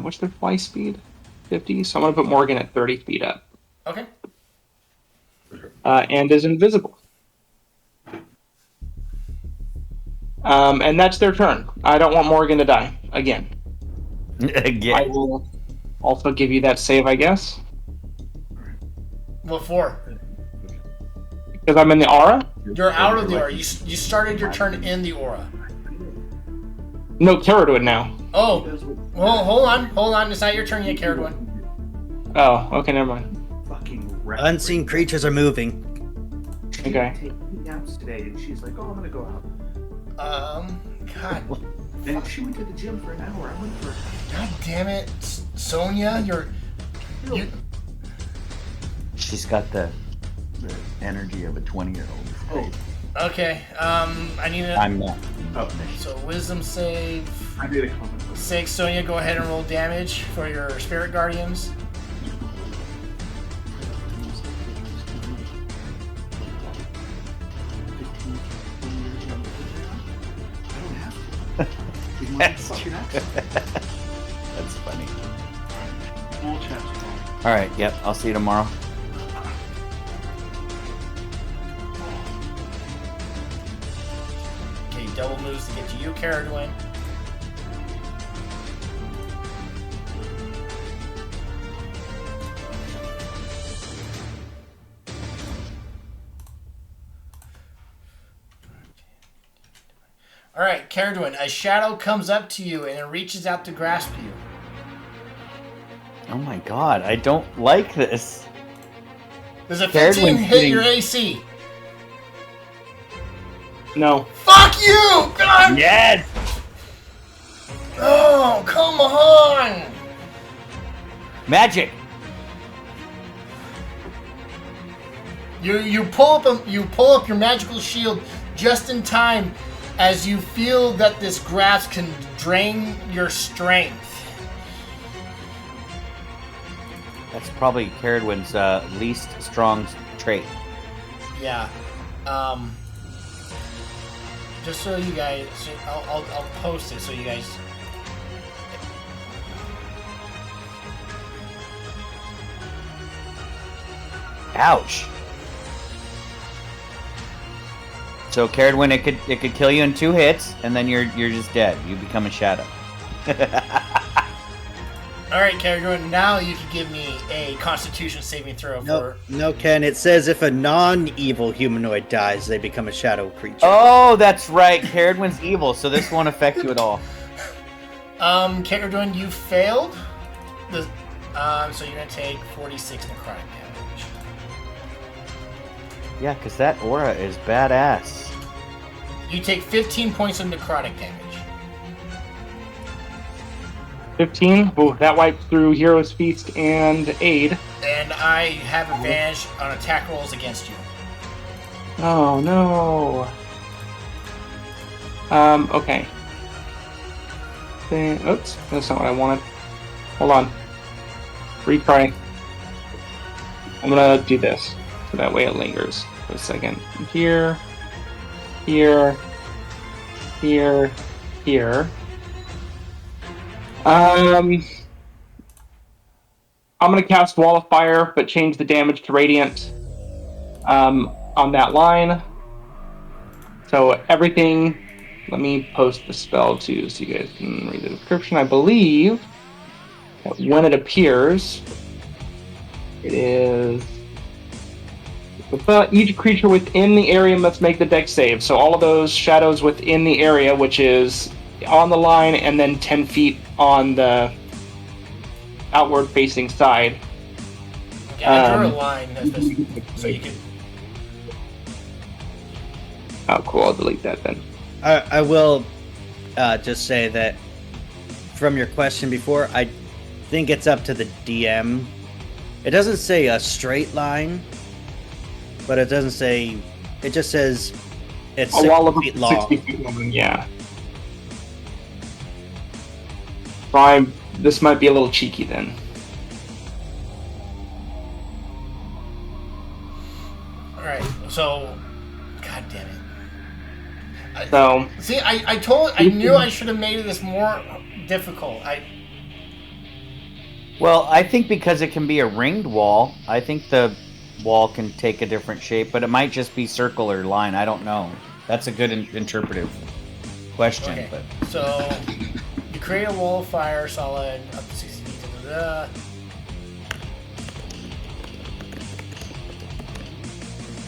what's their fly speed? 50. So I'm going to put Morgan at 30 feet up. Okay. And is invisible. And that's their turn. I don't want Morgan to die again. Again. I will also give you that save, I guess. What for? Because I'm in the aura? You're out of the aura. You started your turn in the aura. No, Kara do it now. Oh. Well, hold on. It's not your turn yet, Caradwin. Oh, okay, never mind. Unseen creatures are moving. Okay. Taking naps today, and she's like, "Oh, I'm gonna go out." God. And she went to the gym for an hour. I went for. God damn it, Sonia, you. She's got the energy of a 20-year-old. Oh, Okay. I need a. I'm not. oh, So wisdom save. I made a comment. 6. Sonia, go ahead and roll damage for your spirit guardians. That's Fuck, true. next. That's funny. We'll chat tomorrow. All right. Yep. I'll see you tomorrow. Okay, double moves to get to you, Caradwin. Alright, Caradwin, a shadow comes up to you and it reaches out to grasp you. Oh my god, I don't like this. Does a Caradwin's 15 hit getting- your AC? No. Fuck you! God! Yes! Oh, come on! Magic! You pull up your magical shield just in time as you feel that this grasp can drain your strength. That's probably Caradwin's least strong trait. Yeah. Just so you guys, I'll post it so you guys. Ouch. So Caradwin, it could kill you in 2 hits, and then you're just dead. You become a shadow. All right, Caradwin. Now you can give me a Constitution saving throw for. No, Ken. It says if a non-evil humanoid dies, they become a shadow creature. Oh, that's right. Caradwin's evil, so this won't affect you at all. Caradwin, you failed. So you're gonna take 46 necrotic damage. Yeah, because that aura is badass. You take 15 points of necrotic damage. 15. Ooh, that wipes through Hero's Feast and Aid. And I have advantage on attack rolls against you. Oh no. Okay. Oops, that's not what I wanted. Hold on. Retry. I'm gonna do this, so that way it lingers for a second. Here, here, here, here. I'm gonna cast Wall of Fire, but change the damage to Radiant on that line. So everything, let me post the spell too so you guys can read the description. I believe that when it appears, it is... each creature within the area must make the dex save. So all of those shadows within the area, which is on the line and then 10 feet on the outward facing side. Okay, I drew a line so you can. Oh, cool. I'll delete that then. I will just say that from your question before, I think it's up to the DM. It doesn't say a straight line, but it doesn't say. It just says it's A wall of 60 feet long. 60 feet long, yeah. This might be a little cheeky then. Alright, so. God damn it. So. See, I knew I should have made this more difficult. Well, I think because it can be a ringed wall, I think the wall can take a different shape, but it might just be circle or line. I don't know. That's a good interpretive question. Okay, But so you create a wall of fire solid up to 60 feet.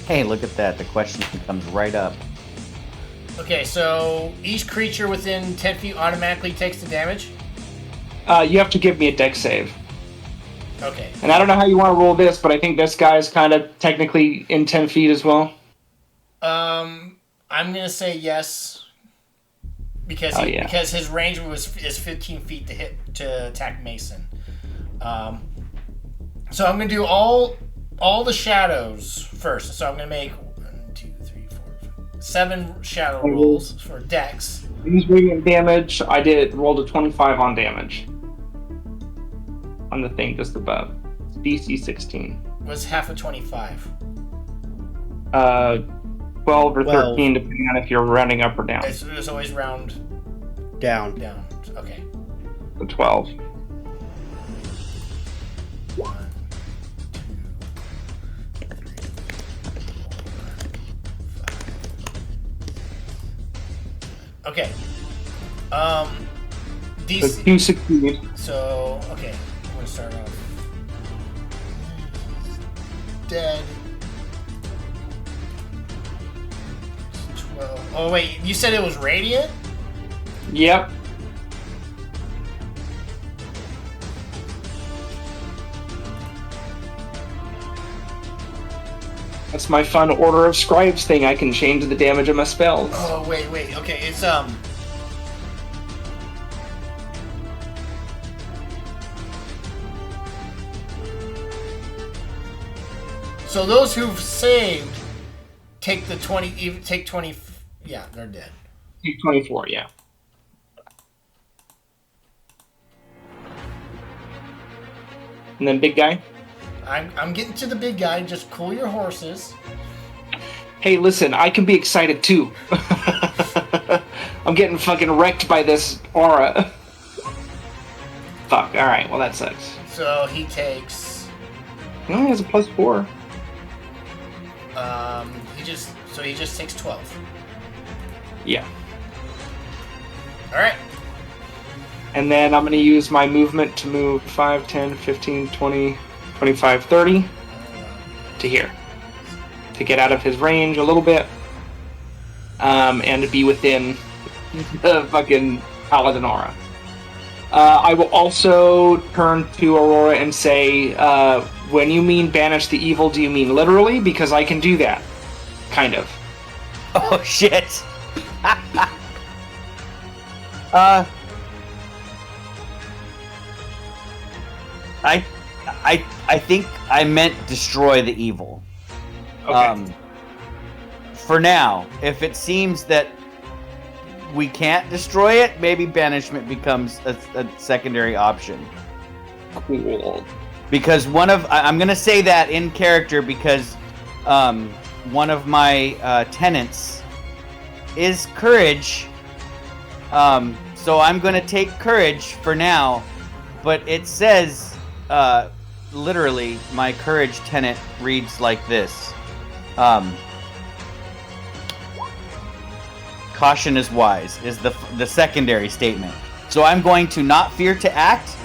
hey, look at that. The question comes right up. Okay, so each creature within 10 feet automatically takes the damage? You have to give me a dex save. Okay. And I don't know how you want to roll this, but I think this guy's kind of technically in 10 feet as well. I'm gonna say yes because because his range is 15 feet to attack Mason. So I'm gonna do all the shadows first. So I'm gonna make 1, 2, 3, 4, 5, 7 shadow rolls for Dex. He's radiant damage. I rolled a 25 on damage on the thing just above. It's DC 16. Was half of 25. 12 or 13, depending on if you're rounding up or down. It's always round. Down. Down. Okay. The 12. 1, 2, 3, 4, 5. Okay. So DC. 2 succeed. So, okay. I'm gonna start off. Dead. 12. Oh, wait. You said it was radiant? Yep. That's my fun Order of Scribes thing. I can change the damage of my spells. Oh, wait. Okay, it's, So those who've saved take the 20, take 20, yeah, they're dead. Take 24, yeah. And then big guy? I'm getting to the big guy, just cool your horses. Hey, listen, I can be excited too. I'm getting fucking wrecked by this aura. Fuck, alright, well that sucks. So he takes, He only has a +4. he just takes 12. Yeah. Alright. And then I'm going to use my movement to move 5, 10, 15, 20, 25, 30 to here. To get out of his range a little bit. And to be within the fucking Paladin aura. I will also turn to Aurora and say, when you mean banish the evil, do you mean literally? Because I can do that. Kind of. Oh shit. I think I meant destroy the evil. Okay. For now, if it seems that we can't destroy it, maybe banishment becomes a secondary option. Cool. Because I'm gonna say that in character because one of my tenets is courage. So I'm gonna take courage for now, but it says literally my courage tenet reads like this. Caution is wise is the secondary statement. So I'm going to not fear to act,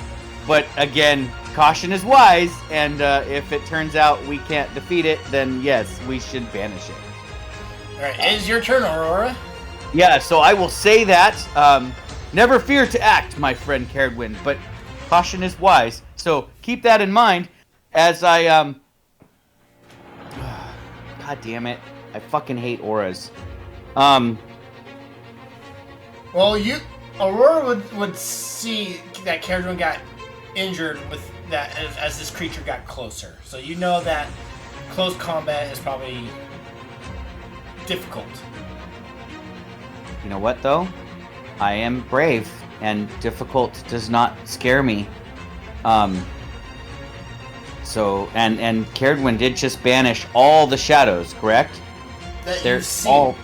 but again, caution is wise, and if it turns out we can't defeat it, then yes, we should banish it. Alright, it is your turn, Aurora. Yeah, so I will say that. Never fear to act, my friend Caradwin, but caution is wise. So keep that in mind as I God damn it. I fucking hate auras. Well, Aurora would see that Caradwin got injured with that as this creature got closer. So you know that close combat is probably difficult. You know what, though? I am brave, and difficult does not scare me. So, and Caradwin did just banish all the shadows, correct? That They're you see. all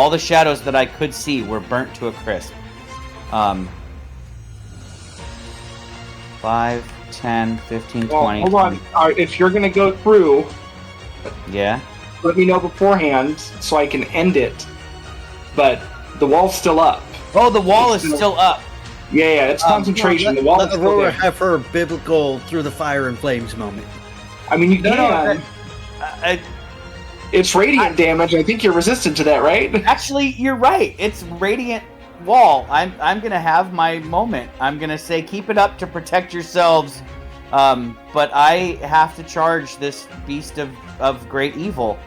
the shadows that I could see were burnt to a crisp. 5, 10, 15, Well, 20. hold on. If you're going to go through, Yeah? let me know beforehand so I can end it. But the wall's still up. Oh, the wall is still up. Yeah, it's concentration. The wall Let is still Aurora there. have her biblical through the fire and flames moment. I mean, you No, can. no, It's radiant damage. I think you're resistant to that, right? actually, you're right. It's radiant wall. I'm gonna have my moment. I'm gonna say keep it up to protect yourselves. But I have to charge this beast of great evil.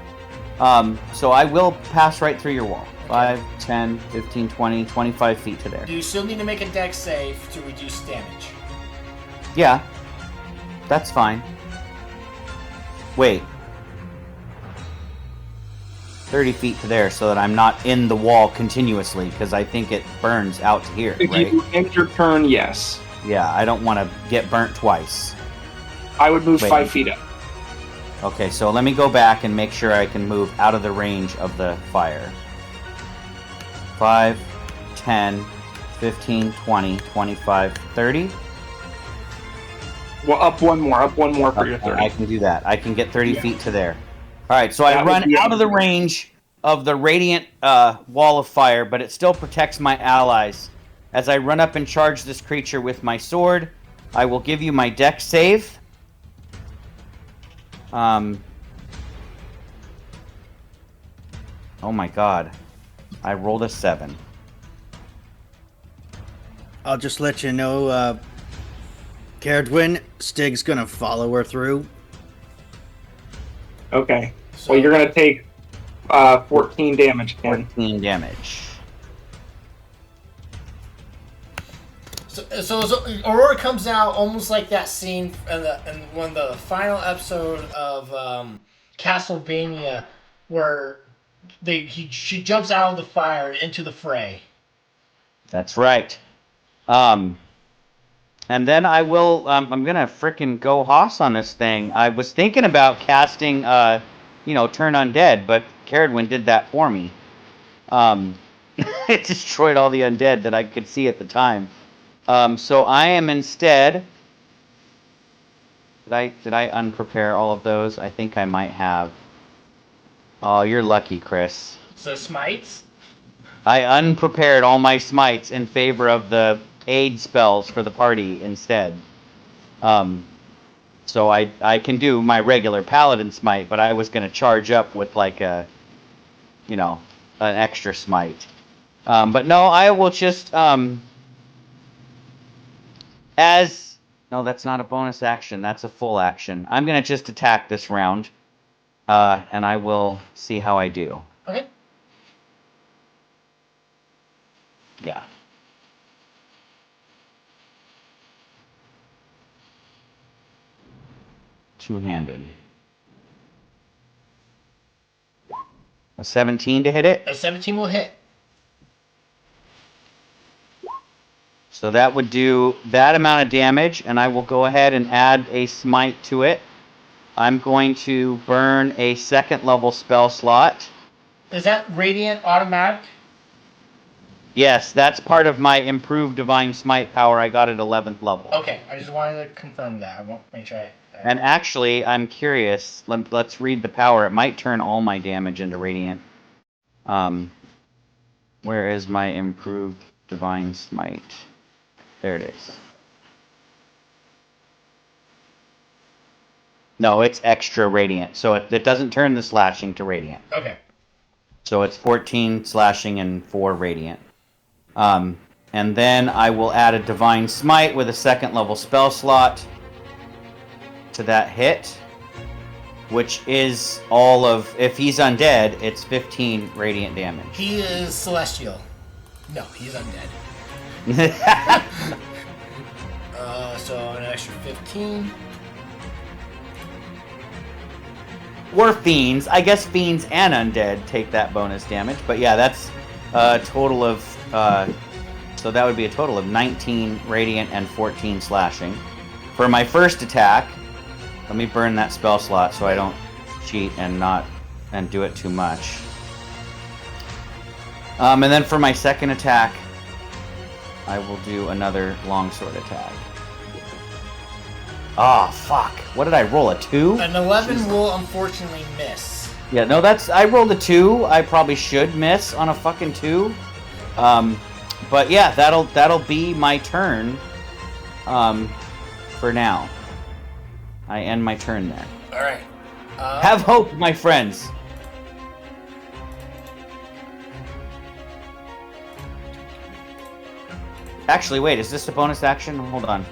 So I will pass right through your wall. 5, 10, 15, 20, 25 feet to there. Do you still need to make a dex save to reduce damage? Yeah. That's fine. Wait. 30 feet to there so that I'm not in the wall continuously, because I think it burns out to here, If right? you end your turn, yes. Yeah, I don't want to get burnt twice. I would move Wait. 5 feet up. Okay, so let me go back and make sure I can move out of the range of the fire. 5, 10, 15, 20, 25, 30. Well, up one more for your 30. I can do that. I can get 30 feet to there. All right, so I That would run be out of the range of the radiant wall of fire, but it still protects my allies. As I run up and charge this creature with my sword, I will give you my dex save. Oh my god. I rolled a 7. I'll just let you know, Caradwin, Stig's gonna follow her through. Okay. Well, you're going to take 14 damage, Ken. 14 damage. So Aurora comes out almost like that scene in one of the final episode of Castlevania where she jumps out of the fire into the fray. That's right. And then I will. I'm gonna frickin' go Hoss on this thing. I was thinking about casting, Turn Undead, but Caradwin did that for me. It destroyed all the undead that I could see at the time. So I am instead. Did I unprepare all of those? I think I might have. Oh, you're lucky, Chris. So smites? I unprepared all my smites in favor of the aid spells for the party instead. So I can do my regular paladin smite, but I was going to charge up with like an extra smite. But no, I will just no, that's not a bonus action. That's a full action. I'm going to just attack this round, and I will see how I do. Okay. Yeah. Two-handed. A 17 to hit it? A 17 will hit. So that would do that amount of damage, and I will go ahead and add a smite to it. I'm going to burn a 2nd level spell slot. Is that radiant automatic? Yes, that's part of my improved divine smite power I got at 11th level. Okay, I just wanted to confirm that. I won't make sure I... And actually, I'm curious. Let's read the power. It might turn all my damage into radiant. Where is my improved divine smite? There it is. No, it's extra radiant. So it doesn't turn the slashing to radiant. Okay. So it's 14 slashing and 4 radiant. And then I will add a divine smite with a 2nd level spell slot to that hit, which is all of, if he's undead, it's 15 radiant damage. He is celestial. No, he's undead. So an extra 15. Or fiends. I guess fiends and undead take that bonus damage. But yeah, that's a total of, so that would be a total of 19 radiant and 14 slashing. For my first attack, let me burn that spell slot so I don't cheat and do it too much. And then for my second attack, I will do another longsword attack. Oh, fuck. What did I roll? A 2? An 11 will unfortunately miss. Yeah, no, I rolled a 2. I probably should miss on a fucking 2. But yeah, that'll be my turn. For now. I end my turn there. Alright. Have hope, my friends. Actually, wait, is this a bonus action? Hold on.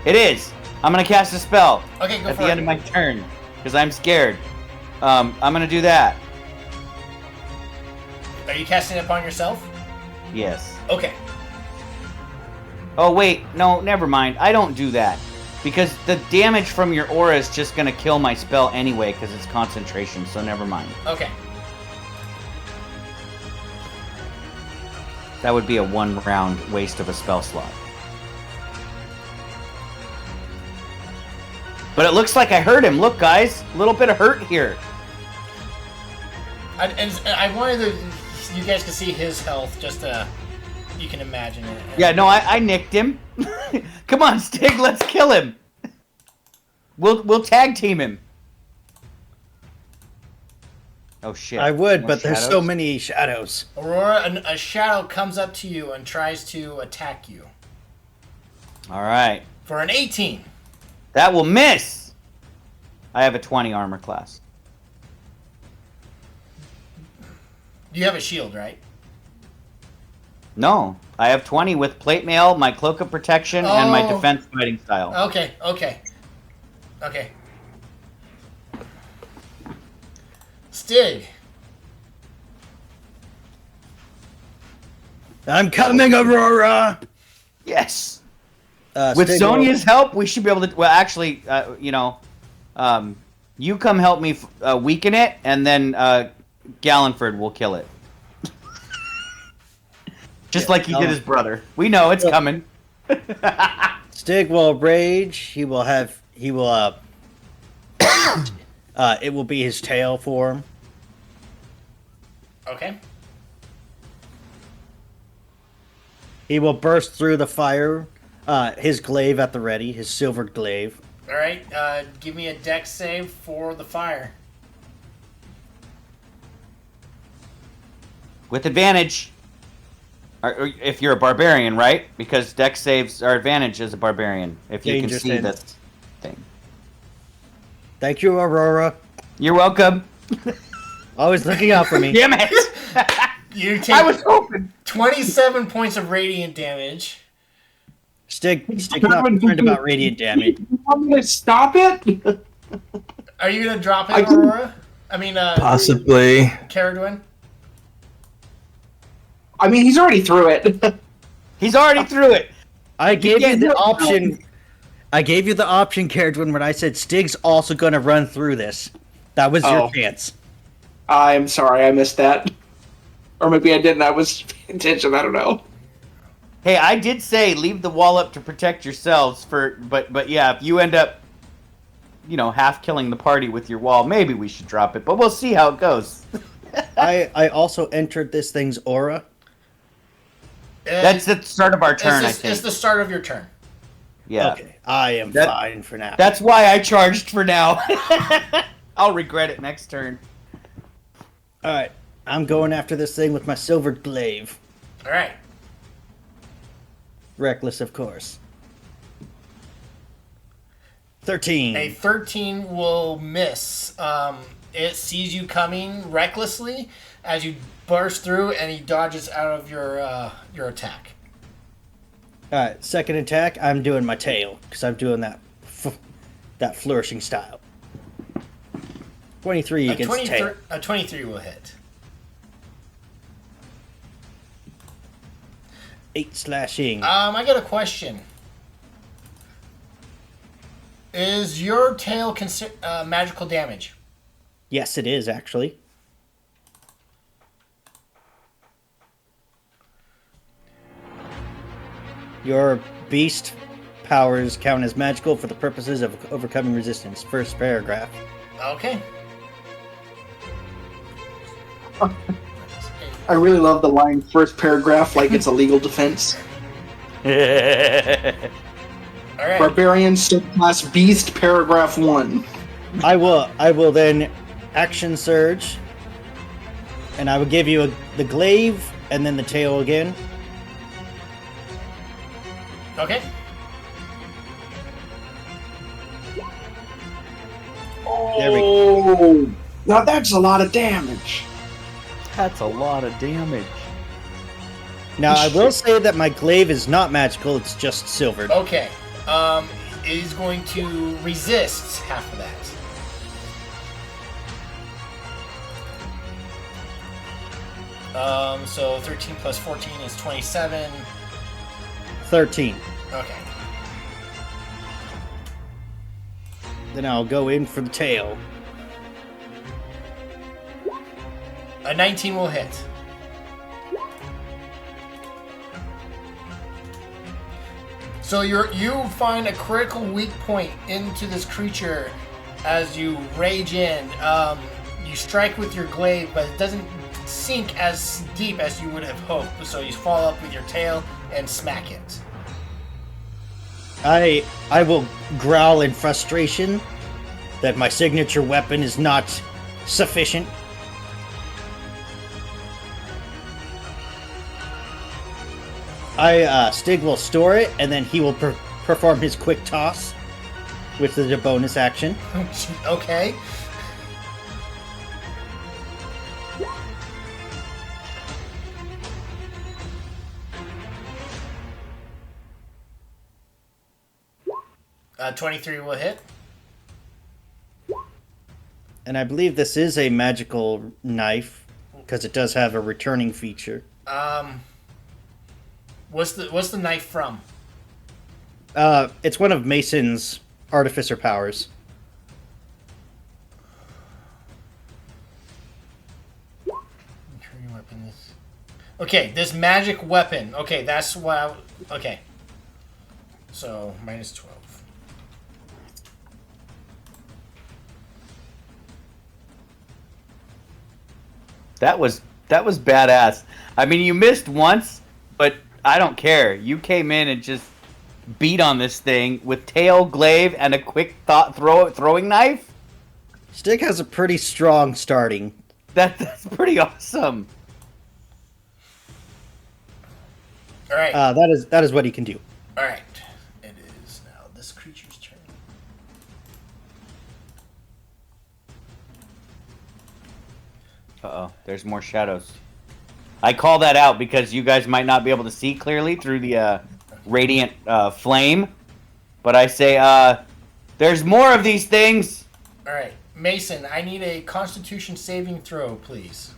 It is! I'm gonna cast a spell. Okay, go at for the it. end of my turn. Because I'm scared. I'm gonna do that. Are you casting it upon yourself? Yes. Okay. Oh, wait. No, never mind. I don't do that. Because the damage from your aura is just gonna kill my spell anyway, because it's concentration, so never mind. Okay. That would be a 1-round waste of a spell slot. But it looks like I hurt him. Look, guys. A little bit of hurt here. And I wanted you guys to see his health just to You can imagine it. Yeah, no, I nicked him. Come on, Stig, let's kill him. We'll tag team him. Oh shit! I would, More but there's so shadows? many shadows. Aurora, a shadow comes up to you and tries to attack you All right, for an 18. that will miss. I have a 20 armor class. You have a shield, right? No, I have 20 with plate mail, my cloak of protection, and my Oh. defense fighting style. Okay. Stig. I'm coming, Aurora. Yes. With Stig Sonia's help, we should be able to. Well, actually, you come help me weaken it, and then Gallenford will kill it. Just like he did his brother. We know it's coming. Stig will rage. He will have. He will. It will be his tail form. Okay. He will burst through the fire. His glaive at the ready. His silver glaive. All right. Give me a dex save for the fire. With advantage. Or if you're a barbarian, right? Because dex saves are advantage as a barbarian. If you Danger can see sense. this thing. Thank you, Aurora. You're welcome. Always looking out for me. Damn it! You take I was hoping. 27 points of radiant damage. Stig not concerned about radiant damage. You want me to stop it? Are you gonna drop I it, didn't- Aurora? I mean, Possibly. Caradwin? I mean, he's already through it. He's already through it. I gave you can't the do it. option. I gave you the option, Caradwin, when I said Stig's also going to run through this. That was your Oh. chance. I'm sorry, I missed that. Or maybe I didn't. I was paying attention. I don't know. Hey, I did say leave the wall up to protect yourselves but yeah, if you end up half killing the party with your wall, maybe we should drop it, but we'll see how it goes. I also entered this thing's aura. That's the start of our turn, I think. It's the start of your turn. Yeah. Okay, I am That- fine for now. That's why I charged for now. I'll regret it next turn. All right, I'm going after this thing with my silver glaive. All right. Reckless, of course. 13. A 13 will miss. It sees you coming recklessly as you burst through, and he dodges out of your attack. All right, second attack. I'm doing my tail because I'm doing that flourishing style. 23 against tail. A 23 will hit. 8 slashing. I got a question. Is your tail magical damage? Yes, it is actually. Your beast powers count as magical for the purposes of overcoming resistance. First paragraph. Okay. I really love the line first paragraph like it's a legal defense. All right. Barbarian subclass beast paragraph 1. I will then action surge, and I will give you the glaive and then the tail again. Okay. There we go. Oh, now that's a lot of damage. That's a lot of damage. Now I will say that my glaive is not magical; it's just silvered. Okay. It is going to resist half of that. So 13 plus 14 is 27. 13. Okay. Then I'll go in for the tail. A 19 will hit. So you find a critical weak point into this creature as you rage in. You strike with your glaive, but it doesn't sink as deep as you would have hoped, so you follow up with your tail and smack it. I will growl in frustration that my signature weapon is not sufficient. Stig will store it, and then he will perform his quick toss with the bonus action. Okay. Uh, 23 will hit. And I believe this is a magical knife, because it does have a returning feature. What's the knife from? It's one of Mason's artificer powers. Okay, this magic weapon. Okay, that's what okay. So, minus 12. That was badass. I mean, you missed once, but I don't care. You came in and just beat on this thing with tail, glaive, and a quick throwing knife. Stig has a pretty strong starting. That's pretty awesome. All right. That is what he can do. All right. It is now this creature's turn. Uh-oh, there's more shadows. I call that out because you guys might not be able to see clearly through the radiant flame. But I say, there's more of these things! All right. Mason, I need a Constitution saving throw, please.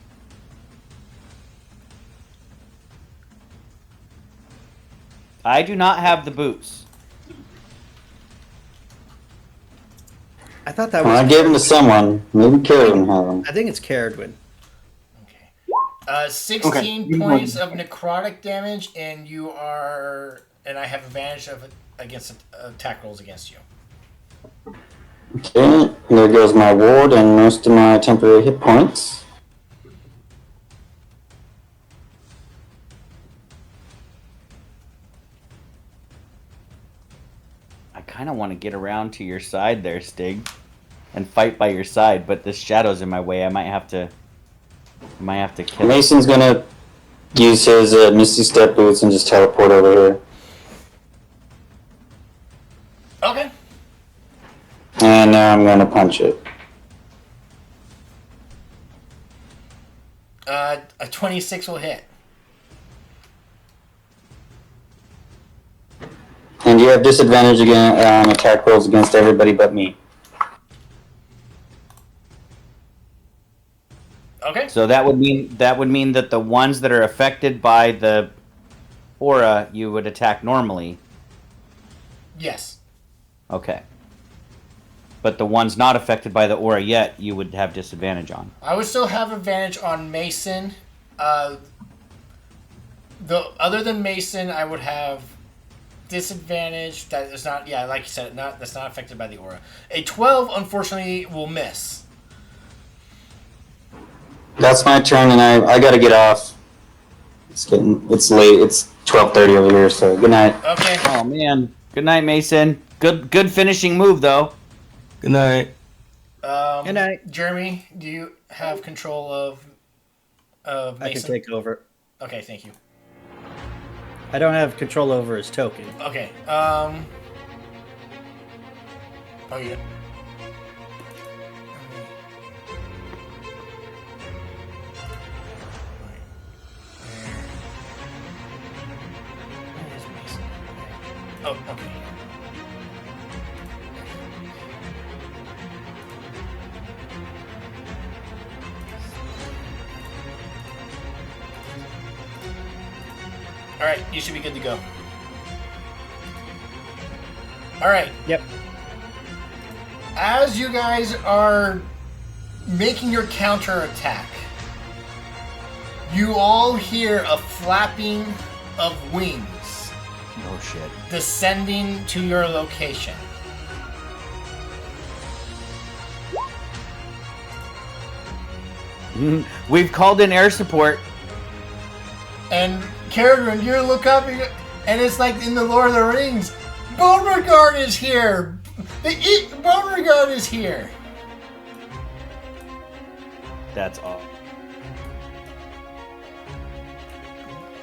I do not have the boots. I thought that was... I gave them to someone. Maybe Carolyn had them. I think it's Caradwin. Okay. 16 points of necrotic damage, and you are... And I have advantage against attack rolls against you. Okay, there goes my ward and most of my temporary hit points. I kind of want to get around to your side there, Stig, and fight by your side, but this shadow's in my way. I might have to kill him. Mason's gonna use his Misty Step boots and just teleport over here. Okay. And now I'm gonna punch it. A 26 will hit. And you have disadvantage again on attack rolls against everybody but me. Okay. So that would mean that the ones that are affected by the aura you would attack normally. Yes. Okay. But the ones not affected by the aura yet, you would have disadvantage on. I would still have advantage on Mason. Other than Mason, I would have disadvantage. That is not, yeah, like you said, that's not affected by the aura. A 12, unfortunately, will miss. That's my turn, and I gotta get off. It's late. It's 12:30 over here. So good night. Okay. Oh man. Good night, Mason. Good finishing move though. Good night. Good night. Jeremy, do you have control of Mason? I can take over. Okay, thank you. I don't have control over his token. Okay. Oh yeah. Oh, okay. Alright, you should be good to go. Alright. Yep. As you guys are making your counterattack, you all hear a flapping of wings Oh shit. descending to your location. We've called in air support. And Carradine, you look up and it's like in the Lord of the Rings. Beauregard is here. Beauregard is here. That's all.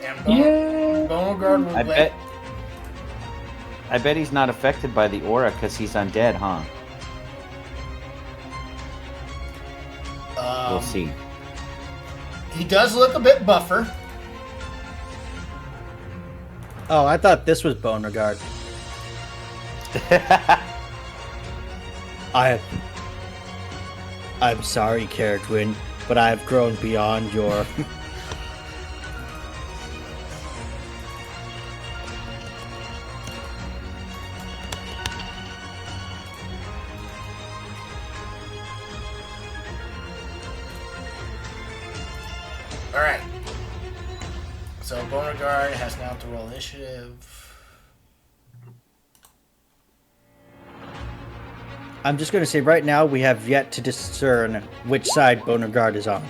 And Beauregard will I bet he's not affected by the aura because he's undead, huh? We'll see. He does look a bit buffer. Oh, I thought this was Beauregard. I'm sorry, Carradine, but I have grown beyond your... Alright. So Beauregard has now to roll initiative. I'm just going to say right now we have yet to discern which side Beauregard is on.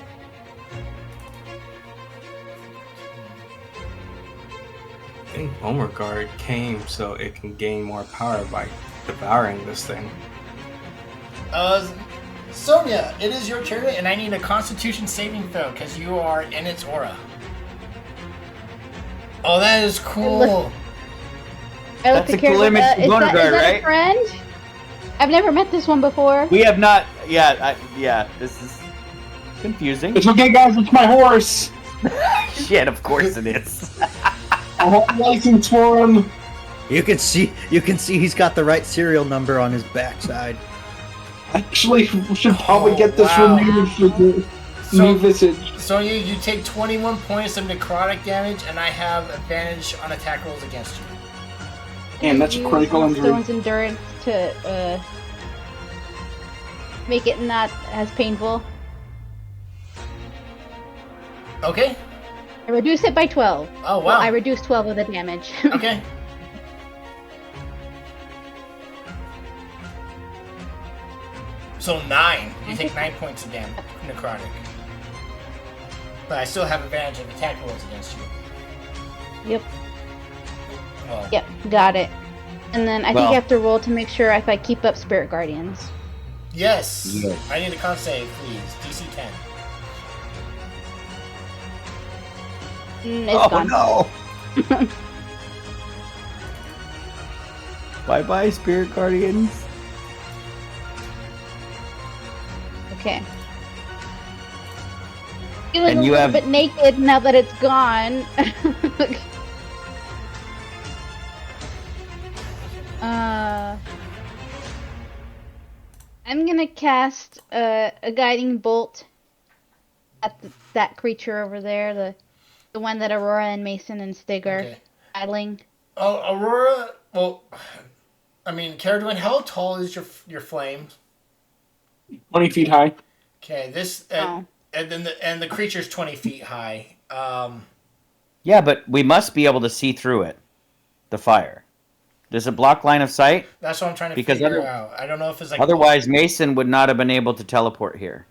I think Beauregard came so it can gain more power by devouring this thing. Sonia, it is your turn, and I need a Constitution saving throw because you are in its aura. Oh, that is cool. I looked That's at a cool Carradine, image of is Beauregard, that right? a friend? I've never met this one before. We have not. Yeah. This is confusing. It's okay, guys. It's my horse. Shit, of course it is. I have a license for him. You can see he's got the right serial number on his backside. Actually, we should probably get this wow. removed for the new visage. Sonia, you take 21 points of necrotic damage, and I have advantage on attack rolls against you. And that's a critical injury. Stone's endurance to make it not as painful. Okay. I reduce it by 12. Oh, wow. Well, I reduce 12 of the damage. Okay. So 9. You take 9 points of damage, necrotic. But I still have advantage of attack rolls against you. Yep. Well, Yep, got it. And then I think Well- you have to roll to make sure if I keep up Spirit Guardians. yes. Yeah. I need a con save, please. DC 10. It's gone. No! Bye bye, Spirit Guardians. Okay. Feeling And a you little have- bit naked now that it's gone. I'm gonna cast a guiding bolt at that creature over there, the one that Aurora and Mason and Stig are Okay. battling. Oh, Aurora. Well, I mean, Carradine, how tall is your flame? 20 feet high. Okay, this Oh. and then the creature's 20 feet high. Yeah, but we must be able to see through it. The fire. Does it block line of sight? That's what I'm trying to Because figure out. I don't know if it's like Otherwise, Mason would not have been able to teleport here.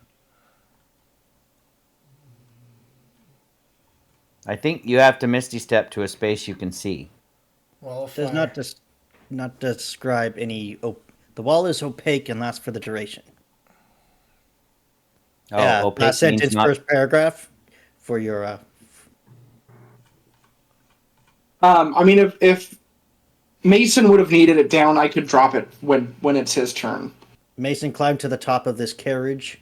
I think you have to Misty Step to a space you can see. Well, Does not describe any. The wall is opaque and lasts for the duration. Oh, Yeah, opaque last means sentence, not- first paragraph for your. I mean, if Mason would have needed it down, I could drop it when it's his turn. Mason climbed to the top of this carriage.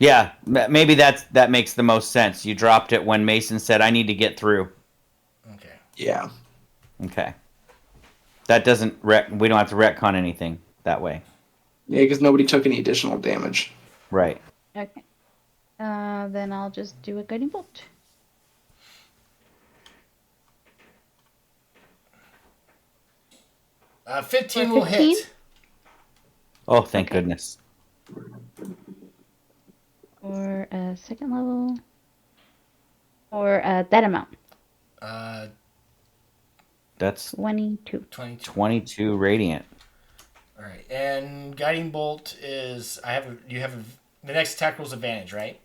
Yeah, maybe that makes the most sense. You dropped it when Mason said, "I need to get through." Okay. Yeah. Okay. That doesn't we don't have to retcon anything that way. Yeah, because nobody took any additional damage. Right. Okay. Then I'll just do a guiding bolt. Uh, 15 For will 15? hit. Oh, thank Okay. goodness. Or a second level. Or that amount. Uh, That's 22. 22. 22 radiant. All right, and guiding bolt is the next attack roll's advantage, right?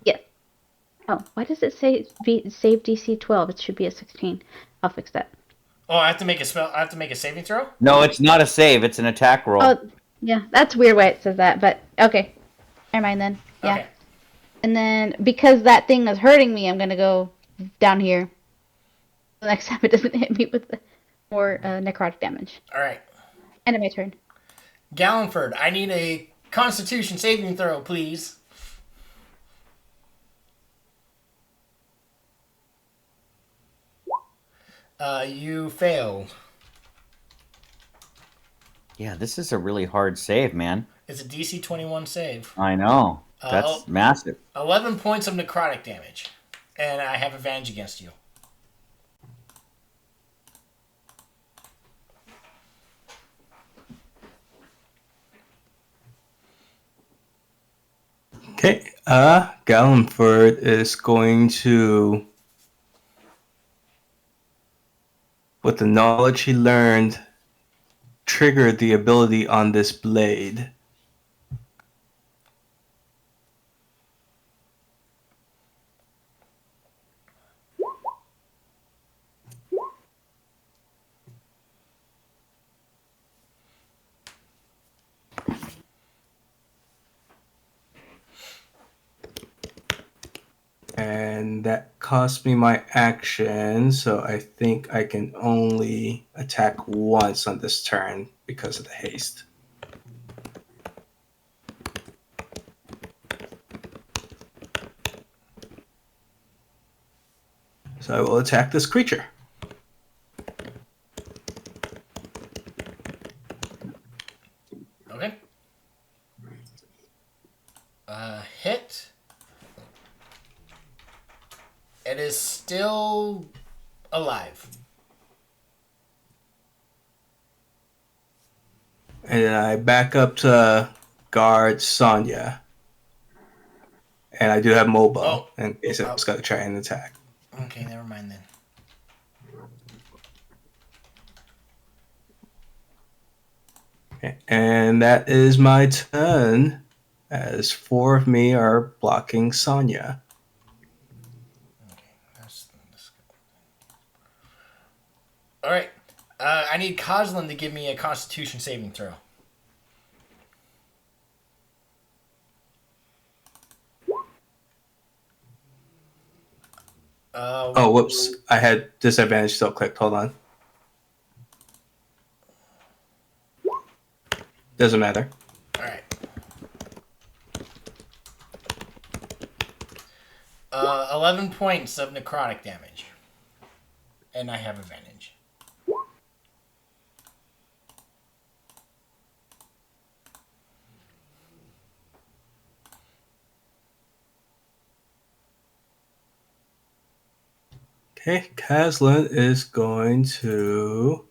Yes. Oh, why does it say save DC 12? It should be a 16. I'll fix that. Oh, I have to make a spell. I have to make a saving throw. No, it's not a save. It's an attack roll. Oh, yeah, that's weird why it says that, but okay. Never mind then. Yeah. Okay. And then because that thing is hurting me, I'm gonna go down here. The next time it doesn't hit me with more necrotic damage. All right. End of my turn. Gallenford, I need a Constitution saving throw, please. You failed. Yeah, this is a really hard save, man. It's a DC 21 save. I know. That's massive. 11 points of necrotic damage. And I have advantage against you. Okay. Gallenford is going to, with the knowledge he learned, trigger the ability on this blade. And that cost me my action, so I think I can only attack once on this turn because of the haste. So I will attack this creature. Okay. Hit. It is still alive. And then I back up to guard Sonya. And I do have mobile in case I was going to try and attack. Okay, never mind then. Okay, and that is my turn, as 4 of me are blocking Sonya. All right. I need Coslin to give me a Constitution saving throw. Oh, whoops. I had disadvantage still clicked. Hold on. Doesn't matter. All right. 11 points of necrotic damage. And I have advantage. Okay, Caslin is going to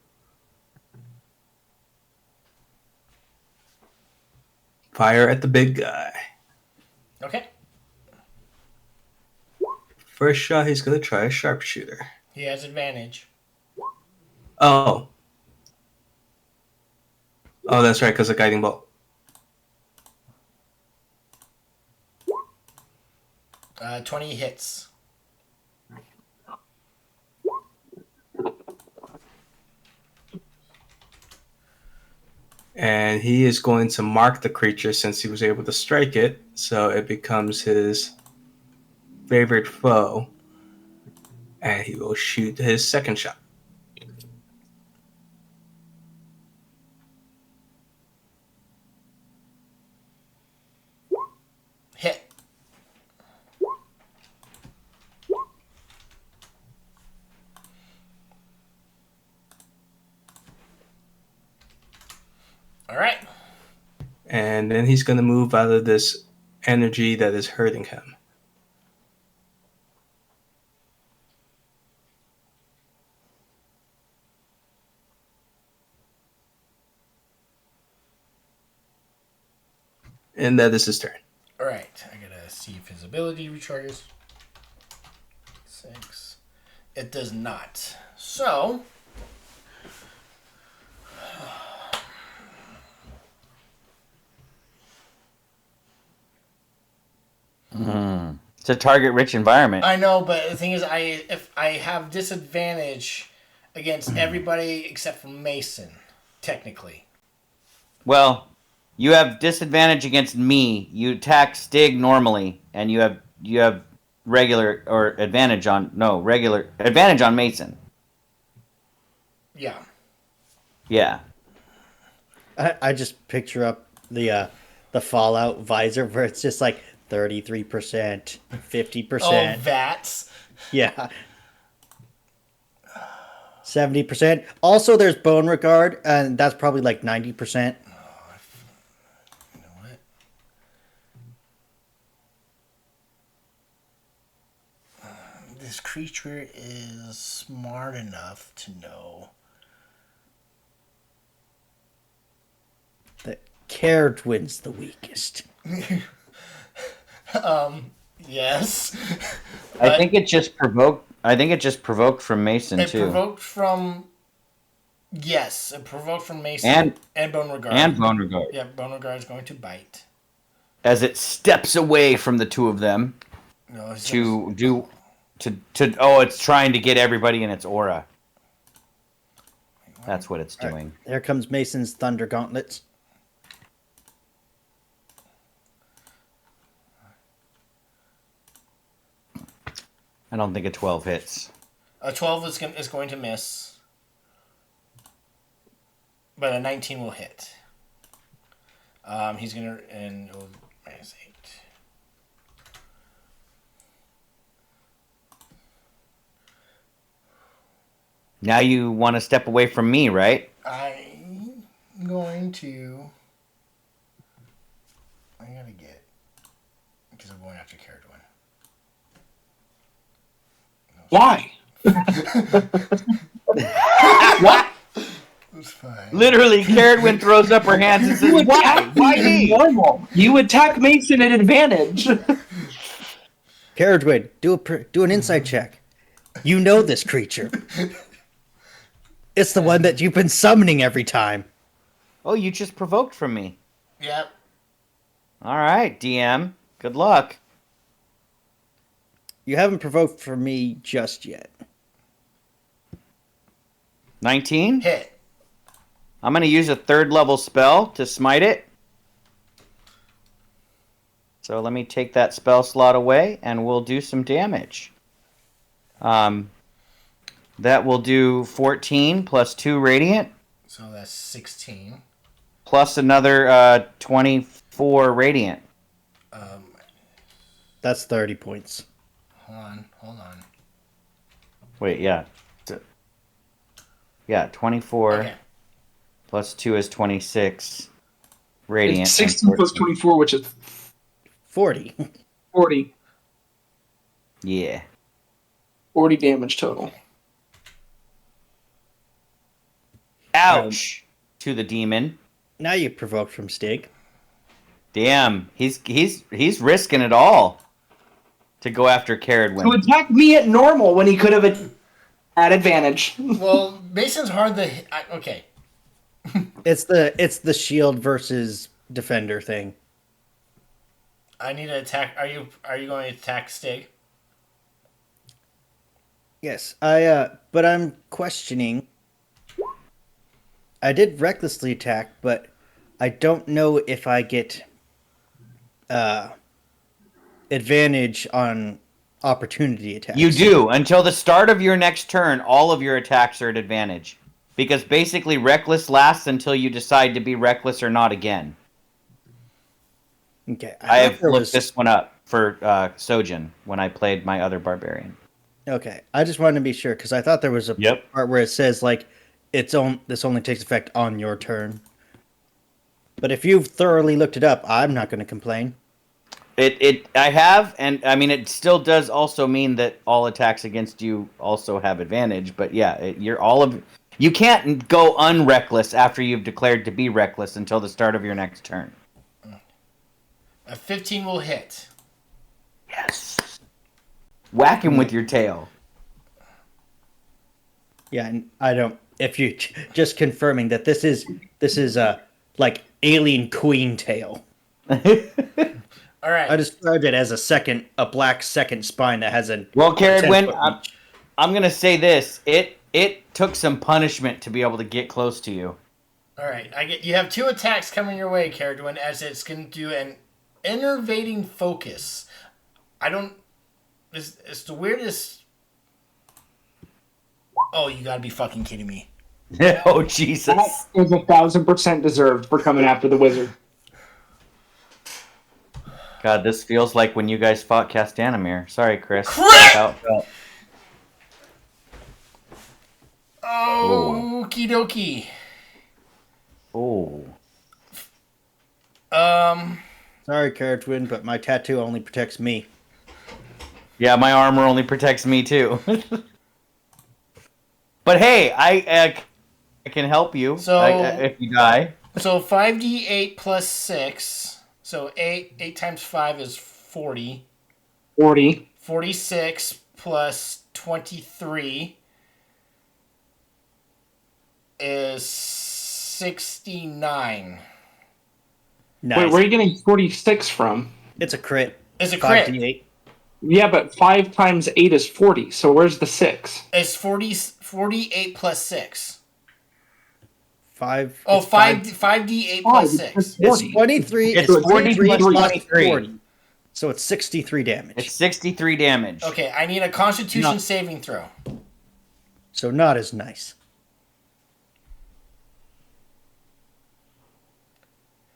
fire at the big guy. Okay. First shot, he's going to try a sharpshooter. He has advantage. Oh. Oh, that's right, because of guiding bolt. 20 hits. And he is going to mark the creature since he was able to strike it, so it becomes his favorite foe. And he will shoot his second shot. Hit. All right. And then he's going to move out of this energy that is hurting him. And that is his turn. All right. I gotta see if his ability recharges. 6. It does not. So It's a target-rich environment. I know, but the thing is, if I have disadvantage against everybody except for Mason, technically. Well, you have disadvantage against me. You attack Stig normally, and you have regular or advantage on advantage on Mason. Yeah. Yeah. I just picture up the Fallout visor where it's just like 33%, 50%. Oh, VATS. Yeah. 70%. Also, there's bone regard, and that's probably like 90%. You know what? This creature is smart enough to know That Caird the weakest. Yes. I think it just provoked from Mason It too. provoked from. Yes, it provoked from Mason and Bone Regard. And Bone Regard. Yeah, Bone Regard is going to bite. As it steps away from the two of them No, it's it's trying to get everybody in its aura. That's what it's doing. There comes Mason's Thunder Gauntlets. I don't think a 12 hits. A 12 is going to miss, but a 19 will hit. He's gonna and minus 8. Now you want to step away from me, right? I'm going to. I gotta get because I'm going after Caradwin. Why? What? It's fine. Literally, Caradwin throws up her hands and says, You "Why? attack Why me me?" normal. You attack Mason at advantage. Caradwin, do an insight check. You know this creature. It's the one that you've been summoning every time. Oh, you just provoked from me. Yep. All right, DM. Good luck. You haven't provoked for me just yet. 19? Hit. I'm going to use a 3rd level spell to smite it. So let me take that spell slot away, and we'll do some damage. That will do 14 plus 2 radiant. So that's 16. Plus another 24 radiant. That's 30 points. Hold on. Wait, yeah. Yeah, 24 Okay. plus 2 is 26 radiant. It's 16 plus 24, which is 40. 40. Yeah. 40 damage total. Ouch! To the demon. Now you provoked from Stig. Damn, he's risking it all to go after Caradwin. To attack me at normal when he could have at advantage. Well, Mason's hard to hit. Okay. It's the shield versus defender thing. I need to attack. Are you going to attack Stig? Yes, but I'm questioning. I did recklessly attack, but I don't know if I get advantage on opportunity attacks. You do. Until the start of your next turn, all of your attacks are at advantage. Because basically, reckless lasts until you decide to be reckless or not again. Okay, I have looked this one up for Sojin when I played my other barbarian. Okay, I just wanted to be sure because I thought there was a part where it says like this only takes effect on your turn. But if you've thoroughly looked it up, I'm not going to complain. I have, and I mean it still does also mean that all attacks against you also have advantage. But yeah, you can't go unreckless after you've declared to be reckless until the start of your next turn. A 15 will hit. Yes. Whack him with your tail. Yeah, and I don't. If you just confirming that this is like alien queen tail. All right. I described it as a black second spine that has a Well, Caradwin, 10-foot reach. I'm gonna say this: it took some punishment to be able to get close to you. All right. You have 2 attacks coming your way, Caradwin, as it's going to do an innervating focus. I don't. It's the weirdest. Oh, you gotta be fucking kidding me. Oh Jesus! That is 1,000% deserved for coming after the wizard. God, this feels like when you guys fought Castanamir. Sorry, Chris. Crap! Okie dokie. Oh. Sorry, Caradwin, but my tattoo only protects me. Yeah, my armor only protects me too. But hey, I can help you if you die. So 5d8 plus 6. So 8 times 5 is 40. 40. 46 plus 23 is 69. Nice. Wait, where are you getting 46 from? It's a crit. It's a crit. 5d8. Yeah, but 5 times 8 is 40, so where's the 6? It's 48 plus 6. 5. Oh, 5d8 plus 6. It's 23. It's 40 plus 23. 40. So it's 63 damage. It's 63 damage. Okay, I need a Constitution saving throw. So not as nice.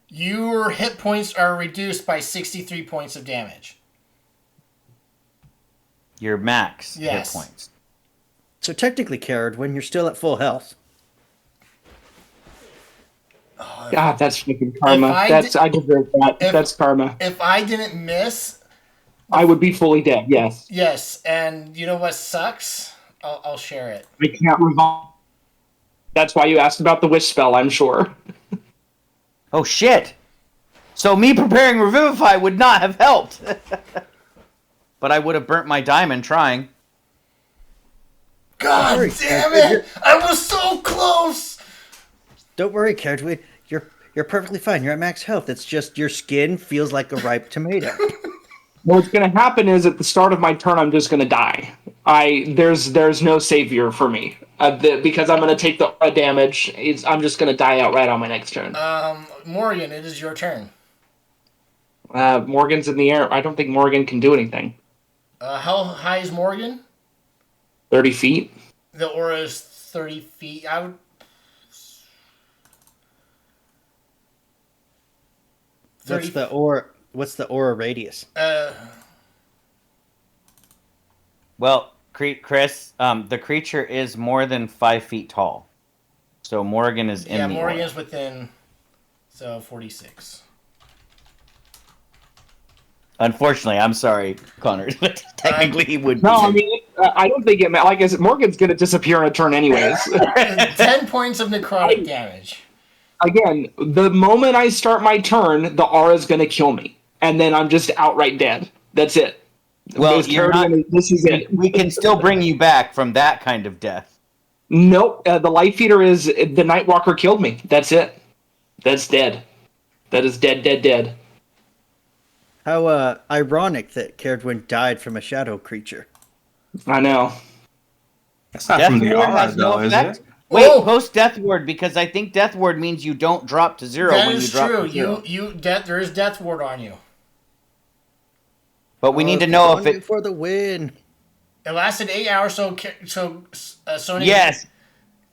Your hit points are reduced by 63 points of damage. Your max Yes. hit points. So technically, Caradwin, you're still at full health. God, that's freaking karma. I deserve that. That's karma. If I didn't miss, I would be fully dead, yes. yes, and you know what sucks? I'll share it. I can't revive. That's why you asked about the wish spell, I'm sure. Oh shit! So me preparing Revivify would not have helped. But I would have burnt my diamond trying. God damn it! I was so close! Don't worry, Caradwin. You're perfectly fine. You're at max health. It's just your skin feels like a ripe tomato. What's going to happen is at the start of my turn, I'm just going to die. There's no savior for me because I'm going to take the damage. I'm just going to die outright on my next turn. Morgan, it is your turn. Morgan's in the air. I don't think Morgan can do anything. How high is Morgan? 30 feet. The aura is 30 feet. I would. 30 What's the aura radius? Well, Chris, the creature is more than 5 feet tall. So Morgan is in the aura. Morgan's within. So 46. Unfortunately, I'm sorry, Connor. Technically, he would. No, I mean, I don't think it matters. Like I said, Morgan's going to disappear in a turn anyways. 10 points of necrotic damage. Again, the moment I start my turn, the aura's going to kill me. And then I'm just outright dead. That's it. Well, this is it. We can still bring you back from that kind of death. Nope. The Life Eater is... The Nightwalker killed me. That's it. That's dead. That is dead. How ironic that Caradwin died from a shadow creature. I know. That's not Death from the Ward aura, has no though, is effect? it? Wait, Oh! post Death Ward, because I think Death Ward means you don't drop to zero That when is you drop true. to zero. There is death ward on you. But we need to know if it... for the win. It lasted 8 hours, so Sony. Yes.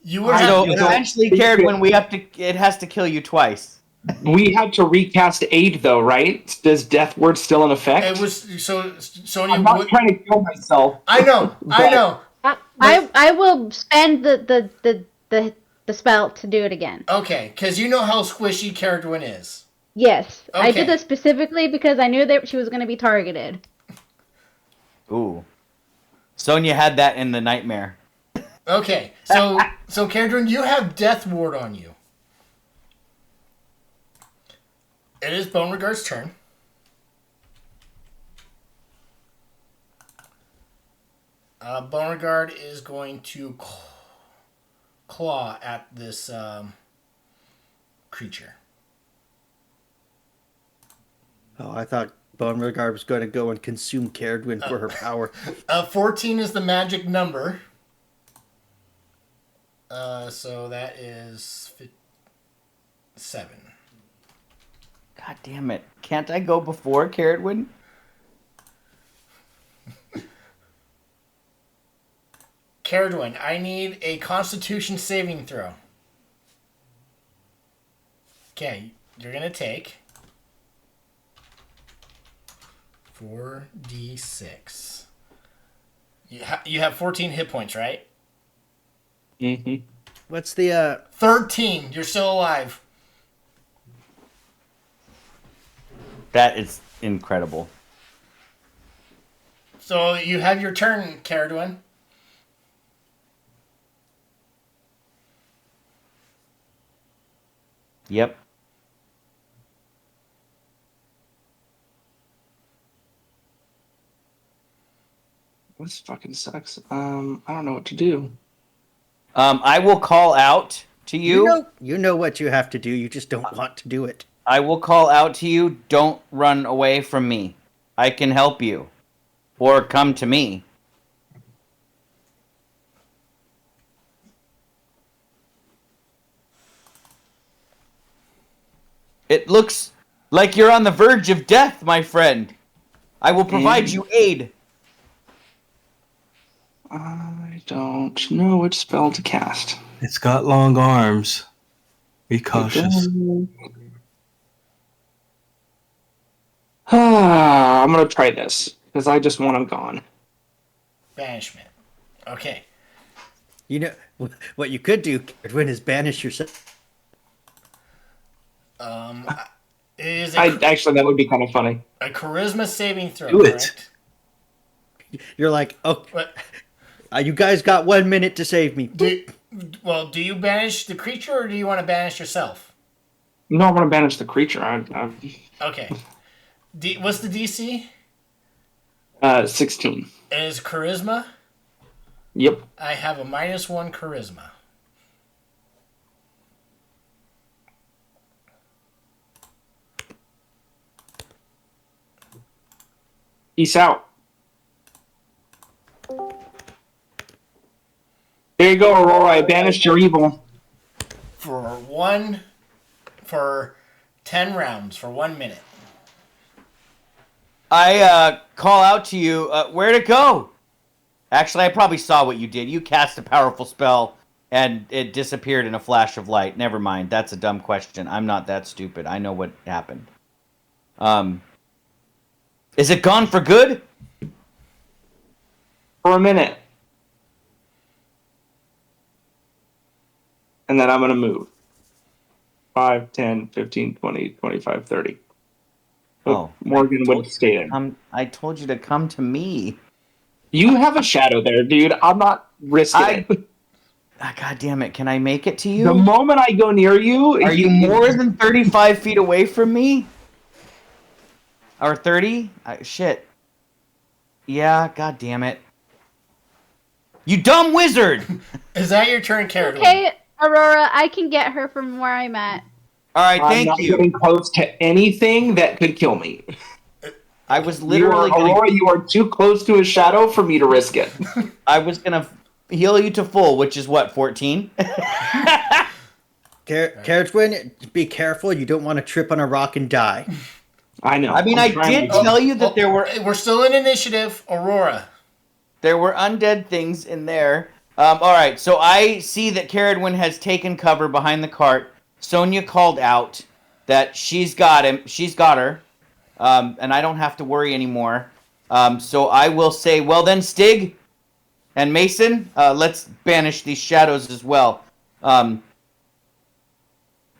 You would So have. eventually, Caradwin, it has to kill you twice. We had to recast Aid, though, right? Does Death Ward still in effect? It was so Sony. I'm not trying to kill myself. I know. I will spend the spell to do it again. Okay, because you know how squishy Caradwin is. Yes, I Okay. did this specifically because I knew that she was going to be targeted. Ooh. Sonya had that in the nightmare. Okay, so Caradwin, you have death ward on you. It is Beauregard's turn. Beauregard is going to claw at this creature. Oh, I thought Beauregard was going to go and consume Caradwin for her power. 14 is the magic number. So that is 7. God damn it. Can't I go before Caradwin? Caradwin, I need a Constitution saving throw. Okay, you're going to take 4d6. You have 14 hit points, right? Mm-hmm. What's the 13. You're still alive. That is incredible. So you have your turn, Caradwin. Yep. This fucking sucks. I don't know what to do. I will call out to you. You know what you have to do. You just don't want to do it. I will call out to you. Don't run away from me. I can help you. Or come to me. It looks like you're on the verge of death, my friend. I will provide you aid. I don't know which spell to cast. It's got long arms. Be cautious. I'm gonna try this because I just want him gone. Banishment. Okay. You know what you could do, Caradwin, is banish yourself. It is Actually, that would be kind of funny. a charisma saving throw, Do it. correct? You're like, oh, What? you guys got 1 minute to save me. Do you banish the creature or do you want to banish yourself? No, I want to banish the creature. Okay. What's the DC? 16. It is charisma. Yep. I have a -1 charisma. Peace out. There you go, Aurora. I banished your evil. For 10 rounds, for 1 minute. I call out to you. Where'd it go? Actually, I probably saw what you did. You cast a powerful spell, and it disappeared in a flash of light. Never mind. That's a dumb question. I'm not that stupid. I know what happened. Is it gone for good? For a minute. And then I'm going to move. 5, 10, 15, 20, 25, 30. Oh. Morgan would stay in. I told you to come to me. You have a shadow there, dude. I'm not risking it. God damn it. Can I make it to you? The moment I go near you... Are you more than 35 feet away from me? Or 30? Shit. Yeah, god damn it. You dumb wizard! Is that your turn, Caradwin? Okay, Aurora, I can get her from where I'm at. Alright, I'm thank not you. getting close to anything that could kill me. I was literally Aurora, you are too close to a shadow for me to risk it. I was gonna heal you to full, which is what, 14? Caradwin, be careful. You don't want to trip on a rock and die. I know. I mean, I did tell you that there were still in initiative, Aurora. There were undead things in there. Alright, so I see that Caradwin has taken cover behind the cart. Sonia called out that she's got him. She's got her. And I don't have to worry anymore. So I will say, well then, Stig and Mason, let's banish these shadows as well. And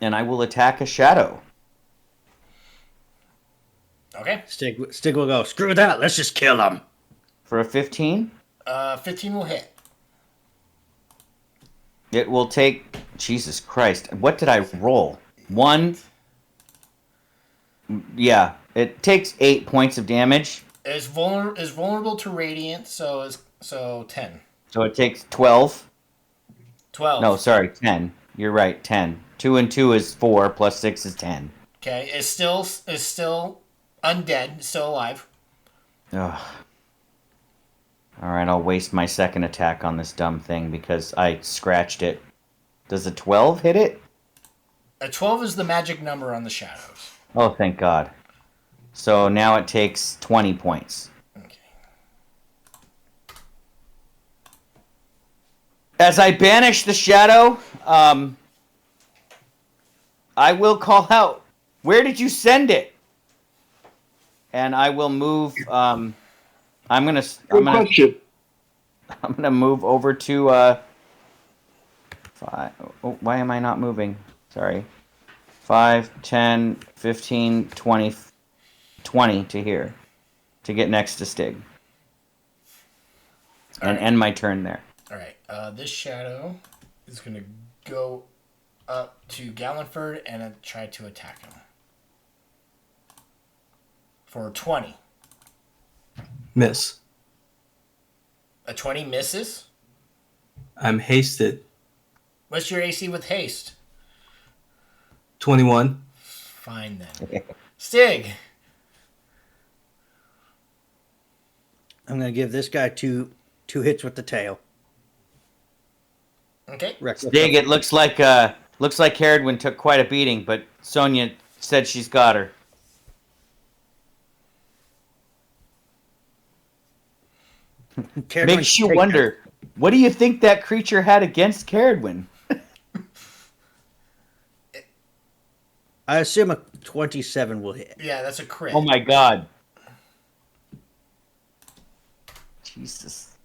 I will attack a shadow. Okay. Stig will go, screw that, let's just kill him. For a 15? 15 will hit. It will take... Jesus Christ. What did I roll? 1? Yeah. It takes 8 points of damage. Is vulnerable to radiant, so 10. So it takes 12. 12. No, sorry, 10. You're right, 10. 2 and 2 is 4, plus 6 is 10. Okay, is still Undead, still alive. Ugh. All right, I'll waste my second attack on this dumb thing because I scratched it. Does a 12 hit it? A 12 is the magic number on the shadows. Oh, thank God. So now it takes 20 points. Okay. As I banish the shadow, I will call out, "Where did you send it?" And I will move. I'm gonna Question. move over to 5. Oh, why am I not moving? Sorry. 5, 10, 15, 20, 20 to here to get next to Stig. And right. end my turn there. All right. This shadow is going to go up to Gallenford and try to attack him. For 20. Miss. A 20 misses? I'm hasted. What's your AC with haste? 21. Fine then. Stig. I'm going to give this guy two hits with the tail. Okay. Stig, it looks like Caradwin took quite a beating, but Sonya said she's got her. Makes you wonder, what do you think that creature had against Caradwin? I assume a 27 will hit. Yeah, that's a crit. Oh my God. Jesus.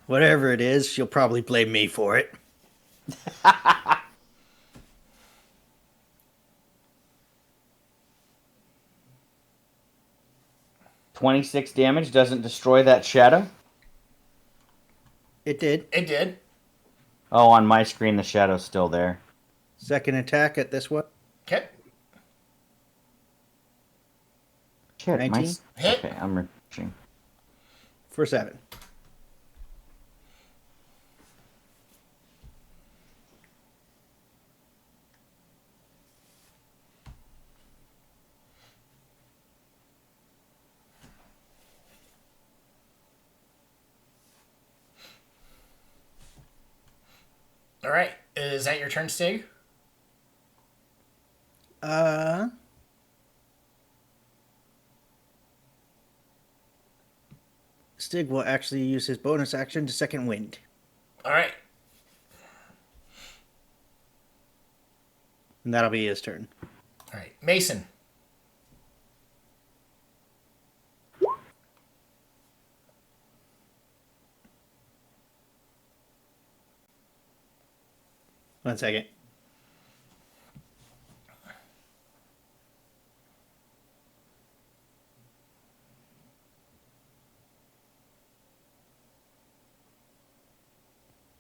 Whatever it is, she'll probably blame me for it. 26 damage doesn't destroy that shadow? It did. It did. Oh, on my screen, the shadow's still there. Second attack at this one. Okay. Shit, 19? Hit. Okay, I'm refreshing. For 7. All right. Is that your turn, Stig? Stig will actually use his bonus action to second wind. All right. And that'll be his turn. All right. Mason. One second.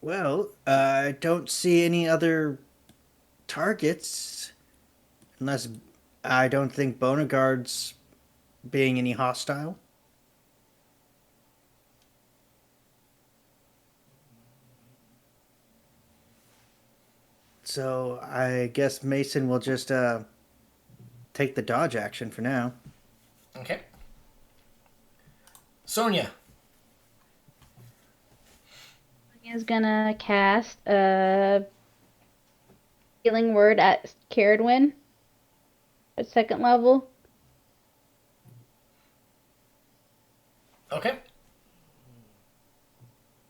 Well, I don't see any other targets. Unless I don't think Bonagard's being any hostile. So I guess Mason will just take the dodge action for now. Okay. Sonya. Is gonna cast a healing word at Caradwin at 2nd level. Okay.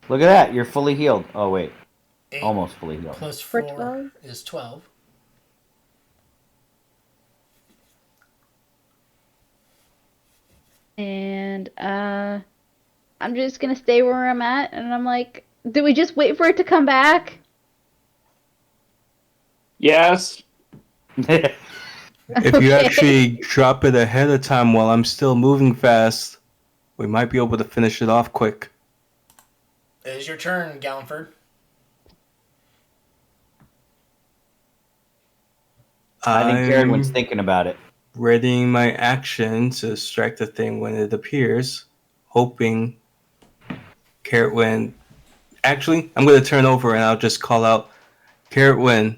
Look at that, you're fully healed. Oh, wait. 8 Almost fully healed. plus For 4 12? is 12. And I'm just gonna stay where I'm at, and I'm like, do we just wait for it to come back? Yes. If you Okay. actually drop it ahead of time while I'm still moving fast, we might be able to finish it off quick. It is your turn, Gallenford. I think Caradwin's thinking about it. Readying my action to strike the thing when it appears, hoping Caradwin. Actually, I'm going to turn over and I'll just call out, Caradwin,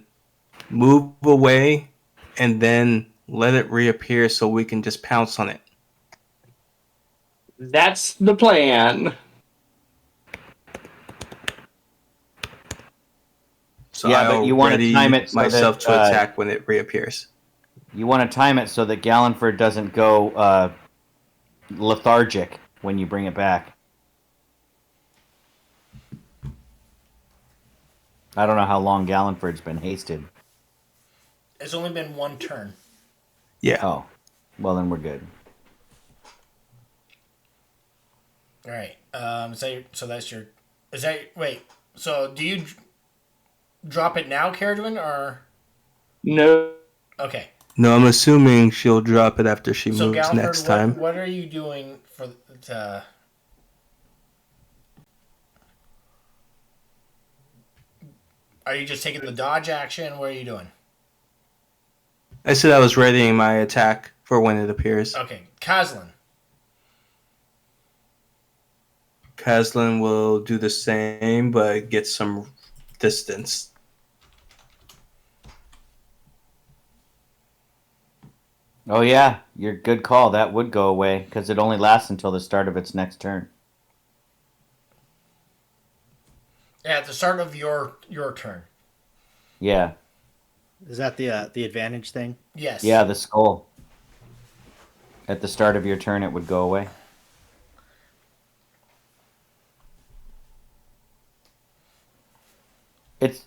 move away, and then let it reappear so we can just pounce on it. That's the plan. So Yeah, I'll but you want to time it so myself that to attack when it reappears. you want to time it so that Gallenford doesn't go lethargic when you bring it back. I don't know how long Gallenford's been hasted. It's only been one turn. Yeah. Oh, well then we're good. All right. So that's your. Is that wait? So do you drop it now, Caradwin, or No. okay? No, I'm assuming she'll drop it after she So moves next Galford, time. what are you doing for? Are you just taking the dodge action? What are you doing? I said I was readying my attack for when it appears. Okay, Kazlan. Kazlan will do the same, but get some distance. Oh yeah, your good call. That would go away because it only lasts until the start of its next turn. Yeah, at the start of your turn. Yeah. Is that the advantage thing? Yes. Yeah, the skull. At the start of your turn, it would go away.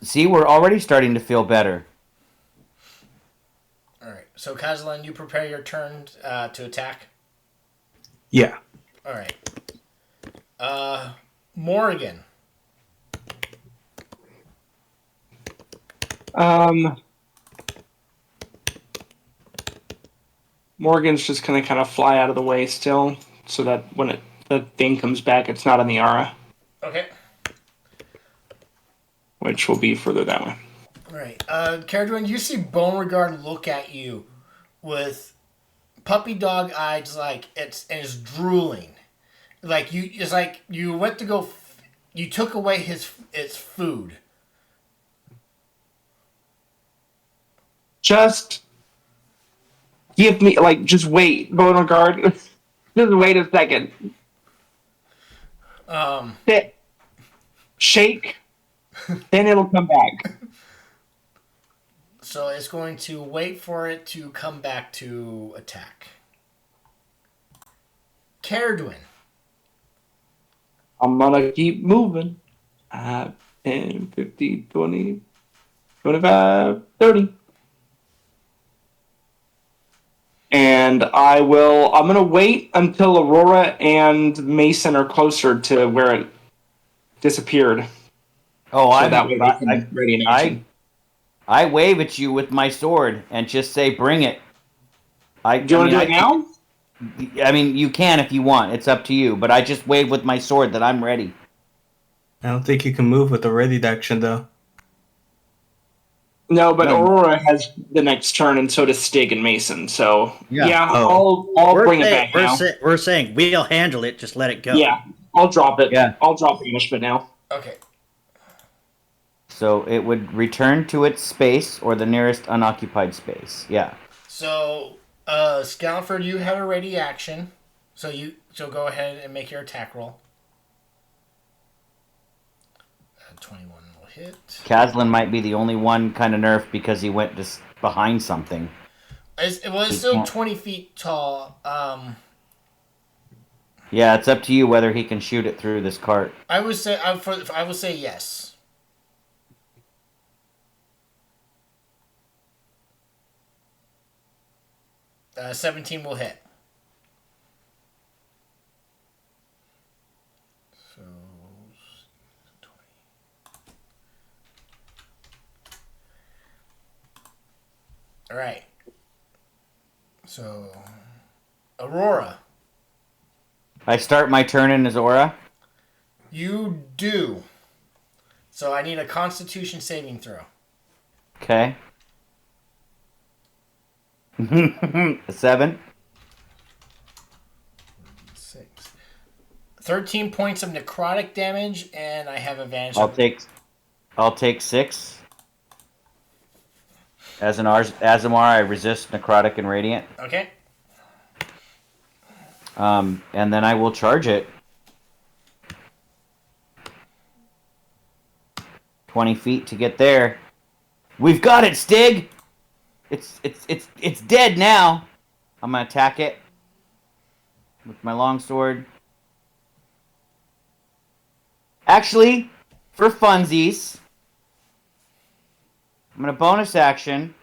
See, we're already starting to feel better. All right. So Kazlan, you prepare your turn to attack. Yeah. All right. Morgan. Morgan's just gonna kind of fly out of the way still, so that when the thing comes back, it's not on the aura, Okay. which will be further that way. All right. Caradwin, you see Beauregard look at you with puppy dog eyes, like it's drooling, like it's like you went to go, you took away its food. Just give me, just wait, Beauregard. Just wait a second. Sit. Shake. Then it'll come back. So it's going to wait for it to come back to attack. Caradwin. I'm gonna keep moving. 10, 50, 20, 25, 30. And I'm gonna wait until Aurora and Mason are closer to where it disappeared. Oh, So that way they can ready in action. I wave at you with my sword and just say, "Bring it." Do you want to do it now? I mean, you can if you want. It's up to you. But I just wave with my sword that I'm ready. I don't think you can move with the ready action, though. No, but Aurora has the next turn, and so does Stig and Mason. So I'll bring it back now. We're saying we'll handle it. Just let it go. Yeah, I'll drop it. Yeah. I'll drop Banishment now. Okay. So it would return to its space or the nearest unoccupied space. Yeah. So, Scalford, you had a ready action, so go ahead and make your attack roll. 21 will hit. Kazlan might be the only one kind of nerfed because he went just behind something. It's still 20 feet tall. Yeah, it's up to you whether he can shoot it through this cart. I would say yes. Uh, 17 will hit. So 20. All right. So Aurora. I start my turn in his aura. You do. So I need a Constitution saving throw. Okay. A 7. 6. 13 points of necrotic damage, and I have advantage. I'll take 6. As an Azamar, I resist necrotic and radiant. Okay. And then I will charge it. 20 feet to get there. We've got it, Stig! It's dead now. I'm gonna attack it with my longsword. Actually, for funsies, I'm gonna bonus action.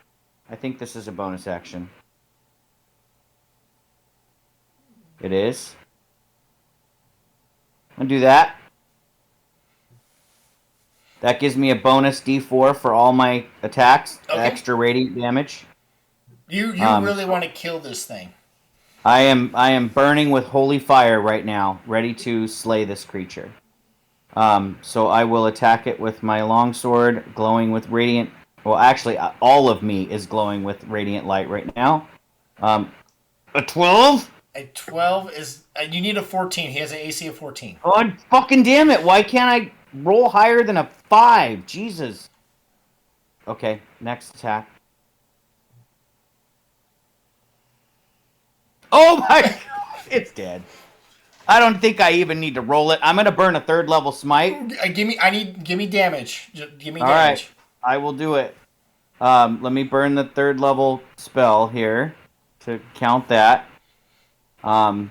I think this is a bonus action. It is. I'm gonna do that. That gives me a bonus D4 for all my attacks, Okay. extra radiant damage. You really want to kill this thing. I am burning with holy fire right now, ready to slay this creature. So I will attack it with my longsword, glowing with radiant. Well, actually, all of me is glowing with radiant light right now. A 12? A 12 is... you need a 14. He has an AC of 14. Oh, fucking damn it. Why can't I roll higher than a 5? Jesus. Okay, next attack. Oh my god! It's dead. I don't think I even need to roll it. I'm gonna burn a 3rd level smite. Give me damage. Give me All damage. right, I will do it. Let me burn the 3rd level spell here to count that. I'll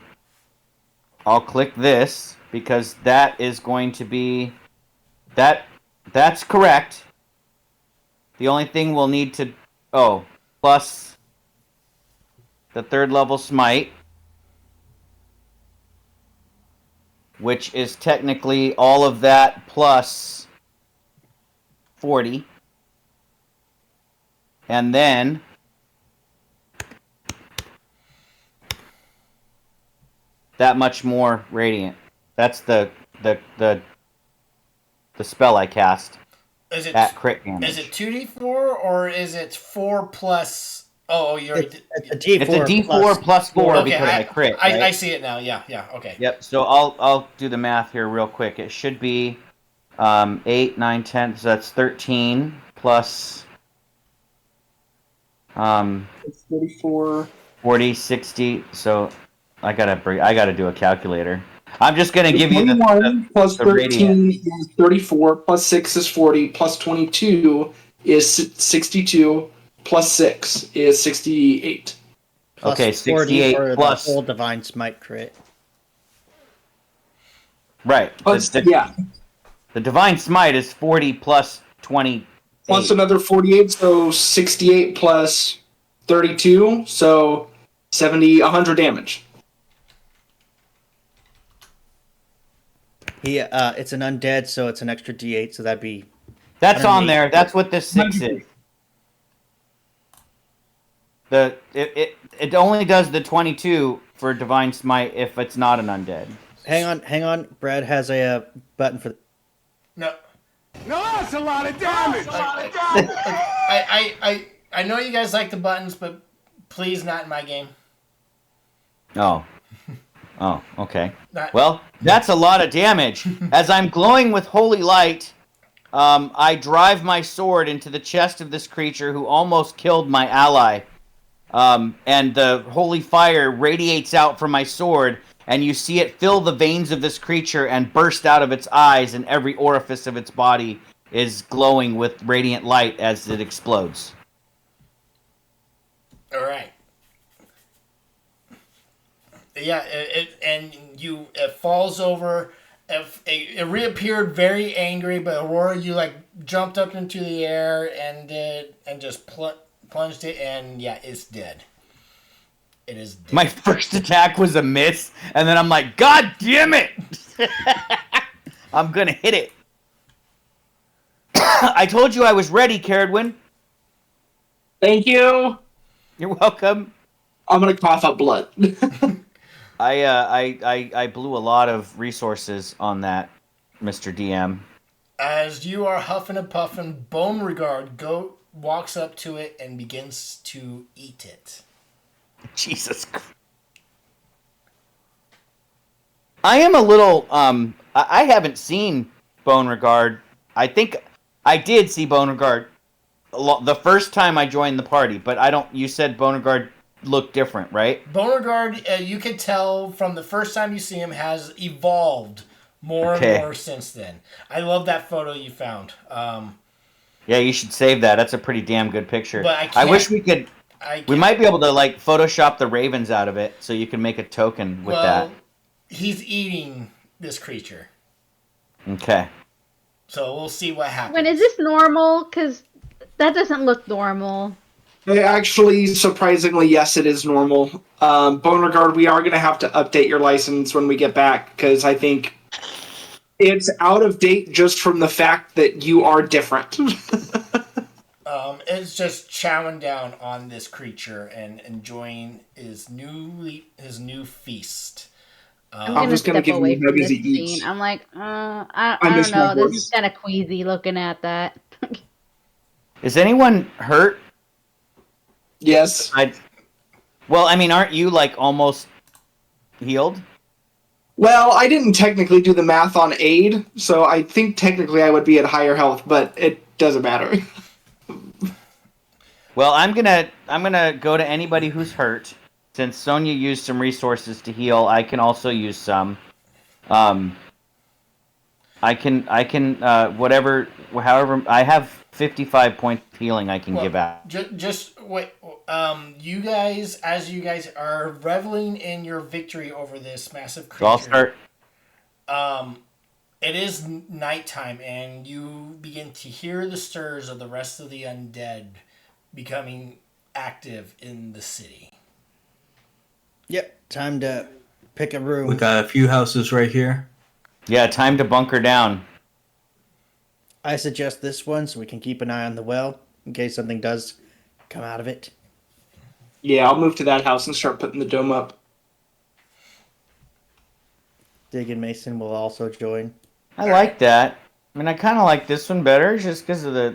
click this because that is going to be that's correct. The only thing we'll need to plus the 3rd level smite, which is technically all of that plus 40. And then that much more radiant. That's the spell I cast Is it at crit damage. Is it 2d4 or is it 4 plus... Oh, you're... It's a D4. It's a D4 plus 4 Okay, because I crit. Right? I see it now. Yeah, okay. Yep. So I'll do the math here real quick. It should be 8, 9, 10. So that's 13 plus It's 34. 40, 60. So I gotta do a calculator. I'm just gonna give you 21 plus the 13 radiant. is 34, plus 6 is 40, plus 22 is 62, plus 6 is 68. Plus Okay, 40 68 for plus- the whole Divine Smite crit. Right. Yeah. The Divine Smite is 40 plus 20. Plus another 48, so 68 plus 32, so 70, 100 damage. It's an undead, so it's an extra D8, so that'd be... That's on 108. there. That's what this 6 is. It only does the 22 for Divine Smite if it's not an undead. Hang on. Brad has a button for... No, That's a lot of damage. I know you guys like the buttons, but please not in my game. Oh. Oh, okay. Not- Well, that's a lot of damage. As I'm glowing with holy light, I drive my sword into the chest of this creature who almost killed my ally. And the holy fire radiates out from my sword, and you see it fill the veins of this creature and burst out of its eyes, and every orifice of its body is glowing with radiant light as it explodes. All right. Yeah, it falls over. It reappeared very angry, but Aurora, you jumped up into the air and just plunged it, and yeah, it's dead. It is dead. My first attack was a miss, and then I'm like, God damn it! I'm gonna hit it. I told you I was ready, Caradwin. Thank you. You're welcome. I'm gonna cough up blood. I blew a lot of resources on that, Mr. DM. As you are huffing and puffing, Beauregard walks up to it and begins to eat it. Jesus Christ. I am a little, I haven't seen Beauregard. I think I did see Beauregard the first time I joined the party, but I don't. You said Beauregard looked different, right? Beauregard, you can tell from the first time you see him, has evolved more and more since then. I love that photo you found. Yeah, you should save that. That's a pretty damn good picture. But I I can't. wish we could. We might be able to like Photoshop the ravens out of it, so you can make a token with that. He's eating this creature. Okay. So we'll see what happens. When is this normal? Because that doesn't look normal. Actually, surprisingly, yes, it is normal. Beauregard, we are going to have to update your license when we get back, because I think it's out of date just from the fact that you are different. It's just chowing down on this creature and enjoying his new feast. I'm just going to give him a hug as he eats. I'm like, I don't know. This is kind of queasy looking at that. Is anyone hurt? Yes. Well, I mean, aren't you like almost healed? Well, I didn't technically do the math on aid, so I think technically I would be at higher health, but it doesn't matter. Well, I'm gonna go to anybody who's hurt. Since Sonia used some resources to heal, I can also use some. I can however I have 55 points of healing I can give out. Just wait. You guys, as you guys are reveling in your victory over this massive creature. So I'll start. It is nighttime, and you begin to hear the stirs of the rest of the undead becoming active in the city. Yep, time to pick a room. We got a few houses right here. Yeah, time to bunker down. I suggest this one so we can keep an eye on the well in case something does come out of it. Yeah, I'll move to that house and start putting the dome up. Dig and Mason will also join. I like that. I mean, I kind of like this one better just because of the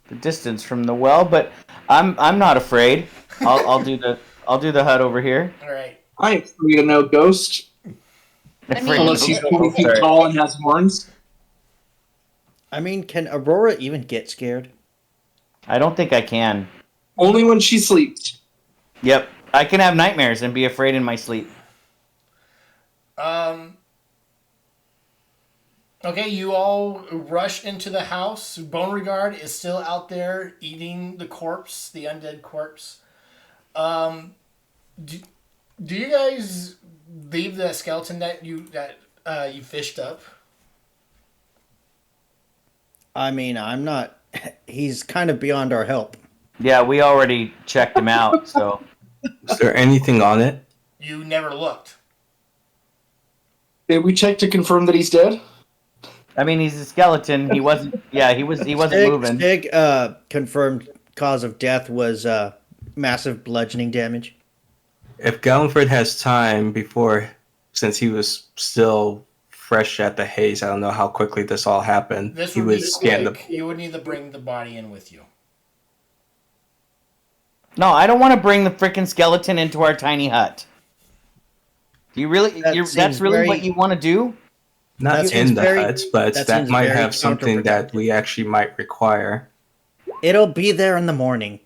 the distance from the well. But I'm not afraid. I'll do the hut over here. All right. I am free to know Ghost. Unless he's 20 feet tall and has horns. I mean, can Aurora even get scared? I don't think I can. Only when she sleeps. Yep. I can have nightmares and be afraid in my sleep. Okay, you all rush into the house. Beauregard is still out there eating the corpse, the undead corpse. Do you guys leave the skeleton that you fished up? I mean, I'm not. He's kind of beyond our help. Yeah, we already checked him out, so. Is there anything on it? You never looked. Did we check to confirm that he's dead? I mean, he's a skeleton. He wasn't. Yeah, he wasn't moving. Stig confirmed cause of death was massive bludgeoning damage. If Gallenford has time before, since he was still fresh at the haze, I don't know how quickly this all happened. This he would be scan quick. You would need to bring the body in with you. No, I don't want to bring the freaking skeleton into our tiny hut. Do you really? That's really what you want to do? Not in the huts, but that might have something that we actually might require. It'll be there in the morning.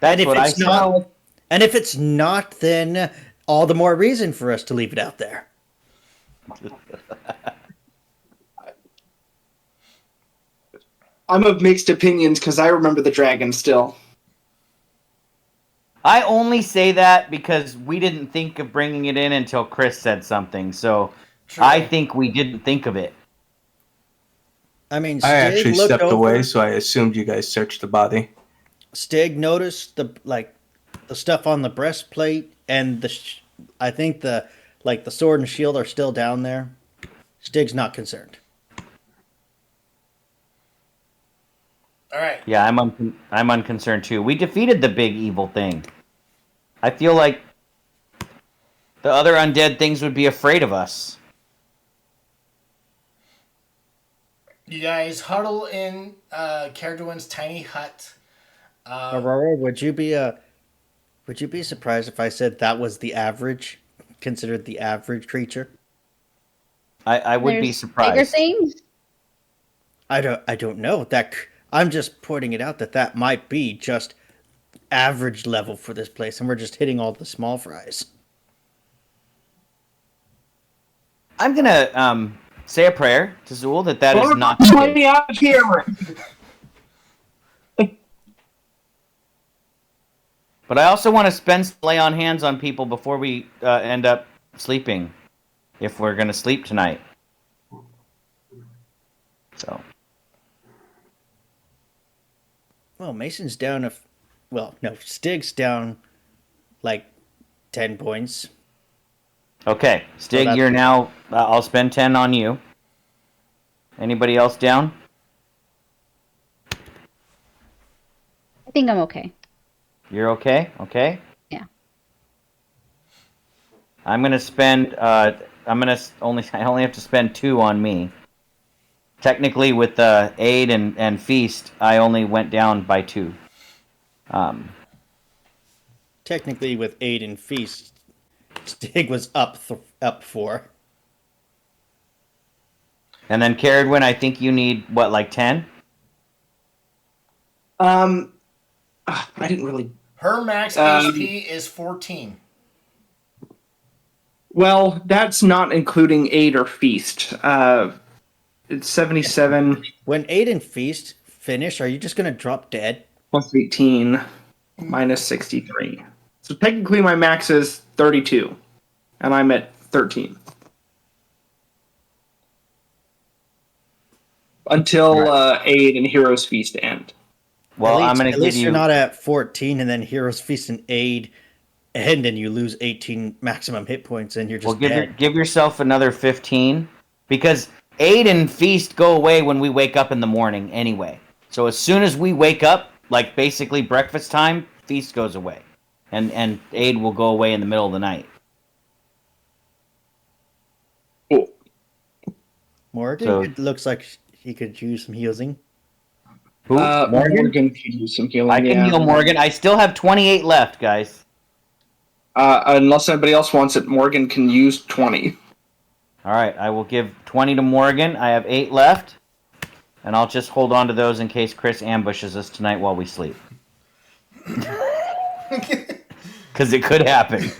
That's what I saw. And if it's not, then all the more reason for us to leave it out there. I'm of mixed opinions because I remember the dragon still. I only say that because we didn't think of bringing it in until Chris said something. So true. I think we didn't think of it. I mean, I actually stepped away, so I assumed you guys searched the body. Stig noticed the stuff on the breastplate, and I think the sword and shield are still down there. Stig's not concerned. All right. Yeah, I'm unconcerned too. We defeated the big evil thing. I feel like the other undead things would be afraid of us. You guys huddle in Caradwin's tiny hut. Aurora, would you be surprised if I said that was considered the average creature? I would be surprised. Bigger things? I don't know. I'm just pointing it out that might be just average level for this place, and we're just hitting all the small fries. I'm gonna say a prayer to Zool that is We're not not the playing case. out here. But I also want to lay on hands on people before we end up sleeping, if we're gonna sleep tonight. So. Well, Mason's down well, no, Stig's down like 10 points. Okay, Stig, that's- you're now. I'll spend 10 on you. Anybody else down? I think I'm okay. You're okay? Okay. Yeah. I'm gonna spend. I only have to spend 2 on me. Technically, with aid and feast, I only went down by 2. Technically, with aid and feast, Stig was up 4. And then Caradwin, I think you need what, like 10? I didn't really. Her max HP is 14. Well, that's not including aid or feast. It's 77 When aid and feast finish, are you just gonna drop dead? plus 18 minus 63. So technically, my max is 32, and I'm at 13. Until aid and hero's feast end. Well, I'm gonna At give least you. you're not at 14, and then heroes feast and aid end, and you lose 18 maximum hit points, and you're just dead. Give yourself another 15, because aid and feast go away when we wake up in the morning anyway. So as soon as we wake up, like basically breakfast time, feast goes away, and aid will go away in the middle of the night. Cool. Morgan, So- it looks like he could use some healing. Who? Morgan can use some healing. I can heal Morgan. I still have 28 left, guys. Unless anybody else wants it, Morgan can use 20. All right, I will give 20 to Morgan. I have 8 left, and I'll just hold on to those in case Chris ambushes us tonight while we sleep. Because it could happen.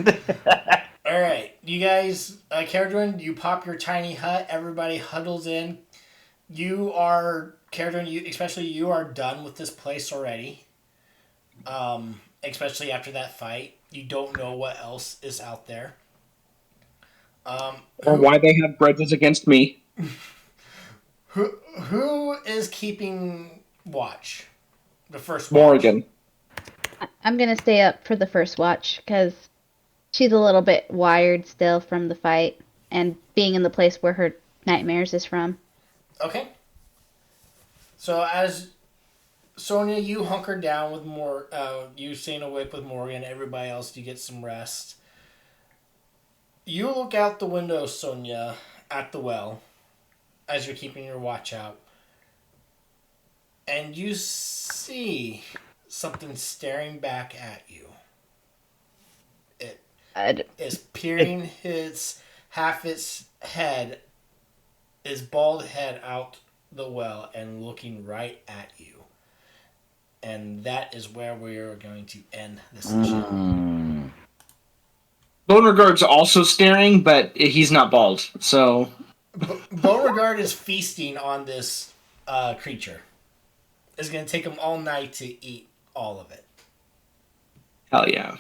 All right, you guys, Caradwin, you pop your tiny hut. Everybody huddles in. You are, Caradwin, especially you are done with this place already. Especially after that fight. You don't know what else is out there. Or why they have grudges against me. Who is keeping watch? The first watch. Morgan. I'm gonna stay up for the first watch because she's a little bit wired still from the fight and being in the place where her nightmares is from. Okay. So as Sonia, you hunker down with you staying awake with Morgan. Everybody else, you get some rest. You look out the window, Sonia, at the well, as you're keeping your watch out, and you see something staring back at you. It is peering its head, its bald head out the well and looking right at you. And that is where we are going to end this session. Beauregard's also staring, but he's not bald, so... Beauregard is feasting on this creature. It's going to take him all night to eat all of it. Hell yeah.